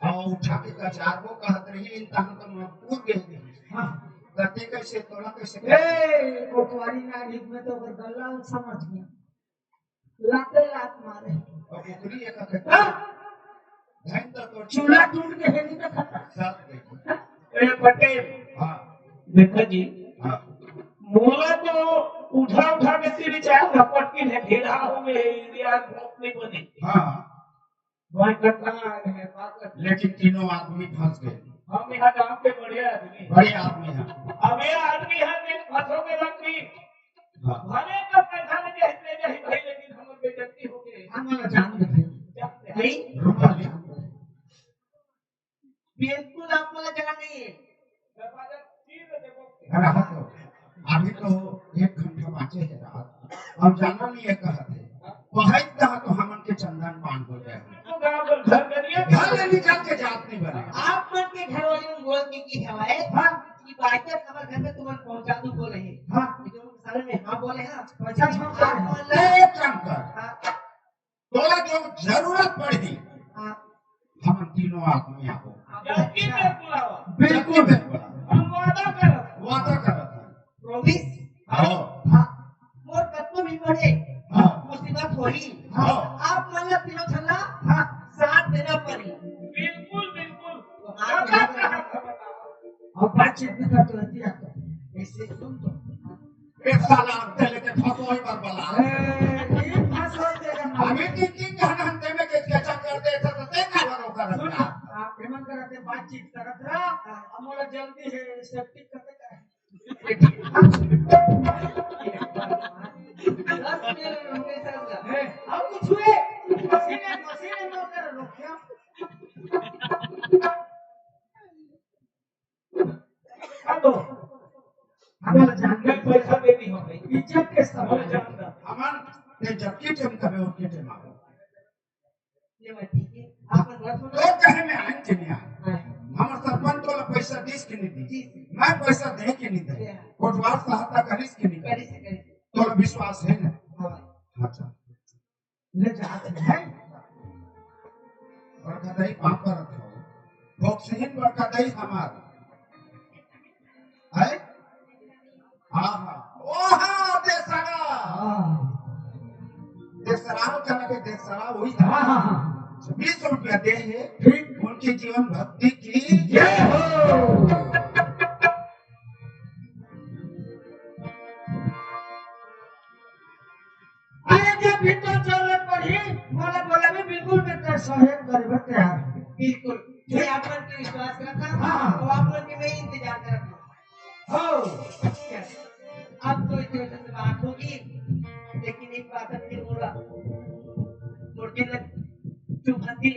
Speaker 3: और उठा के कचार को कहत रही इन तहन तो मैं पूर गई
Speaker 4: हाँ
Speaker 3: गति कैसे तोला कैसे
Speaker 4: ए कोतवाली नागिन में तो अगर गल्ला समझ गया लाते लात मारे
Speaker 3: और कुकरी एक कहते
Speaker 4: हाँ
Speaker 3: धन तो
Speaker 4: चूल्हा टूट के हेली में खत्म
Speaker 3: साथ देखो
Speaker 1: ए पटेल
Speaker 3: हां
Speaker 1: देखो जी
Speaker 3: हां
Speaker 1: मोला तो उठा के सिर चाहे झपटकी है घेरा हो गए इंडिया ग्रुप नहीं बनी
Speaker 3: हां
Speaker 1: वही घटना है बात
Speaker 3: लेकिन तीनों आदमी फंस गए
Speaker 1: हम यहाँ गांव के बढ़िया आदमी
Speaker 3: बड़े आदमी हैं
Speaker 1: अब ये आदमी है ने फंसो के लकड़ी
Speaker 3: हां
Speaker 1: भले का पैसा ले जाए भाई लेकिन हम बेइज्जती हो गए
Speaker 4: हमारा जान दे नहीं
Speaker 3: रूपाली
Speaker 4: बिल्कुल आप वाला जगह नहीं है
Speaker 1: दरवाजा सीधे देखो
Speaker 3: अरे हाँ तो अभी तो 1 घंटा बाकी है रात हम जाना नहीं है कहते बहुत कहा तो हमन के चंदन पान हो जाए
Speaker 1: तो गांव का घर करिए
Speaker 3: घर ले निकल के जात नहीं बने
Speaker 4: आप मन के घर वाले में बोल के की हवाए
Speaker 3: हाँ
Speaker 4: की बातें हमारे घर में तुमन पहुंचा दूं बोले हैं
Speaker 3: हाँ
Speaker 4: लेकिन उनके सारे में हाँ बोले हाँ पैसा छोड़
Speaker 3: ले
Speaker 4: दे
Speaker 3: एक काम कर
Speaker 4: हाँ
Speaker 3: तोला जो जरूरत पड़ी
Speaker 4: हाँ
Speaker 3: हम तीनों आदमी आओ
Speaker 1: जल्दी में बुलावा
Speaker 3: बिल्कुल बिल्कुल
Speaker 1: हम वादा करब
Speaker 3: वादा करत
Speaker 4: प्रोमिस
Speaker 3: आओ
Speaker 4: हाँ मोर कत्तो भी पड़े
Speaker 3: हाँ
Speaker 4: मुसीबत होई
Speaker 3: हाँ
Speaker 4: आप मन ला तीनों छल्ला हाँ साथ देना पड़ी
Speaker 1: बिल्कुल बिल्कुल
Speaker 4: तो आप और बातचीत भी करते रहती है तो ऐसे सुन तो
Speaker 3: एक साला अंते लेके फंसो ही बार बला
Speaker 4: ये फंसो देगा
Speaker 3: अभी 3 घंटे में कैसा कर दे तो देखा करो कर
Speaker 4: सुन आप हेमंत करते बातचीत करत रहा हमारा जल्दी है सेफ्टी करते का 10 मिनट होंगे सर अब कुछ हुए मशीने में कर लो क्या
Speaker 1: हेलो
Speaker 4: हमारा जान
Speaker 1: मैं पैसा देनी हो गई
Speaker 4: इज्जत के
Speaker 1: हमारे
Speaker 4: सवाल
Speaker 1: जानदा
Speaker 3: अमन ते जबकि टेम कबे उनके टेम आओ
Speaker 4: ले मैं ठीक है आपन बात सुनो
Speaker 1: तो कहे में आइन के नहीं
Speaker 4: हाँ,
Speaker 1: हमर सरपंच तो पैसा दिस के नहीं दी
Speaker 4: जी
Speaker 1: मैं पैसा दे के नहीं दे कोटवार सहायता करिस के नहीं
Speaker 4: करी
Speaker 1: दे
Speaker 4: से
Speaker 1: तो विश्वास है ना
Speaker 4: हाँ
Speaker 1: अच्छा
Speaker 3: ले जाते हैं
Speaker 1: बड़का दही पापड़ रखो बॉक्सिंग बड़का दही हमार है हाँ हाँ ओ हाँ देसरा देसरा कहना के देसरा वही था
Speaker 3: हाँ हाँ हाँ
Speaker 1: 20 रुपया दे है
Speaker 3: ठीक
Speaker 1: उनकी जीवन भक्ति की
Speaker 3: जय हो अरे जब भीतर जरूरत पड़ी मला बोला भी बिल्कुल मैं सहयोग करबे तैयार हूं।
Speaker 4: बिल्कुल ये आपन के विश्वास रखा
Speaker 3: हाँ।
Speaker 4: तो आपन के मैं इंतजार करता
Speaker 3: हो
Speaker 4: अब तो इतने से बात होगी लेकिन एक बात अपने बोला मुर्गे लग चुभती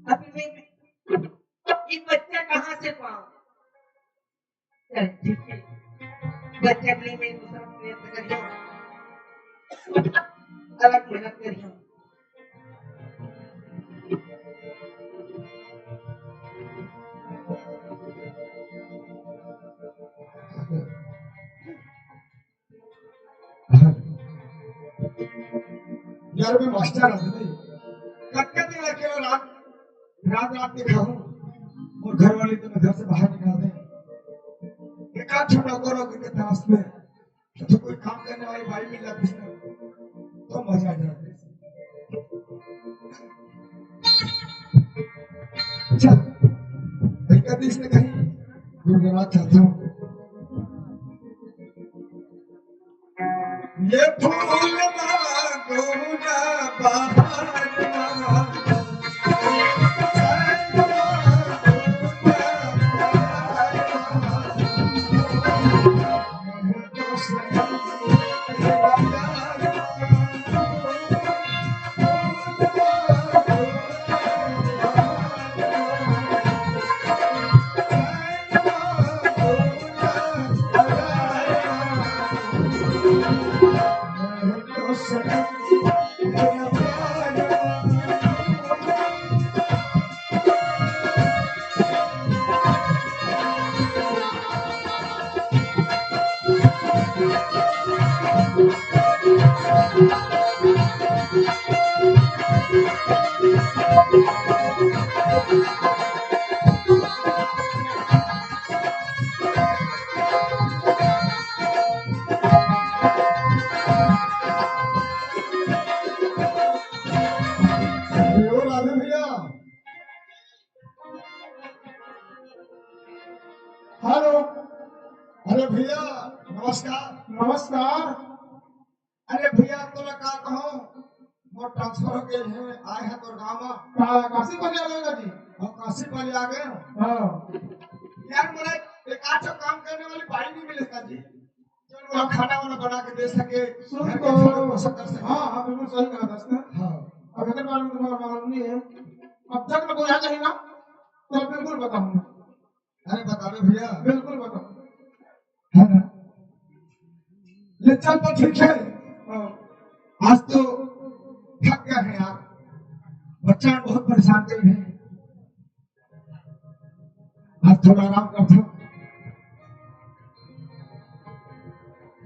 Speaker 4: अभी मैं ये बच्चा कहाँ से पाऊं चल ठीक है बच्चे के लिए मैं दूसरा प्रयत्न करियो अलग मेहनत करियो
Speaker 3: यार मैं मास्टर आदमी कटके दिन अकेला रात रात देखा हूँ और घर वाले तो मैं घर से बाहर निकाल दे एक आध छोटा करो के तलाश में तो कोई काम करने वाली बाई मिल जाती है तो मजा आ जाता है अच्छा एक आदेश ने कहीं गुनगुनाना चाहता हूँ ये फूल मांगो ना बहार मांगो हेलो अरे भैया नमस्कार नमस्कार अरे भैया तो मैं का कहूँ मोर ट्रांसफर हो गए हैं आए हैं तो गाँव में काशी पलिया लगेगा जी और काशी पलिया आ गए यार मेरा एक आठ काम करने वाली बाई नहीं मिलेगा जी जो वो खाना वाना बना के दे सके घर के खाना पोषण कर सके हाँ हाँ बिल्कुल सही कहा दोस्त हाँ अब अगर मालूम तुम्हारा मालूम नहीं है अब तक मैं कोई आ जाएगा तो बिल्कुल बताऊंगा अरे बता दो भैया बिल्कुल बताओ है ना ले चल तो ठीक है आज तो थक गए हैं यार बच्चा बहुत परेशान कर रहे हैं आज थोड़ा आराम करता हूँ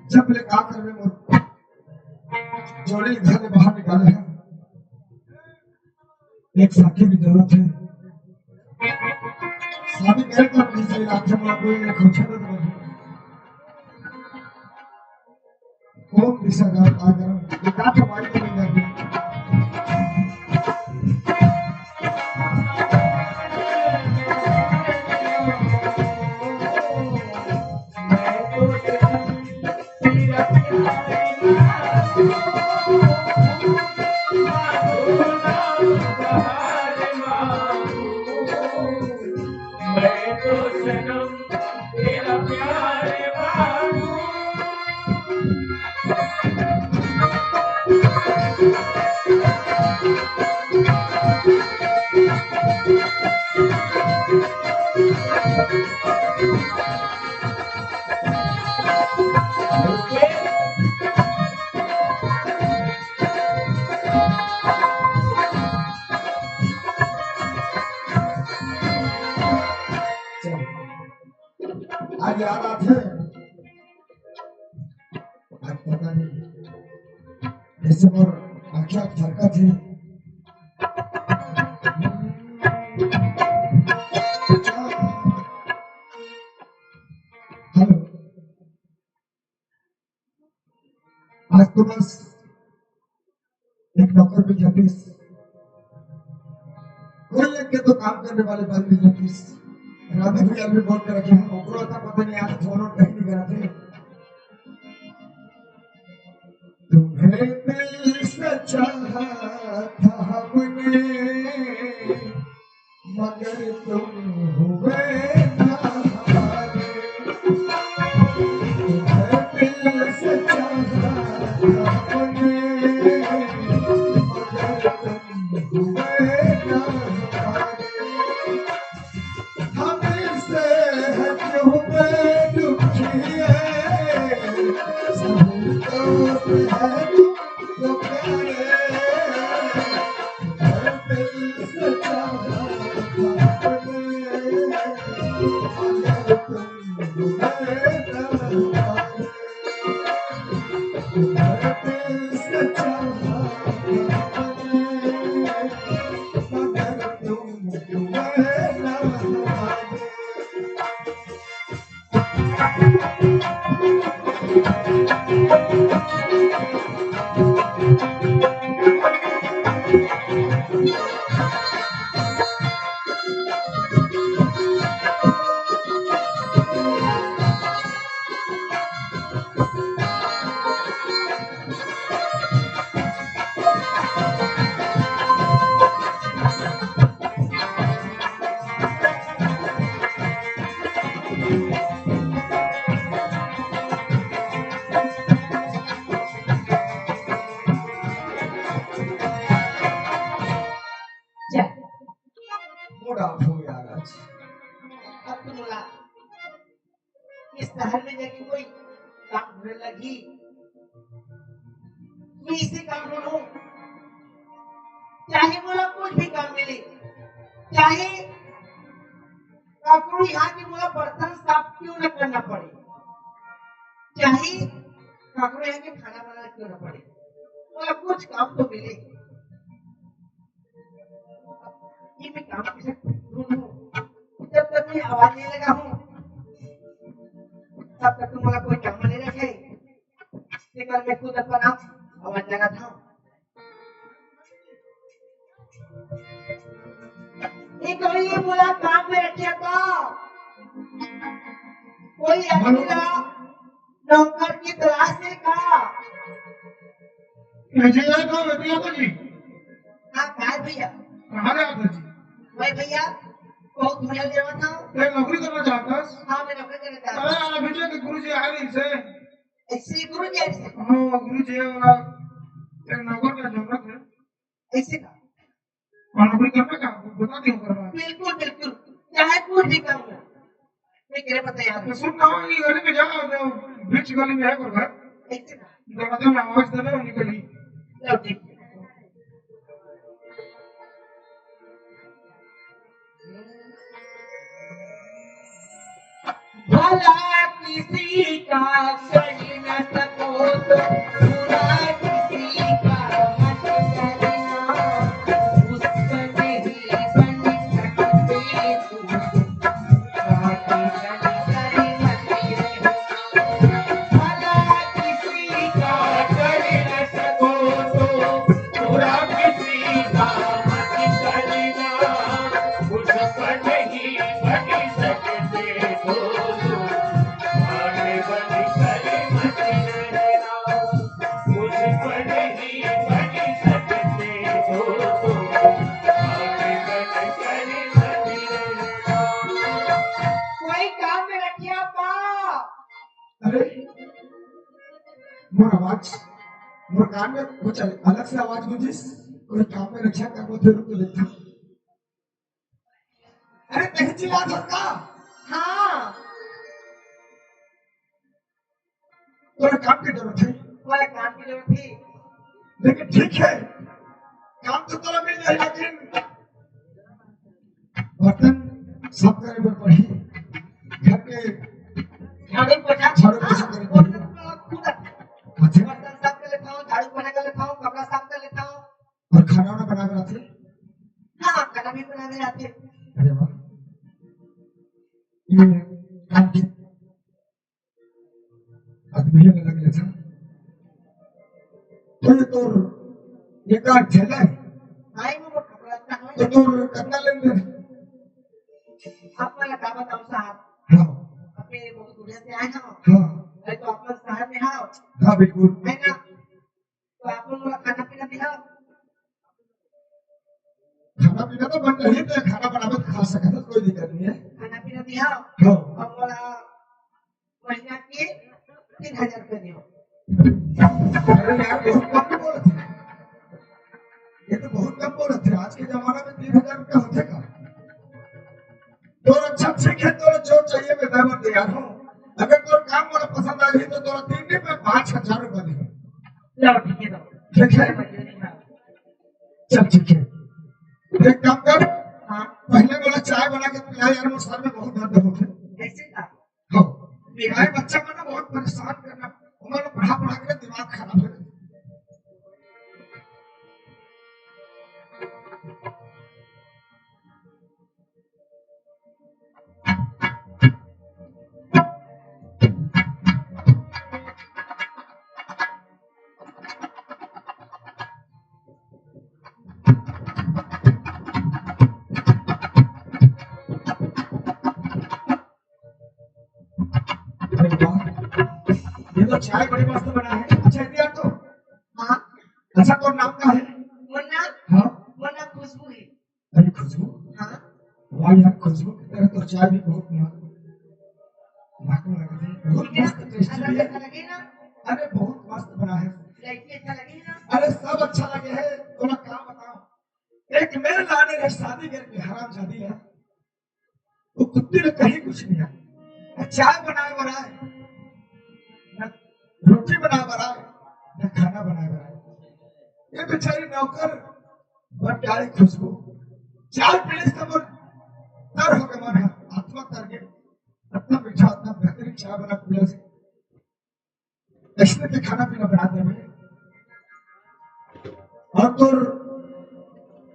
Speaker 3: जब ले का कर में मोर जोड़ी घर से बाहर निकाले हैं एक साथी की जरूरत है शादी करे तो अपनी सही राज्य में कोई एक खोचे तो कौन दिशा जा आ गया ये काट मारी तो नहीं जाती से मोर आख्या फरका थी हेलो आज तो बस एक नौकर भी जातीस कोई एक के तो काम करने वाले बंद भी जातीस राधा भैया भी फोन कर रखे हैं ओकरो था पता नहीं आज फोन और कहीं नहीं करा थे तुम्हें दिल से चाहा था हमने मगर तुम हुए ना हमारे तुम्हें दिल से चाहा था हमने मगर तुम हुए ना हमारे हमसे क्यों दुखी है मोड़ा हो यार आज
Speaker 4: अब तो बोला इस शहर में जाके कोई काम ढूंढने लगी मैं इसे काम ढूंढूं चाहे बोला कुछ भी काम मिले चाहे कपड़ों यहाँ के बोला बर्तन साफ क्यों न करना पड़े चाहे कपड़ों यहाँ के खाना बनाना क्यों न पड़े बोला कुछ काम तो मिले ये मैं काम कैसे ढूंढूं जब तक मैं आवाज नहीं लगा हूँ तब तक तुम बोला कोई काम नहीं रखे कल मैं खुद अपना आवाज लगा था ये बोला काम में रखे तो कोई अकेला नौकर की तलाश है का
Speaker 3: भैया को जी
Speaker 4: हाँ काय भैया
Speaker 3: कहाँ गया था जी
Speaker 4: भाई भैया बहुत भैया देवा था
Speaker 3: मैं नौकरी करना चाहता
Speaker 4: हाँ मैं नौकरी करना चाहता
Speaker 3: अरे यार बेटे के गुरुजी आए नहीं से
Speaker 4: ऐसे ही गुरु जी ऐसे
Speaker 3: हाँ गुरुजी वाला एक नौकर का जरूरत है
Speaker 4: ऐसे का
Speaker 3: और नौकरी करना का बता दियो करवा
Speaker 4: बिल्कुल बिल्कुल चाहे कुछ भी काम हो मैं करे पता यार
Speaker 3: तो सुन ना ये गली में जाओ जो बीच गली में है कोई घर
Speaker 4: ऐसे का
Speaker 3: दरवाजे में आवाज देना निकली
Speaker 4: लो ठीक भला किसी का सही न सको तो बुरा किसी का मत करना उसका नहीं बन सकते तुम बाकी करी मत रहना भला किसी का सही न सको तो बुरा किसी का मत करना उसका नहीं बन सकते हो कोई काम में रखिया पा
Speaker 3: अरे मोर आवाज मोर कान में कुछ अलग से आवाज गुंजिस कोई काम में रक्षा कर वो फिर तो लेता अरे कहीं चिल्ला सकता
Speaker 4: हाँ
Speaker 3: तोरा काम की जरूरत है
Speaker 4: वाला काम की जरूरत थी
Speaker 3: लेकिन ठीक है काम तो तोरा मिल जाए लेकिन बर्तन साफ करे पर पड़ी घर के
Speaker 4: झाड़ू पोछा
Speaker 3: झाड़ू पोछा करे पड़ी
Speaker 4: खुद
Speaker 3: अच्छा
Speaker 4: बर्तन साफ कर लेता हूँ झाड़ू पोछा कर लेता हूँ कपड़ा
Speaker 3: खाना वाना बना कर आते?
Speaker 4: हाँ, खाना भी बनाने आते।
Speaker 3: अरे वाह, ये काम की आदमी है लग था। तो ये तो ये का ठेला है।
Speaker 4: आई वो कपड़ा का
Speaker 3: तो तोर कितना लेंगे?
Speaker 4: आपला का बताऊं साहब,
Speaker 3: हाँ
Speaker 4: अपने बहुत दूर से आए ना,
Speaker 3: हाँ
Speaker 4: अरे तो अपन शहर में आओ,
Speaker 3: हाँ बिल्कुल।
Speaker 4: है ना, तो आप लोग खाना पीना दिखाओ।
Speaker 3: खाना पीना तो बन रही है, खाना बनावे तो खा सकते हैं, कोई दिक्कत नहीं है।
Speaker 4: खाना पीना दिखाओ।
Speaker 3: हाँ
Speaker 4: और बोला महीना के 3000 रुपए दियो।
Speaker 3: अरे यार बहुत कम बोल रहे थे, ये तो बहुत कम बोल रहे थे। आज के जमाना में 3000 रुपया होते का? तो अच्छा ठीक है, तो जो चाहिए मैं ड्राइवर तैयार हूँ। अगर तो काम मोला पसंद आ गई तो तोरा 3 दिन में 5000 रुपया देगा।
Speaker 4: लो ठीक है,
Speaker 3: ठीक है, चल ठीक है। एक काम कर,
Speaker 4: हाँ
Speaker 3: पहले बोला चाय बना के पिला यार, मुझे सर में बहुत दर्द होते।
Speaker 4: ऐसे का
Speaker 3: हाँ मेरा बच्चा को ना बहुत परेशान करना, उन्होंने पढ़ा पढ़ा के दिमाग खराब हो गया। ये तो चाय बड़ी मस्त बना है। अच्छा दिया तो,
Speaker 4: हाँ
Speaker 3: अच्छा तो नाम का है?
Speaker 4: मुन्ना,
Speaker 3: हाँ
Speaker 4: मुन्ना खुशबू है।
Speaker 3: अरे खुशबू,
Speaker 4: हाँ
Speaker 3: वाह यार खुशबू की तरह तो चाय भी बहुत नाक में लगा दी, बहुत मस्त टेस्टी भी है।
Speaker 4: अच्छा लगे ना,
Speaker 3: अरे बहुत मस्त बना है।
Speaker 4: कैसे अच्छा लगे ना।
Speaker 3: अरे सब अच्छा लगे है। थोड़ा क्या बताओ, एक मेरे लाने ने शादी करके हराम शादी है, वो कुत्ते ने कहीं कुछ नहीं है। चाय बनाए बना है, न रोटी बनाए बना है, न खाना बनाए बना है। ये बेचारी नौकर बन गई खुशबू। चाय पीने से मन तर हो गया, मन है आत्मा तर गया। इतना मीठा इतना बेहतरीन चाय बना पीने से इसने के खाना पीना बना दे में। और तो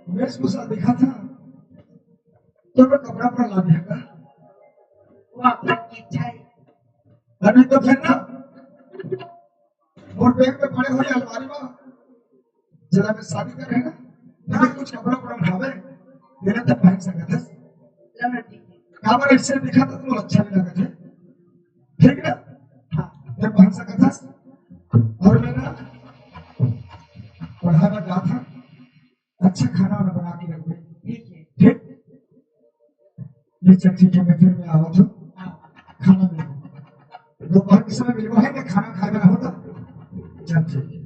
Speaker 3: वेशभूषा देखा था तो मैं कपड़ा पर ला दिया का।
Speaker 4: वो आपकी इच्छा है।
Speaker 3: अभी तो फिर ना और बैग में पड़े हुए अलमारी में जरा मैं शादी कर रहे ना, तो कुछ कपड़ा पड़ा उठावे मेरा तो पहन सकता था।
Speaker 4: लमन ठीक है।
Speaker 3: काबर ऐसे दिखा था तो अच्छा नहीं लगा था, ठीक ना?
Speaker 4: हाँ
Speaker 3: मैं पहन सकता था। और मैं ना पढ़ा में गया था, अच्छा खाना वाना बना के रख दे,
Speaker 4: ठीक है।
Speaker 3: ठीक? ये चट्टी के मैं फिर मैं आवा था, खाना मिल दोपहर के समय मिलवा है ना, खाना खाए बना होता। चल ठीक है।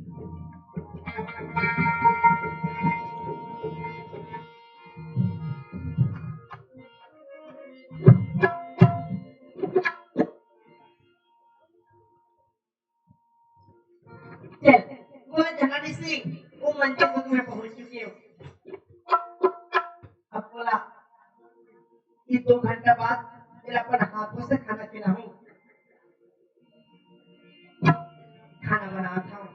Speaker 4: चल वो जनानी से वो मंदिर को तुम्हें पहुंच चुकी हो। अब बोला कि 2 घंटा बाद फिर अपन हाथों से खाना खिलाऊं, खाना बनाता हूँ।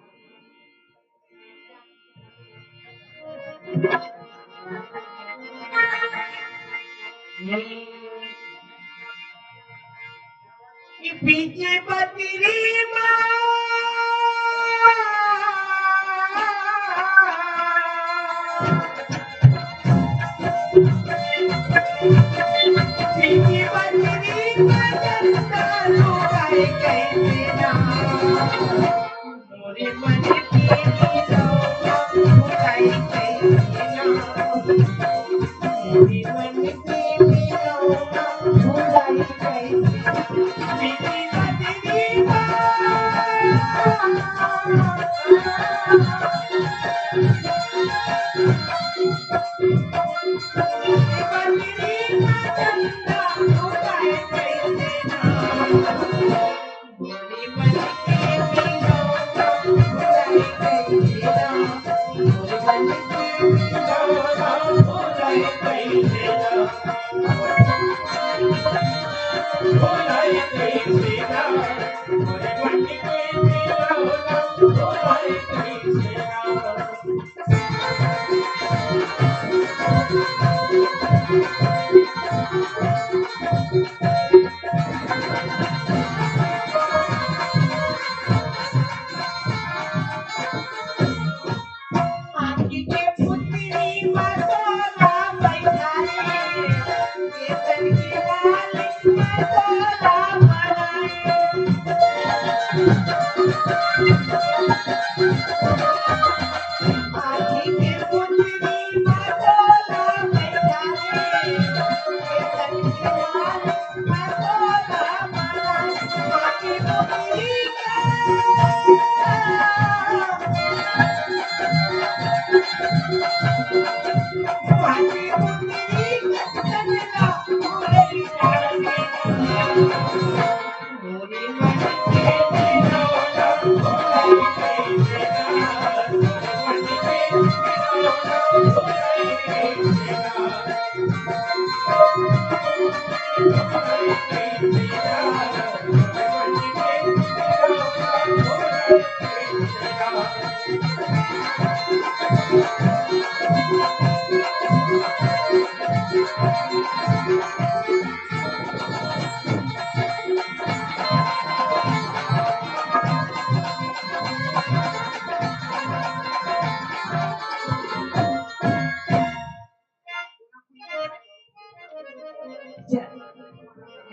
Speaker 4: कि पीछे बदरी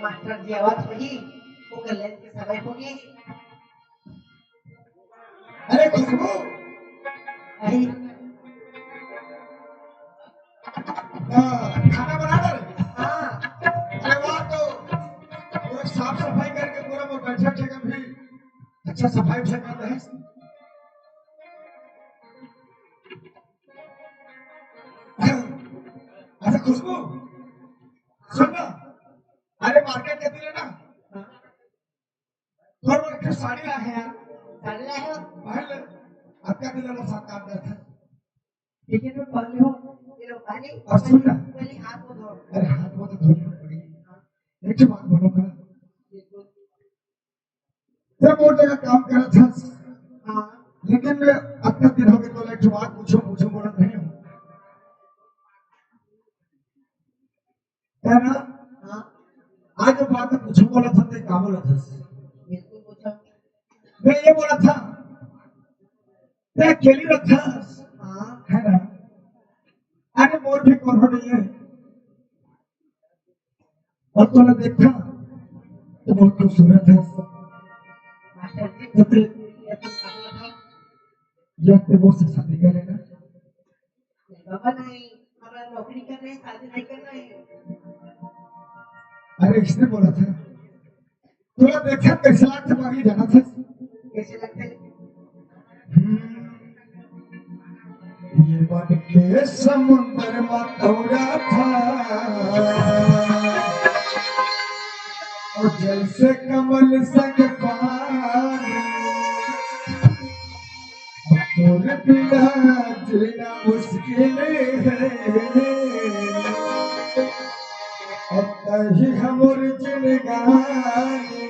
Speaker 4: मास्टर जी आवाज होगी वो कल्याण के समय होगी।
Speaker 3: अरे खुशबू
Speaker 4: अरे
Speaker 3: खाना बना डाले।
Speaker 4: हाँ
Speaker 3: अरे वाह, तो पूरा साफ सफाई करके पूरा वो बैठक जगह भी अच्छा सफाई से कर रहे हैं। अच्छा खुशबू सुन ना, अरे मार्केट के दिले ना थोड़ा बहुत साड़ी लाए हैं यार,
Speaker 4: साड़ी लाए हो
Speaker 3: पहन ले। आपका दिल वाला साथ काट देता है।
Speaker 4: ठीक है तो पहले हो ये लो पानी
Speaker 3: और सुन ना,
Speaker 4: पहले हाथ को धो।
Speaker 3: अरे हाथ वो तो धोनी पड़ेगी। एक बात बोलो का, जब वो जगह काम कर रहा था
Speaker 4: हाँ
Speaker 3: लेकिन मैं अपना दिन हो गया तो एक बात पूछो पूछो बोला नहीं हूँ क्या ना।
Speaker 4: हाँ
Speaker 3: आज जो बात पूछो बोला था तो क्या बोला था,
Speaker 4: बिल्कुल पूछो।
Speaker 3: मैं ये बोला था मैं अकेली रखा
Speaker 4: हाँ
Speaker 3: है ना। अरे मोर भी कौन हो नहीं है और तूने देखा तो बहुत खूबसूरत है।
Speaker 4: मास्टर जी
Speaker 3: तो ते
Speaker 4: ये तो बोला था
Speaker 3: या ते वो से शादी करेगा।
Speaker 4: नहीं बाबा नहीं हमारा नौकरी करना है शादी नहीं करना है।
Speaker 3: अरे इसने बोला था तूने देखा कैसे लाख से मांगी जाना था।
Speaker 4: कैसे लगते हैं
Speaker 3: ये बन के समुंदर में तौरा था और जैसे कमल संग पानी तोरे बिना जीना मुश्किल है और तही हमर जिंदगानी।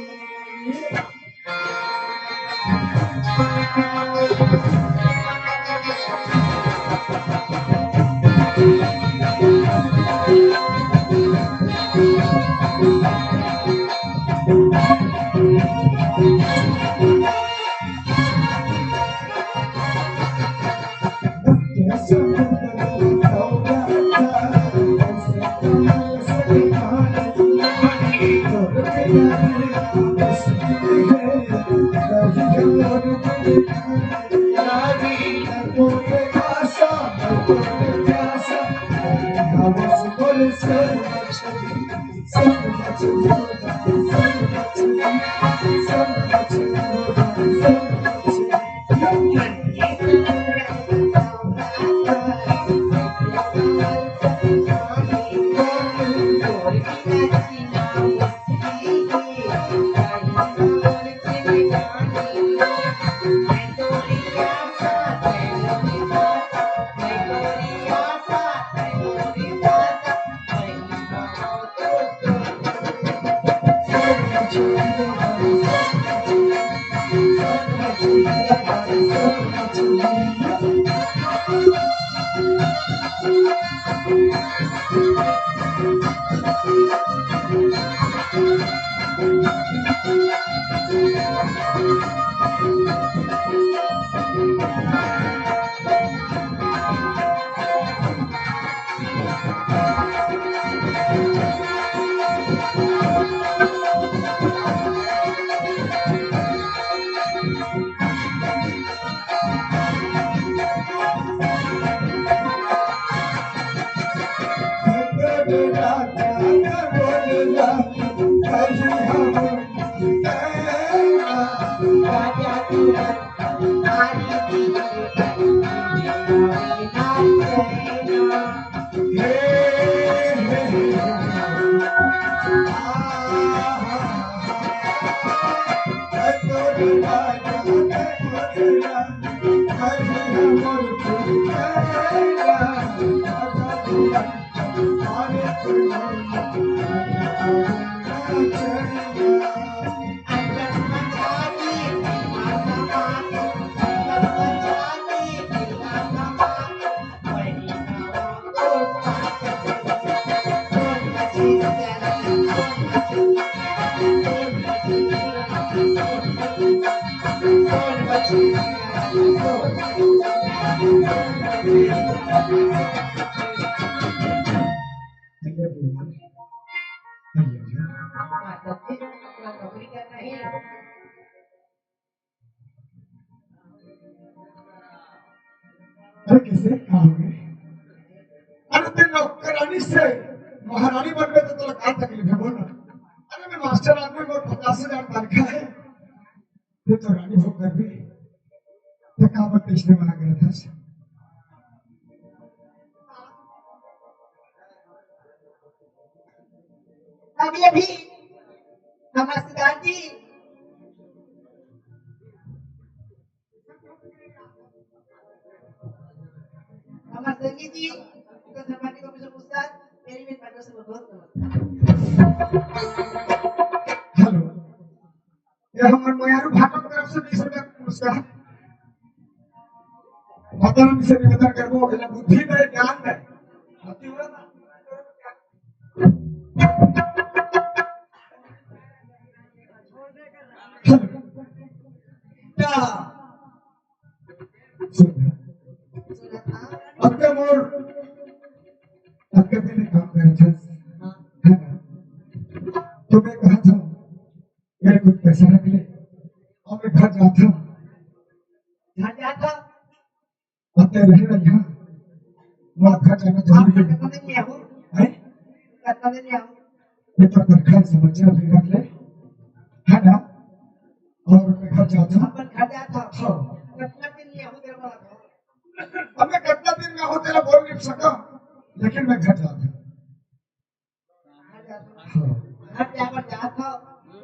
Speaker 4: Thank you.
Speaker 3: किसे कहोगे? अरे तेरे नौकरानी से महारानी बन गए तो क्या तकलीफ है बोल? अरे मैं मास्टर आदमी को 50,000 तनख्वाह है, ये तो रानी हो कर भी तो क्या बात इसने मना करा था?
Speaker 4: अभी नमस्कार जी। नमस्ते जी, तो धर्मानी को मुझे पुरस्कार मेरी भी तरफ से बहुत नमस्कार।
Speaker 3: हेलो, ये हमारे मोयारू भाटक तरफ से 20 रुपया पुरस्कार। मातारानी से निवेदन करबो कि बुद्धि दे ज्ञान दे। अति हुआ ना?
Speaker 4: क्या?
Speaker 3: सुन
Speaker 4: सुना था?
Speaker 3: आपका मोर आपके भी काम कर रहा था, है ना? तो मैं कहा था मेरे कुछ पैसा रख ले और मैं घर जाता हूँ।
Speaker 4: घर जाता?
Speaker 3: अब मैं रह रहा यहाँ, मैं घर जाना
Speaker 4: आप
Speaker 3: जरूरी है।
Speaker 4: कितना दिन में आऊँ?
Speaker 3: है?
Speaker 4: कितना दिन में आऊँ?
Speaker 3: ये तो तनख्वाह समाचार भी रख ले, है ना? और मैं घर जाता हूँ।
Speaker 4: अपन घर जाता?
Speaker 3: हाँ।
Speaker 4: कितना दिन में आऊँ तेरा बात हो?
Speaker 3: अब मैं कितना दिन में हो तेरा बोल नहीं सका, लेकिन मैं घर जाता हूँ।
Speaker 4: घर जाता?
Speaker 3: हाँ।
Speaker 4: घर जाकर जाता,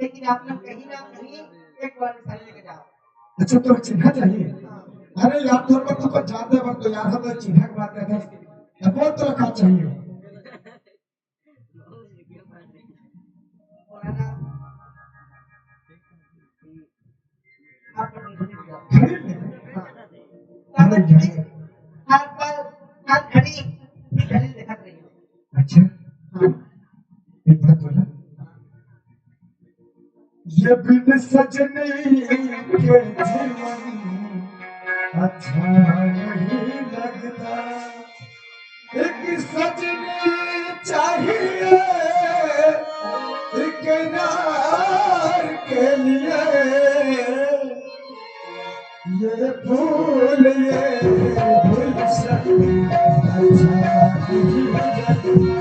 Speaker 4: लेकिन आप लोग कहीं ना कहीं एक बार निशान लेके जाओ।
Speaker 3: अच्छा तो चिन्ह चाहिए?
Speaker 4: हाँ।
Speaker 3: अरे यार तो पर तो जानते हैं तो यार हम तो चिन्ह की बात करते हैं। अब बहुत तरह का चाहिए।
Speaker 4: और ना आप लोग नहीं जाओ।
Speaker 3: खरीद ले।
Speaker 4: हाँ। कागज की हर पल हर घड़ी की दलील दिखत रही हो।
Speaker 3: अच्छा
Speaker 4: हाँ।
Speaker 3: एक बात बोला, ये बिन सजनी के जीवन अच्छा नहीं लगता, एक सजनी चाहिए एक नार के लिए, ये फूल सब अच्छा नहीं लगता,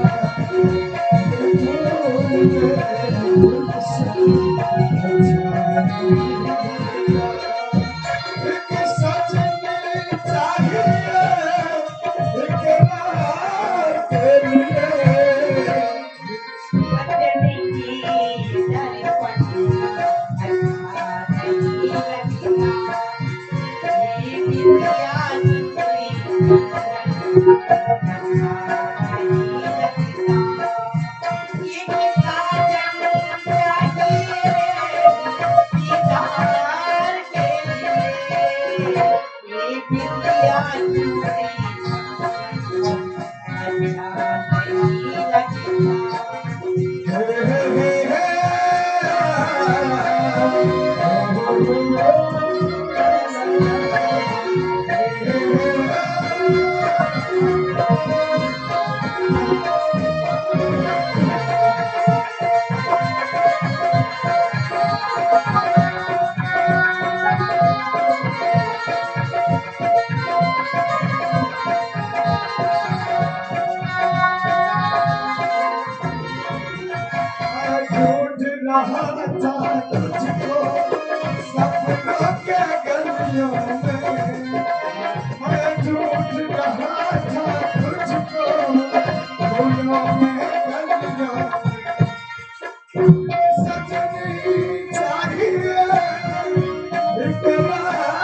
Speaker 3: मैं झूठ रहा था फूलों में कलियों सजनी चाहिए इकरार के लिए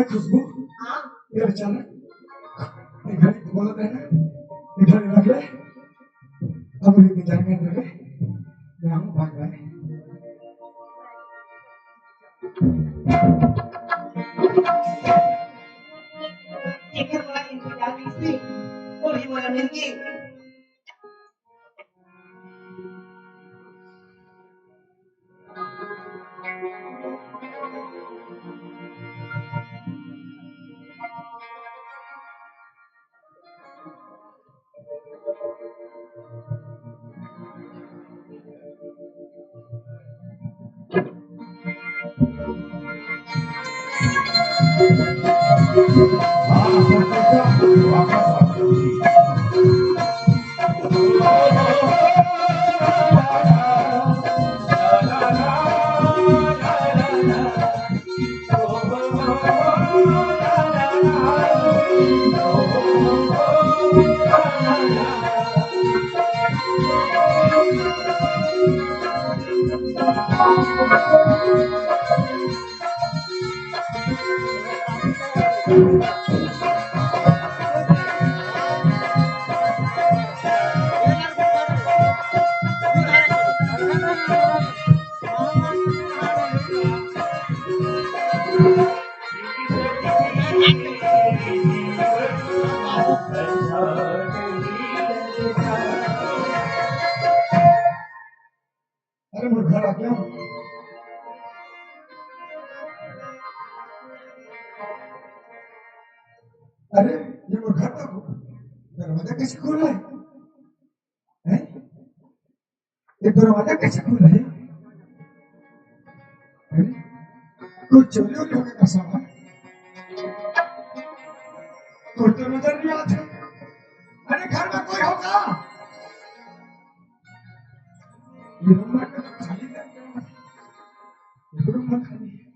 Speaker 3: खुशबू इधर चल इधर बोला था ना इधर रख ले अब ये इंतजार कर रहे मैं आऊं भाग रहा है
Speaker 4: इधर वाला इंतजार इसलिए और ही वाला मिलके
Speaker 3: अरे मुझे घर आ गया अरे ये मुझे घर तक दरवाजा कैसे खोला है हैं? ये दरवाजा कैसे खोला है अरे कोई चोरी हो गया का सामान कोई तो नजर नहीं आता अरे घर में कोई होगा ये रूम में तो खाली है ये रूम में खाली है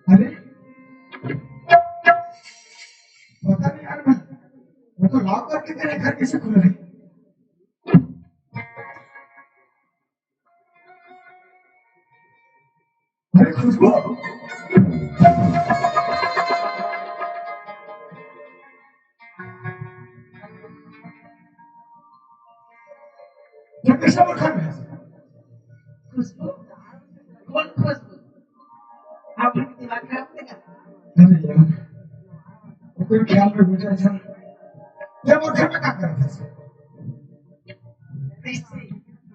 Speaker 3: अरे पता नहीं यार मैं तो लॉक करके तेरे घर कैसे खुल रही अरे खुशबू ये कैसा मकान है
Speaker 4: खुशबू कौन खुशबू आपका दिमाग खराब है
Speaker 3: अरे यार वो कोई ख्याल में मुझे ऐसा जब वो घर में क्या कर रहा था
Speaker 4: इससे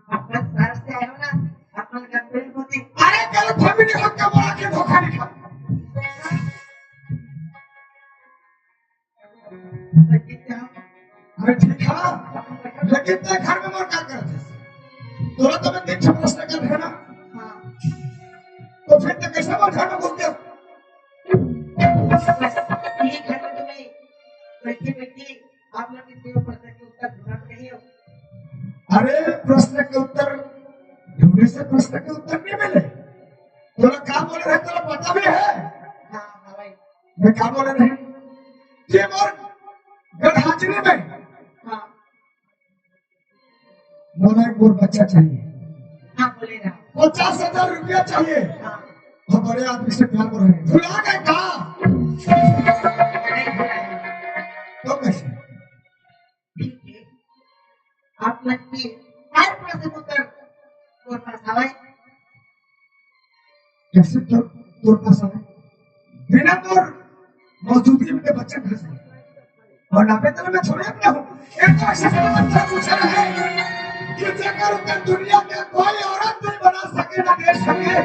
Speaker 4: अपना सार से आए हो ना अपन का पेड़ होती
Speaker 3: अरे कल फैमिली को क्या बोला कि धोखा नहीं खा अरे ठीक है लेकिन तेरे घर में मोर क्या कर रहे थे तुरंत में तीन छह प्रश्न कर रहे ना तो फिर तो कैसे मोर घर में घुस गया
Speaker 4: बस यही घर में तुम्हें बैठे बैठे आप लोग के प्रश्न के उत्तर ढूंढ रही हो
Speaker 3: अरे प्रश्न के उत्तर ढूंढने से प्रश्न के उत्तर नहीं मिले तोरा क्या बोल रहे तेरा पता भी है
Speaker 4: हाँ भाई
Speaker 3: मैं क्या बोल रहे ये मोर गढ़ हाजिरी में
Speaker 4: हाँ
Speaker 3: मोला एक और बच्चा चाहिए।
Speaker 4: हाँ बोले ना।
Speaker 3: 50,000 रुपया चाहिए।
Speaker 4: हाँ
Speaker 3: हम बड़े आदमी से प्यार कर रहे हैं, भुला गए का?
Speaker 4: नहीं बोला है।
Speaker 3: तो कैसे?
Speaker 4: ठीक है, आप मन की हर प्रश्न उत्तर मोर पास आवे।
Speaker 3: कैसे तोर पास आवे? बिना तोर मौजूदगी में बच्चा कहाँ से? और नापे तेरे में छोड़े अपना हूँ। एक तो ऐसा बच्चा पूछ रहा है कि जेकर उत्तर दुनिया में कोई औरत नहीं बना सके, ना दे सके।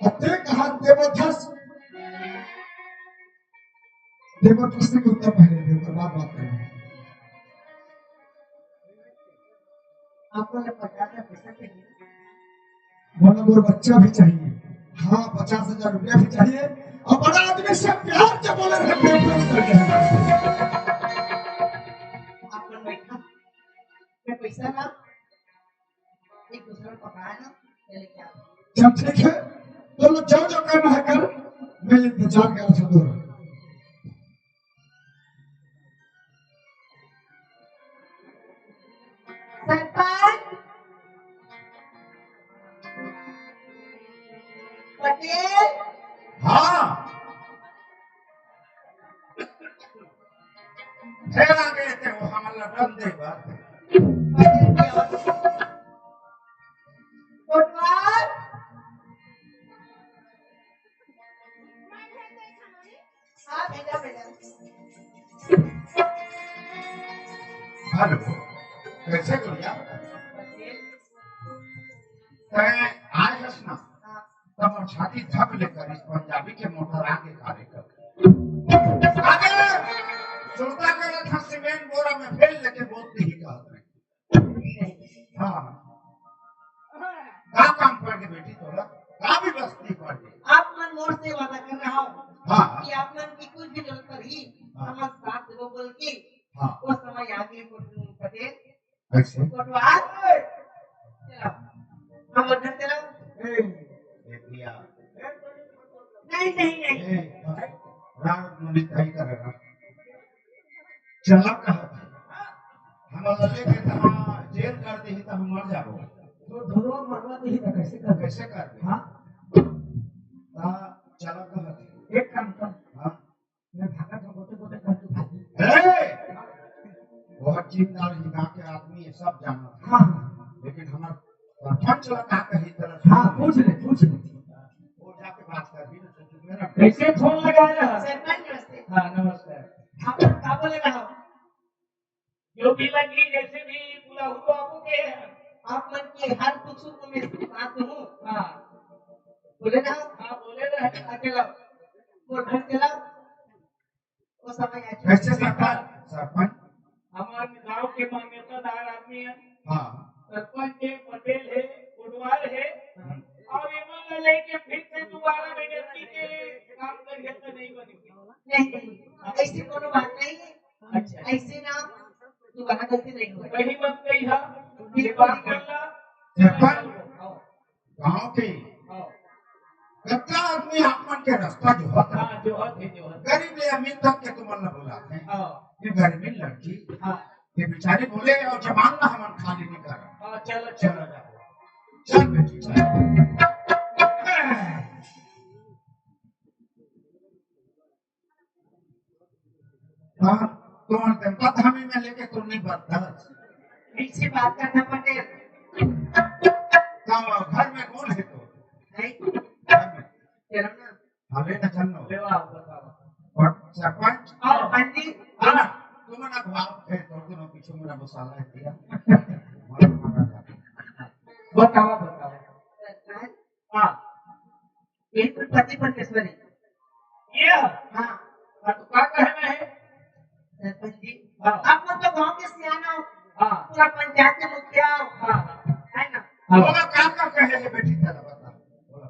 Speaker 3: अत्य कहा देवोधस प्रश्न के उत्तर पहले दे, उसके बाद बात करेंगे।
Speaker 4: आपको लग 50,000 पैसा चाहिए?
Speaker 3: बोला मोर बच्चा भी चाहिए। हाँ 50,000 रुपया भी चाहिए और बड़ा आदमी से प्यार से बोले रहते हैं।
Speaker 4: आप लोग बैठा, मैं पैसा ना एक दूसरे को पकड़ा ना चले क्या?
Speaker 3: जब ठीक है तो लोग जो जो करना है कर, मैं इंतजार कर रहा हूँ।
Speaker 4: सरपंच पटेल।
Speaker 1: हाँ फिर आ गए थे वो हमारा रन दे बात।
Speaker 4: पटेल की आवाज। कोटवाल। हाँ भेजा भेजा।
Speaker 1: हेलो कैसे गुड़िया?
Speaker 4: पटेल।
Speaker 1: तय आज हस ना
Speaker 4: हाँ
Speaker 1: तब और छाती धक लेकर इस पंजाबी के मोटर आगे कार्य कर आगे सुनता कर था सीमेंट बोरा में फेल लेके बोलते ही कहते हाँ का काम कर के बेटी तोरा का भी बस्ती पड़ गई।
Speaker 4: आप मन मोर से वादा कर रहा हूँ
Speaker 1: हाँ
Speaker 4: कि आप मन की कुछ भी जरूरत पड़ी हम साथ देवो बोल के
Speaker 1: हाँ
Speaker 4: वो समय आगे पटेल।
Speaker 1: ऐसे
Speaker 4: कोटवाल चलो हम घर चलो।
Speaker 1: देख लिया
Speaker 4: नहीं नहीं नहीं
Speaker 1: रात में नहीं करेगा चला कहा हम लले के तहां जेल कर दी तो हम मर जाबो
Speaker 3: तो धरो मरवा नहीं था, कैसे कर?
Speaker 1: हाँ चला कहा
Speaker 3: एक काम कर,
Speaker 1: हाँ
Speaker 3: मैं भागा तो बोते बोते कर तू भागी।
Speaker 1: बहुत जिम्मेदार हिगा के आदमी ये सब जाना था।
Speaker 3: हाँ
Speaker 1: लेकिन हमारा सरपंच लगा कही तरह
Speaker 3: हाँ पूछ ले
Speaker 1: वो जाके बात कर भी ना तो मेरा
Speaker 3: कैसे फोन लगाया?
Speaker 4: सरपंच नमस्ते।
Speaker 3: हाँ नमस्कार।
Speaker 4: आप लोग का बोले रहा
Speaker 2: जो भी लगी जैसे भी पूरा हुआ आपको के
Speaker 4: आप मन की हर दुख सुख में साथ हूँ।
Speaker 2: हाँ
Speaker 4: बोले ना
Speaker 2: हाँ बोले रहे
Speaker 4: चलो वो घर चला वो समय आ चुका।
Speaker 1: कैसे सरपंच
Speaker 2: हमारे गांव के मान्यतादार आदमी है।
Speaker 1: हाँ
Speaker 2: सरपंच है, पटेल है, कोटवाल है और इन्होंने लेके फिर से दोबारा विनती के काम करिए तो नहीं बनेगी।
Speaker 4: नहीं ऐसी कोनो बात नहीं है।
Speaker 2: अच्छा
Speaker 4: ऐसे ना दोबारा गलती नहीं होगी।
Speaker 2: वही बात कही है ये बात करना
Speaker 1: सरपंच
Speaker 2: आओ
Speaker 1: गांव के
Speaker 2: आओ
Speaker 1: कितना आदमी आपन के रास्ता जो होता
Speaker 2: हाँ जो है
Speaker 1: गरीब ले अमीर तक के तुम न बुलाते हैं
Speaker 2: आओ
Speaker 1: ये गरीबी लड़की
Speaker 2: हाँ
Speaker 1: ये बेचारे बोले और जवान ना हम खाली नहीं कर
Speaker 2: हाँ चलो
Speaker 1: चलो चल बेटी चल हाँ तुम जनता धामी में लेके तुम नहीं बदता
Speaker 4: ऐसी बात करना पटेल।
Speaker 1: घर में कौन है तो
Speaker 4: नहीं
Speaker 1: घर में
Speaker 4: चलो ना
Speaker 1: हमें न चलनो
Speaker 2: ले आओ बताओ
Speaker 1: और सरपंच
Speaker 4: आओ पंजी
Speaker 1: हाँ तुम ना भाव है तो दोनों पीछे मेरा मसाला है दिया मारा जा
Speaker 2: बताओ
Speaker 4: सरपंच
Speaker 2: हाँ
Speaker 4: ये तो पति परमेश्वरी।
Speaker 2: ये
Speaker 4: हाँ
Speaker 2: तो क्या कहना है
Speaker 4: सरपंच जी
Speaker 2: हाँ
Speaker 4: आप लोग तो गांव के सियाना हो,
Speaker 2: हाँ
Speaker 4: पूरा पंचायत के मुखिया हो,
Speaker 2: हाँ
Speaker 4: है ना?
Speaker 1: बोला क्या कहे है बेटी तेरा बता बोला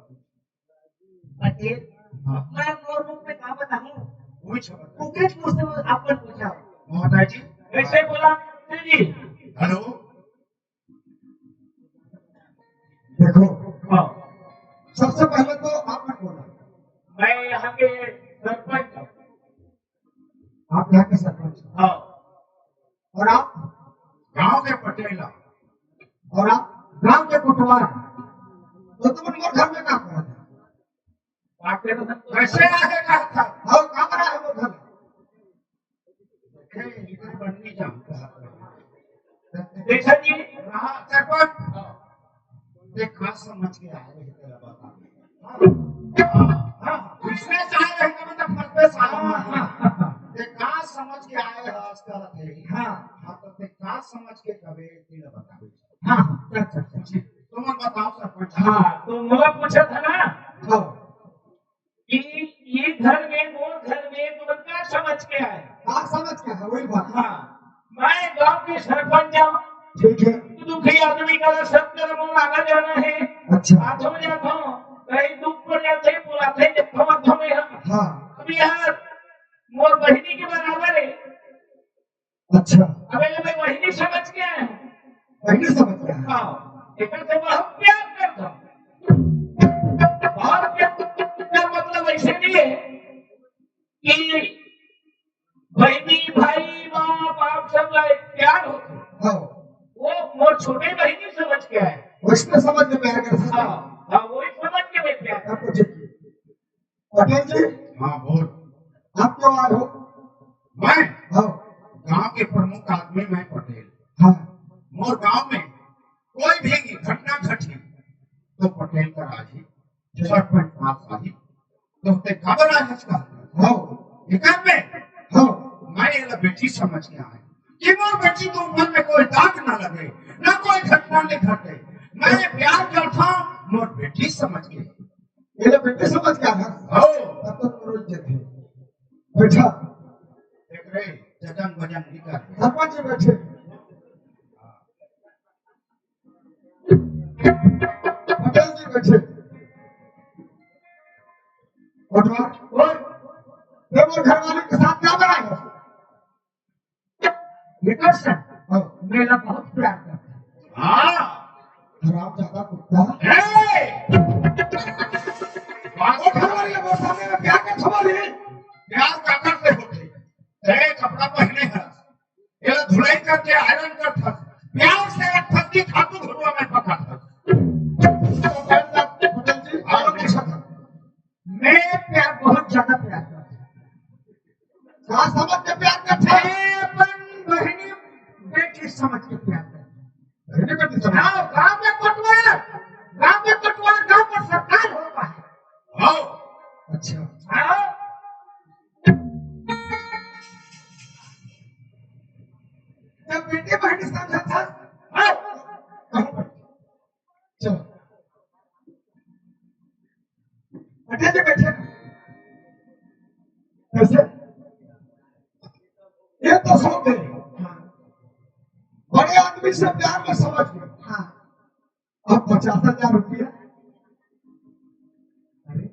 Speaker 4: पटेल
Speaker 1: हाँ
Speaker 4: मैं मोर मुख में क्या बताऊं?
Speaker 1: पूछ बता
Speaker 4: कुछ मुझसे आप लोग पूछा
Speaker 1: महोदय जी
Speaker 2: कैसे बोला जी
Speaker 1: हेलो
Speaker 3: देखो
Speaker 2: हाँ
Speaker 3: सबसे पहले तो आपने बोला
Speaker 2: मैं यहाँ के सरपंच हूँ।
Speaker 3: आप यहाँ के सरपंच हो।
Speaker 2: हाँ
Speaker 1: कैसा जी?
Speaker 3: रहा सरपंच देख खास समझ के आए रहे तेरा बता बिजनेस आए रहे तो मतलब फर्स्ट देख खास समझ के आए है अस्कर थे हां तो देख खास समझ के कबे तेरा बतावे अच्छा तुम बताओ सरपंच
Speaker 1: तो मुझे पूछा था ना
Speaker 3: हाँ
Speaker 1: कि ये घर में वो घर में तुम क्या समझ के आए?
Speaker 3: खास समझ के है वही बात
Speaker 1: हाँ, मैं गांव के सरपंच हूँ।
Speaker 3: ठीक है
Speaker 1: दुखी आदमी का सब कर्म आगे जाना है।
Speaker 3: अच्छा
Speaker 1: आठों जातो कहीं दुख पर जाते बुलाते जत्थों में हम
Speaker 3: हाँ
Speaker 1: अब यार मोर बहिनी के बराबर है।
Speaker 3: अच्छा
Speaker 1: अब ये मैं बहिनी समझ के आया हूँ।
Speaker 3: पहले समझ गया
Speaker 1: हाँ, लेकिन से बहुत प्यार करता हूँ। बहुत प्यार मतलब ऐसे नहीं है कि बहनी भाई माँ बाप सब लायक प्यार होते
Speaker 3: हाँ
Speaker 1: वो मोर छोटे बहनी समझ के आए।
Speaker 3: उसने समझ में प्यार कर सकता
Speaker 1: हाँ हाँ वही समझ के मैं प्यार करता
Speaker 3: आपको चाहिए पटेल जी
Speaker 5: हाँ बोल।
Speaker 3: आप क्यों आए हो
Speaker 5: मैं
Speaker 3: हाँ
Speaker 5: गांव के प्रमुख आदमी मैं पटेल।
Speaker 3: हाँ
Speaker 5: मोर गांव में कोई भी घटना घटी तो पटेल का राजी सरपंच पास आई तो ते खबर आज इसका
Speaker 3: हाँ
Speaker 5: एकांत में
Speaker 3: हाँ
Speaker 5: मैं ये बेटी समझ के आए कि मोर बेटी तो ऊपर में कोई दाग ना लगे ना कोई घटना नहीं घटे। मैं प्यार करता हूँ मोर बेटी समझ के।
Speaker 3: ये लोग बेटे समझ गया था
Speaker 5: हो
Speaker 3: तब तक रोज थे बैठा
Speaker 5: देख रहे जजन भजन नहीं कर रहे।
Speaker 3: सरपंच जी बैठे पटेल जी बैठे पटवार वो घर वाले के साथ क्या बना है
Speaker 1: विकास सर
Speaker 3: हाँ
Speaker 1: मेरा बहुत प्यार करता है।
Speaker 5: हाँ
Speaker 3: हराम ज्यादा कुत्ता
Speaker 5: हे!
Speaker 3: वो घर वाले वो सामने में क्या क्या खबर है
Speaker 5: प्यार काकर से होते तेरे कपड़ा पहने हैं ये धुलाई करके आयरन करता प्यार से फंसी खातू घरुआ में पका था।
Speaker 3: पटेल जी और पूछा था
Speaker 1: मैं प्यार बहुत ज्यादा प्यार करता हूँ।
Speaker 3: कहा समझ के प्यार करते हैं
Speaker 1: मैं अपन बहनी बेटी समझ के प्यार करता हूँ।
Speaker 3: बहनी बेटी समझ
Speaker 1: गाँव गाँव में कटवा गाँव का सरकार होता है।
Speaker 5: हाँ
Speaker 3: अच्छा
Speaker 1: हाँ
Speaker 3: जब बेटे बहनी समझा था
Speaker 1: हाँ
Speaker 3: कहाँ पर चलो पटेल जी बैठे ना कैसे ये तो सो गए बड़े आदमी से प्यार में समझ गए
Speaker 1: हाँ
Speaker 3: अब 50,000 रुपया अरे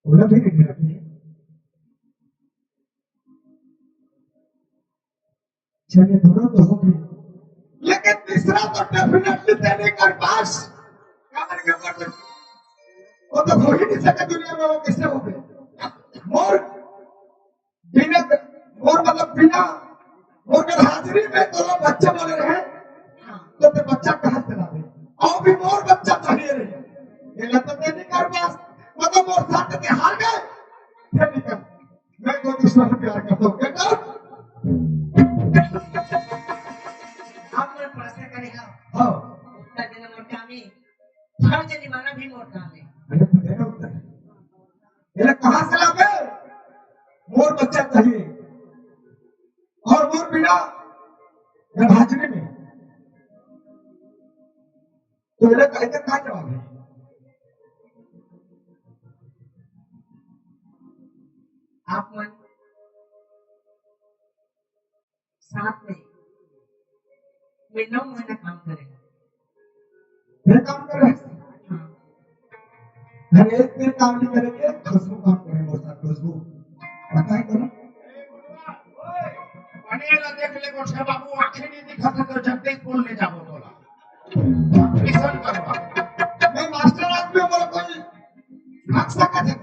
Speaker 3: बोला भी नहीं रखी चलिए दोनों तो हो गए लेकिन तीसरा तो डेफिनेटली तेरे कर पास वो तो हो ही नहीं सके दुनिया में वो कैसे हो गए मोर बिना मोर मतलब बिना मोर के हाजिरी में दोनों बच्चे बोले रहे तो ते बच्चा कहाँ से लावे और भी मोर बच्चा चाहिए रहे ये लता तेरे कर पास मतलब मोर साथ के हार गए फिर निकल मैं कोई दूसरा से प्यार करता हूँ क्या
Speaker 4: आप मोर प्रश्न करेगा
Speaker 3: हाँ
Speaker 4: उत्तर देना मोर काम है फर्ज निभाना भी मोर काम है।
Speaker 3: मैंने तो देना उत्तर ये कहाँ से लावे मोर बच्चा चाहिए और मोर बिना हाजिरी में तो ये कहते क्या जवाब है
Speaker 4: आप मन साथ में मैं 9 महीना काम करेगा।
Speaker 3: ये काम कर रहे हैं हम एक दिन काम नहीं करेंगे खुशबू काम करेंगे और साथ खुशबू पता है करो
Speaker 5: बनेगा देख ले गोठे बाबू आंखें नहीं दिखा था तो जगदीश बोलने जाबो तोला किसान करवा
Speaker 3: मैं मास्टर आदमी हूँ बोला कोई भाग सका था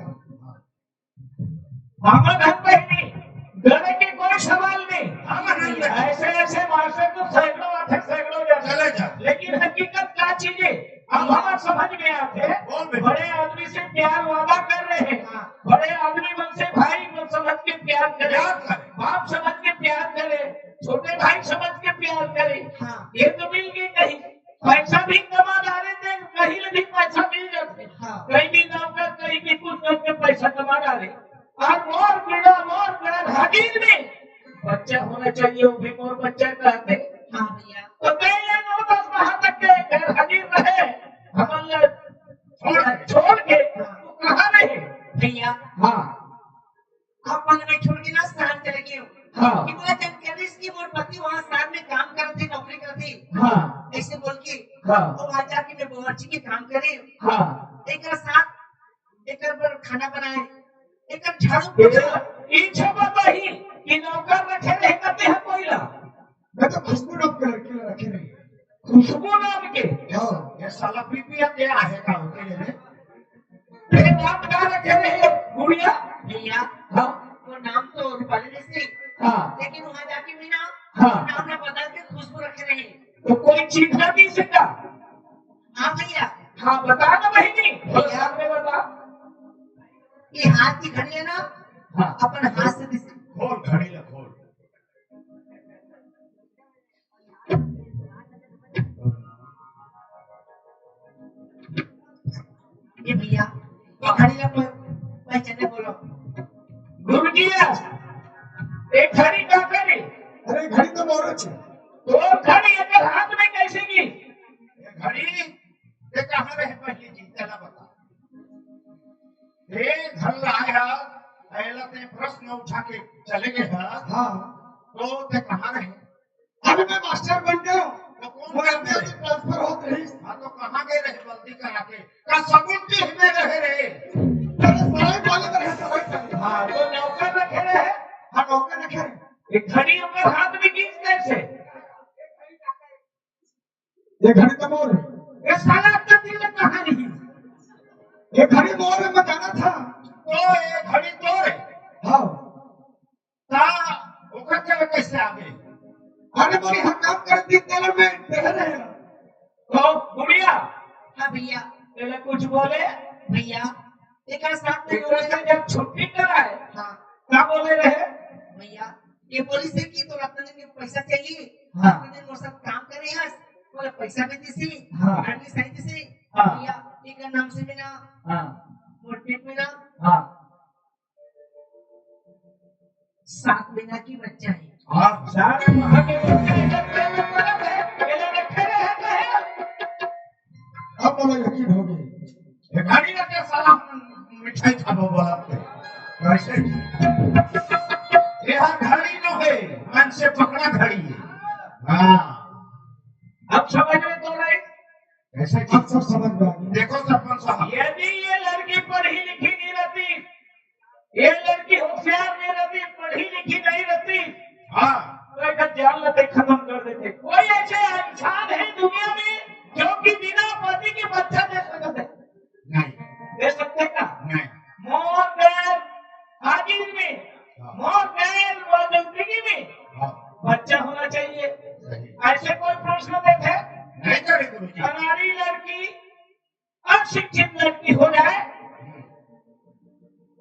Speaker 1: मामा धन बहनी डरने की कोई सवाल नहीं।
Speaker 5: हम नहीं
Speaker 1: ऐसे ऐसे मास्टर तो सैकड़ों आते सैकड़ों जाते
Speaker 5: चले जा
Speaker 1: लेकिन हकीकत क्या चीज है अब हम समझ में आते
Speaker 5: बोल बेटा।
Speaker 1: बड़े आदमी से प्यार वादा कर रहे हैं बड़े आदमी मन से भाई मन समझ के प्यार करे
Speaker 5: प्यार करे।
Speaker 1: बाप समझ के प्यार करे छोटे भाई समझ के प्यार करे बच्चा होना चाहिए, वो भी मोर बच्चा कहते।
Speaker 4: हाँ भैया।
Speaker 1: तो पहले 9-10 माह तक के गैर हाजिर रहे, हमल छोड़ के तू कहाँ रहे?
Speaker 4: भैया
Speaker 1: हाँ
Speaker 4: अपन में छोड़ के ना शहर चले गए।
Speaker 1: हाँ
Speaker 4: कि बोला जानकारी इसकी मोर पति वहाँ शहर में काम करती, नौकरी करती।
Speaker 1: हाँ
Speaker 4: ऐसे बोल के
Speaker 1: हाँ
Speaker 4: वो वहाँ जाके मैं बावर्ची के काम करे,
Speaker 1: हाँ
Speaker 4: एक साथ एक पर खाना बनाए, एक झाड़ू पोछा।
Speaker 1: इच्छा बताही कि नौकर रखे रहे करते हैं कोयला।
Speaker 3: मैं तो खुशबू नाम के लड़के रखे नहीं।
Speaker 1: खुशबू नाम के
Speaker 3: हाँ,
Speaker 5: ये साला पीपिया क्या है का होते हैं?
Speaker 1: ये नाम क्या रखे रहे गुड़िया?
Speaker 4: भैया
Speaker 1: हाँ
Speaker 4: वो नाम तो रूपाली जैसे,
Speaker 1: हाँ
Speaker 4: लेकिन वहाँ जाके भी ना
Speaker 1: हाँ।
Speaker 4: नाम ना बदल के खुशबू रखे रहे।
Speaker 1: तो कोई चिन्ह नहीं सीखा?
Speaker 4: हाँ भैया।
Speaker 1: हाँ बता ना बहिनी, सामने बता।
Speaker 4: ये हाथ की घड़ी है ना,
Speaker 1: हाँ
Speaker 4: अपन हाथ से दिसे।
Speaker 5: खोल घड़ी ला खोल।
Speaker 4: ये भैया ये घड़ी ला पहचाने बोलो।
Speaker 1: गुरुजिया एक घड़ी का करे?
Speaker 3: अरे घड़ी तो मोर है।
Speaker 1: तो घड़ी अगर हाथ में कैसे की?
Speaker 5: ये घड़ी ये कहाँ रहे पहले जी चला बता। ये घर आया पहला ते प्रश्न उठा के चले गए हैं।
Speaker 3: हाँ,
Speaker 5: तो ते कहाँ रहे?
Speaker 3: अरे मैं मास्टर बन गया हूँ।
Speaker 5: तो कौन
Speaker 3: मगर
Speaker 5: करते?
Speaker 3: मेरी ट्रांसफर होते ही
Speaker 5: हाँ तो कहाँ गए रहे बल्दी करा के? का सगुन टीह में रहे रहे।
Speaker 3: मेरे सारे वाले में रहता है।
Speaker 1: हाँ तो नौकर रखे रहे।
Speaker 3: हाँ, नौकर रखे हैं।
Speaker 1: एक घड़ी अगर हाथ में की कैसे?
Speaker 3: ये घड़ी तो मोर है।
Speaker 1: ये साला का दिल कहाँ नहीं?
Speaker 3: ये घड़ी मोर है, मैं जाना था।
Speaker 5: तो ये घड़ी तो रे
Speaker 3: हाँ,
Speaker 5: ता ओकर के कैसे आ गए?
Speaker 3: अरे मेरी हर काम करती तेलर में देख रहे हैं।
Speaker 1: तो गुड़िया
Speaker 4: हाँ भैया।
Speaker 1: पहले कुछ बोले?
Speaker 4: भैया एक साथ में
Speaker 1: इधर से जब छुट्टी कराए
Speaker 4: हाँ
Speaker 1: क्या बोले रहे?
Speaker 4: भैया ये पुलिस से की तो रत्न दिन पैसा चाहिए।
Speaker 1: हाँ।
Speaker 4: रत्न दिन वो सब काम करे हैं, बोले पैसा भी दिसी,
Speaker 1: हाँ।
Speaker 4: घड़ी सही दिसी।
Speaker 1: हाँ।
Speaker 4: भैया एक नाम से भी ना
Speaker 1: हाँ
Speaker 4: मोर पेट में ना
Speaker 1: हाँ
Speaker 4: 7 महीना की बच्चा है।
Speaker 5: हाँ
Speaker 1: 4 माह के बच्चे इकट्ठे में पड़े थे, ये लोग रखे रहे कहे?
Speaker 3: अब बोलो यकीन हो गई।
Speaker 5: ये घड़ी का क्या साला मिठाई खाबो बोला थे कैसे? यह घड़ी न है मन से पकड़ा घड़ी है। हाँ
Speaker 1: अब समझ में तो नहीं?
Speaker 5: ऐसे
Speaker 3: अब सब समझ में आ गया।
Speaker 5: देखो सरपंच साहब
Speaker 1: यदि ये लड़की पढ़ी लिखी नहीं रहती, ये लड़की होशियार नहीं रहती, पढ़ी लिखी नहीं रहती,
Speaker 5: हाँ
Speaker 1: तो एक जान लेते खत्म कर देते। कोई ऐसे इंसान है दुनिया में जो कि बिना पति के बच्चा दे सकते हैं?
Speaker 5: नहीं
Speaker 1: दे सकते का?
Speaker 5: नहीं
Speaker 1: मोर गैर हाजिर में, मोर गैर मौजूदगी में
Speaker 5: हाँ
Speaker 1: बच्चा होना चाहिए।
Speaker 5: सही
Speaker 1: ऐसे कोई प्रश्न देते?
Speaker 5: नहीं करे गुरुजी।
Speaker 1: अनाड़ी लड़की अशिक्षित लड़की हो जाए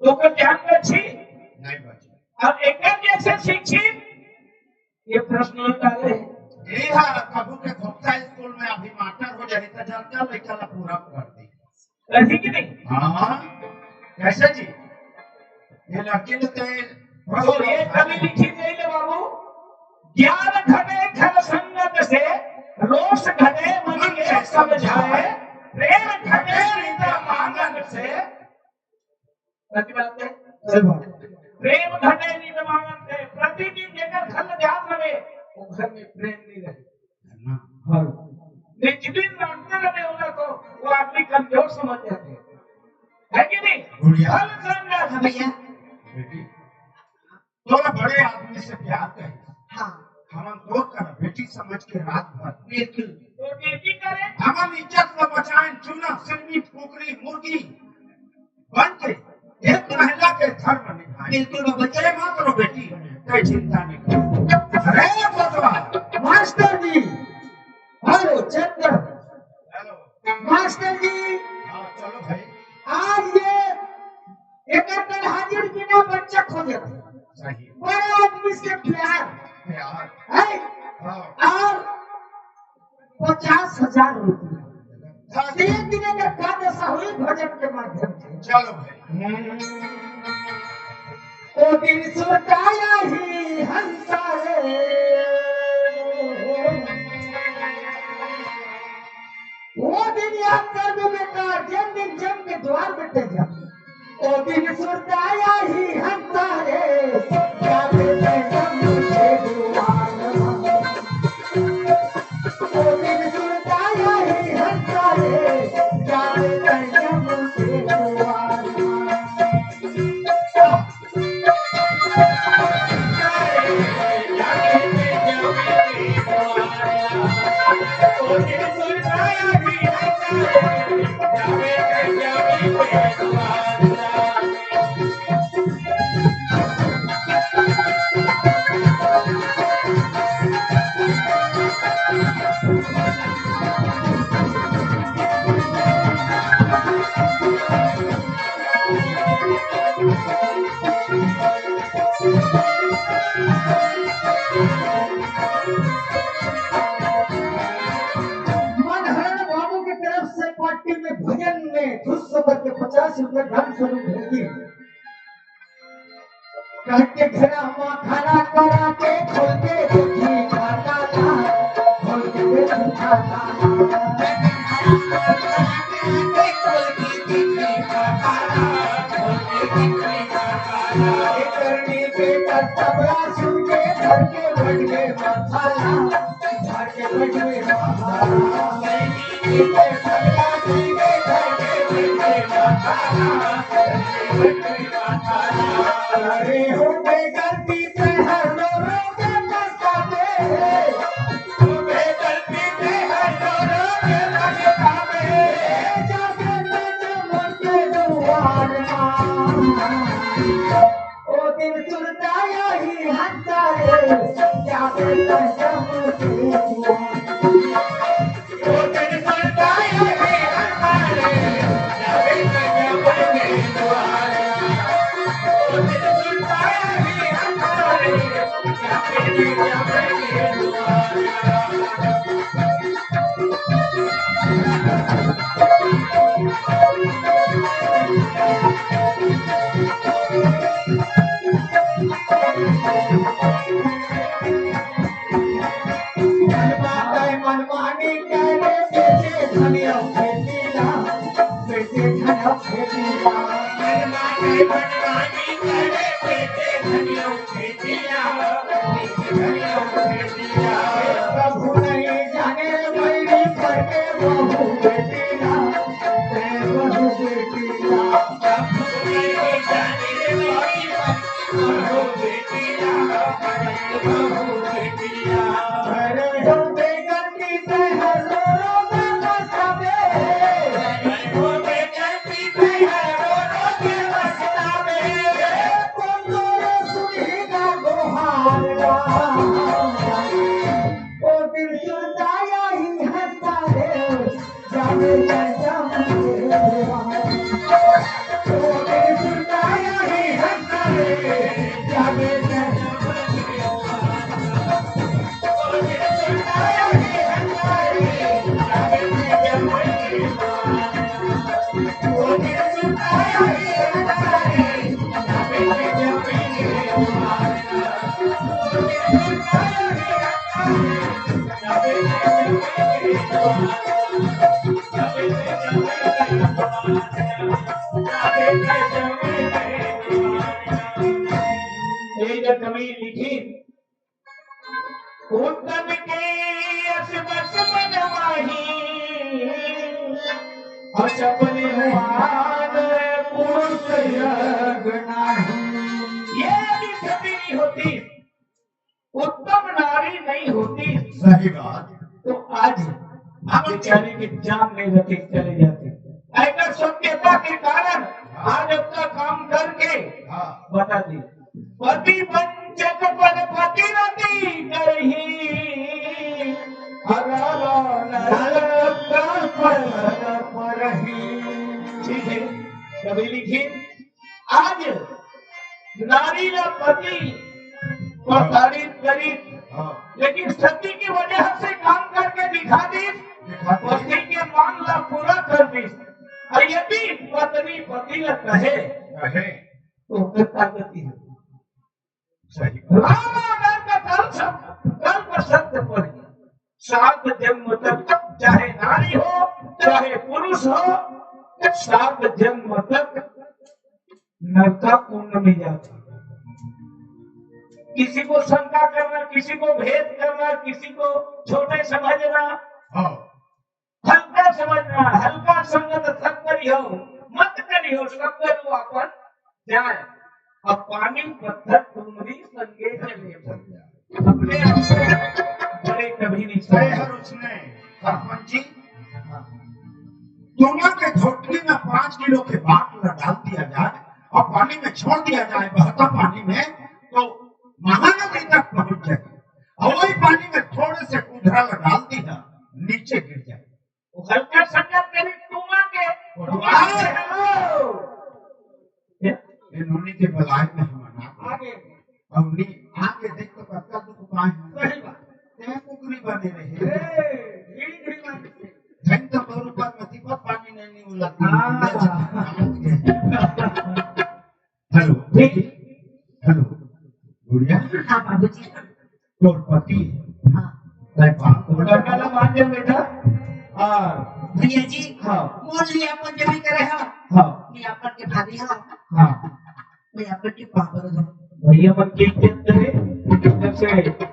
Speaker 1: तो कोई जान बची?
Speaker 5: नहीं बचे।
Speaker 1: और एक जैसे शिक्षित ये प्रश्न डाले।
Speaker 5: ये हाँ कबू के खोखता स्कूल में अभी मास्टर हो जाए तो जल्द लड़का ला पूरा कर दी।
Speaker 1: लड़की की नहीं?
Speaker 5: हाँ कैसे जी? ये लड़की ने
Speaker 1: तो ये कभी लिखी नहीं ले बाबू। ज्ञान घटे घन संगत से, रोष घटे मन ये समझाए, प्रेम घटे हृदय मांगन से। सच बात है।
Speaker 3: सही बात।
Speaker 1: प्रेम घटे हृदय मांगन से। प्रतिदिन जेकर घर में ध्यान रहे वो घर में प्रेम नहीं रहे।
Speaker 3: हाँ,
Speaker 1: जिस दिन मांगते रहे होगा तो वो आदमी कमजोर समझ जाते हैं, है कि नहीं?
Speaker 5: गुड़िया
Speaker 1: फल संगत।
Speaker 4: हाँ भैया।
Speaker 5: बेटी थोड़ा बड़े आदमी से प्यार करे।
Speaker 4: हाँ
Speaker 5: हम तो कर बेटी समझ के रात भर
Speaker 4: बिल्कुल।
Speaker 1: तो ड्यूटी करे।
Speaker 5: हम इज्जत न बचाएं चूना सिरनी फुकरी मुर्गी बन के एक महिला के धर्म निभाएं।
Speaker 4: बिल्कुल बाबा जी।
Speaker 5: बच्चे मत रो बेटी कोई चिंता नहीं करो। अरे बतवा
Speaker 3: मास्टर जी। हेलो चंद्र।
Speaker 5: हेलो
Speaker 3: मास्टर जी,
Speaker 5: हाँ चलो भाई
Speaker 3: आज ये एक हाजिर की ना बच्चा खोजे थे।
Speaker 5: सही
Speaker 3: बड़े आदमी से प्यार
Speaker 5: यार
Speaker 3: है
Speaker 5: हाँ
Speaker 3: और 50,000 रुपये
Speaker 5: हाँ,
Speaker 3: तीन दिन में का दशा हुई भजन के माध्यम से।
Speaker 5: चलो भाई
Speaker 3: तो दिन सुताया ही हंसा रे वो दिन याद कर दो बेटा जिन दिन जम के द्वार बैठे जा वो दिन सुताया ही हंसा रे क्या बेटे जम के द्वार वो दिन सुताया ही हंसा रे क्या बेटे जम के द्वार भजन में खुश होकर के 50 रुपए दान स्वरूप भेजी कहते घेरा हुआ खाना करा के खोल के देखी खाता था खोल के देखी खाता करनी के तबला सुन के घर के बैठ गए मसाला घर के बैठ गए मसाला अरे हो गए गलती से हर लोगों के पछतावे हो गए गलती से हर लोगों के पछतावे जाके मैं के दुआर ओ दिन सुरताया ही हंसा रे जाके जम के दुआर ओ दिन सुरताया ही हंसा रे जाके जम के दुआर मनमानी करे बेटे धनिया खेतीला बेटे धनिया खेतीला मनमानी करे बेटे धनिया खेतीला बेटे धनिया खेतीला प्रभु नहीं जाने मेरी करके बहू बेटीला बहू बेटीला प्रभु नहीं जाने मेरी बहू बेटीला बहू बेटीला अरे हो बेगंती से हर रोग बसावे हो बेगंती से हर रोग बसावे कौन सुनेगा गुहारगा ओ दिल सुरताया ही हंसा रे जावे जम के ओ दिल सुरताया ही हंसा रे जावे कवि लिखी उत्तम के असबस बनवाही असफल हुआन पुरुष योग नाही ये भी सभी नहीं होती उत्तम नारी नहीं होती
Speaker 5: सही बात
Speaker 3: तो आज हम बेचारे की जान नहीं रखे चले जाते ऐसा सत्यता के कारण आज अपना काम करके बता दी पति पंचक पद पति रति करही ठीक है कभी लिखी आज नारी का पति तारीफ करी लेकिन सती की वजह से काम करके दिखा दी पति के मांगला पूरा कर दी और यदि पत्नी पति कहे तो कृतज्ञति है
Speaker 5: सही
Speaker 1: रामायण का कल्प सत्य पर सात जन्म तक चाहे नारी हो चाहे पुरुष हो, सात जन्म तक नरका कुंड में जाता। किसी को शंका करना, किसी को भेद करना, किसी को छोटे समझना,
Speaker 5: हाँ
Speaker 1: हल्का समझना, हल्का संगत सब करियो, मत करियो, सब करो अपन जाए। अब पानी पत्थर तुम्हारी संगे चले अपने आप को बड़े कभी नहीं
Speaker 5: सही
Speaker 1: सहे।
Speaker 5: है उसने सरपंच जी दोनों के झोपड़ी में 5 किलो के बाटला डाल दिया जाए और पानी में छोड़ दिया जाए, बहता पानी में, तो महानदी तक पहुंच जाए और वही पानी में थोड़े से उधरा डाल दिया नीचे गिर जाए।
Speaker 1: वो हल्का संगत करी तुमा के
Speaker 5: इन्होंने के बलाई में हम
Speaker 1: आगे
Speaker 5: अब नी आगे देख तो करता तो पाए
Speaker 1: सही बात।
Speaker 5: ते कुकरी बने रहे
Speaker 1: धीरे धीरे
Speaker 5: धन तो बहुत ऊपर मती पर पानी नहीं उला। हेलो हेलो गुड़िया
Speaker 4: हाँ बाबूजी।
Speaker 5: तोर पति
Speaker 4: हाँ
Speaker 5: तय बात
Speaker 1: लड़का ना मान जा बेटा। और
Speaker 4: भैया जी
Speaker 1: हाँ
Speaker 4: मोल लिए अपन जब भी करे हो
Speaker 1: हाँ
Speaker 4: मैं अपन के भाभी हो,
Speaker 1: हाँ
Speaker 4: मैं अपन के पापा हो।
Speaker 1: भैया मन के इज्जत करे जैसे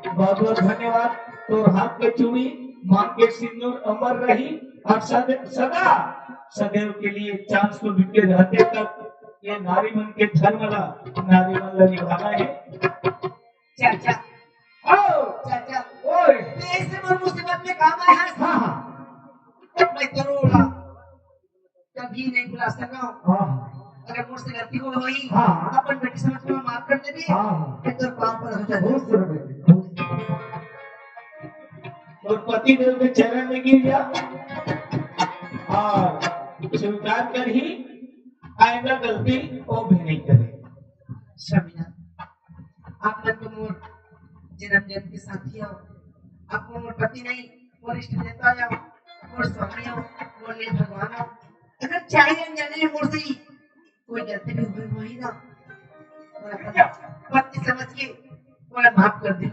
Speaker 1: बहुत बहुत धन्यवाद। तो हाथ पे चूड़ी मांग के सिंदूर अमर रही और सदा सदैव के लिए चांद सूर्य के रहते तक ये नारी मन के धन वाला नारी वाला निभाना है।
Speaker 4: चाचा
Speaker 1: आओ
Speaker 4: चाचा
Speaker 1: ओए
Speaker 4: मैं ऐसे मन मुसीबत में काम आया है,
Speaker 1: हाँ हाँ
Speaker 4: मैं करोड़ा कभी नहीं भुला सका।
Speaker 1: हाँ
Speaker 4: अगर मुझसे गलती हो गई
Speaker 1: हाँ।
Speaker 4: अपन बेटी समझ के माफ कर दे भी
Speaker 1: हाँ
Speaker 4: मैं तो पाँव पर हो जाता।
Speaker 1: खुश रहो बेटे, खुश रहो। और पति देव के चरण में गिर जा और स्वीकार कर ही आएगा, गलती वो भी नहीं करे।
Speaker 4: स्वामीनाथ आप लोग तो मोर जन्मदिन के साथी हो, आप मोर पति नहीं मोर इष्ट देवता हो, मोर स्वामी हो, मोर नील भगवान हो। अगर चाहे अनजाने में मोर से ही कोई गलती भी हुई होई ना, और अपन पति समझ के मोरा माफ कर दो।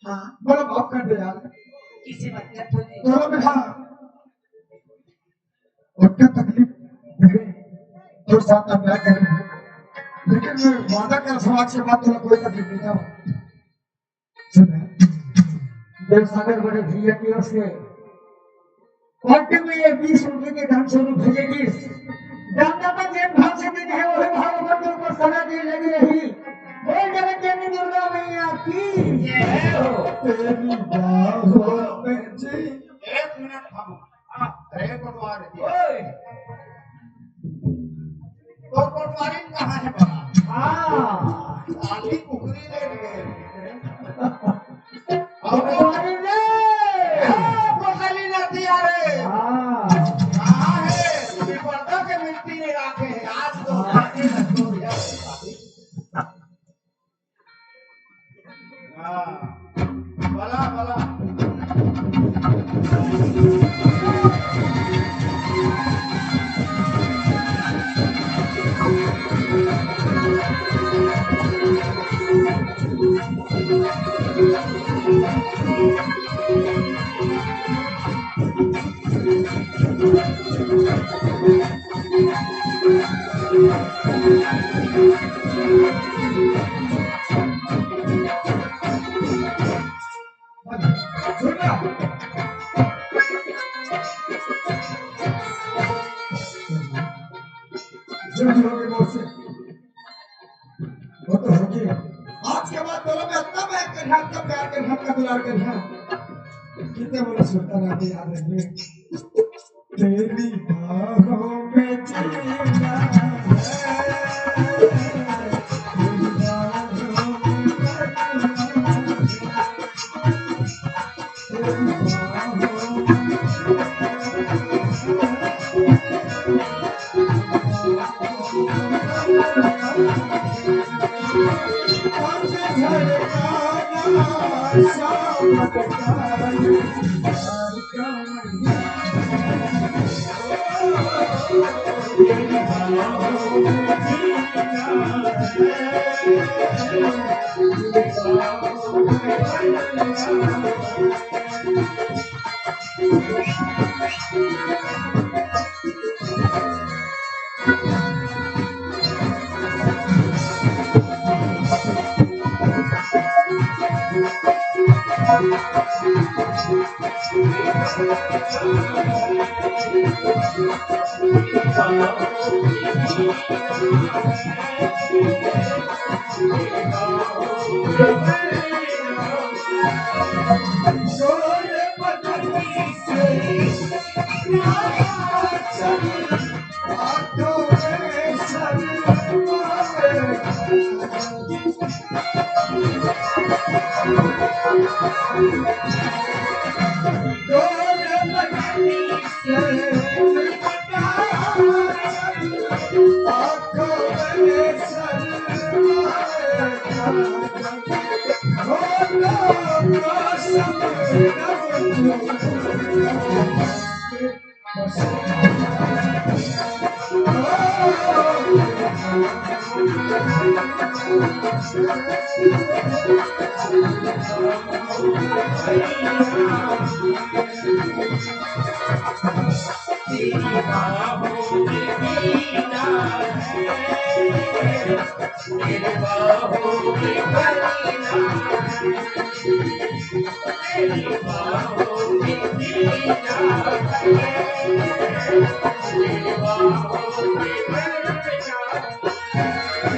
Speaker 4: हाँ
Speaker 3: बड़ा माफ कर दे यार।
Speaker 4: किसी बात का तो नहीं।
Speaker 3: तो बेटा और क्या तकलीफ तो साथ में प्यार कर लेकिन मैं वादा कर समाज से बात तो कोई तकलीफ नहीं था देव सागर बड़े भैया की ओर से पार्टी में ये 20 रुपए के दान स्वरूप भेजेगी दानदाता जैन भाव से दिन है वही भाव बंधु को सदा दी लगी रही बोल जगत जननी दुर्गा मैया की जय हो तेरी बाहों में जी।
Speaker 5: 1 मिनट थामो। अरे पटवारी
Speaker 3: ओए
Speaker 5: तो पटवारी कहाँ है बड़ा?
Speaker 3: हाँ
Speaker 5: साली कुकरी ले गए
Speaker 3: पटवारी ने
Speaker 5: कोसली नदी आ रहे
Speaker 3: हाँ
Speaker 5: कहाँ है? विपर्दा के मिट्टी में राखे हैं आज तो आगे न छोड़ यार। हाँ भला भला
Speaker 3: आज के बाद दोनों में इतना प्यार कर रहा इतना प्यार कर रहा इतना दुलार कर रहा कितने बोले सुल्तान आदि याद रखिए तेरी बाहों में जीना है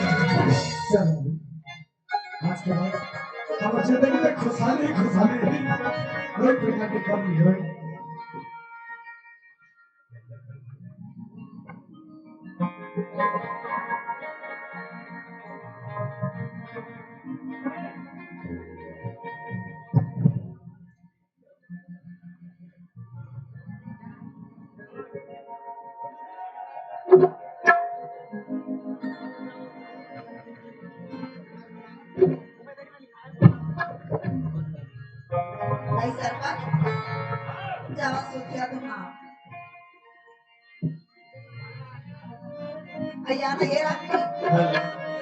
Speaker 3: तेरी आज के बाद हमारी जिंदगी में खुशहाली ही खुशहाली रही कोई प्रकार की कमी नहीं रही
Speaker 4: नहीं सरपंच जावा सोचा तुम अय्या ना ये रखी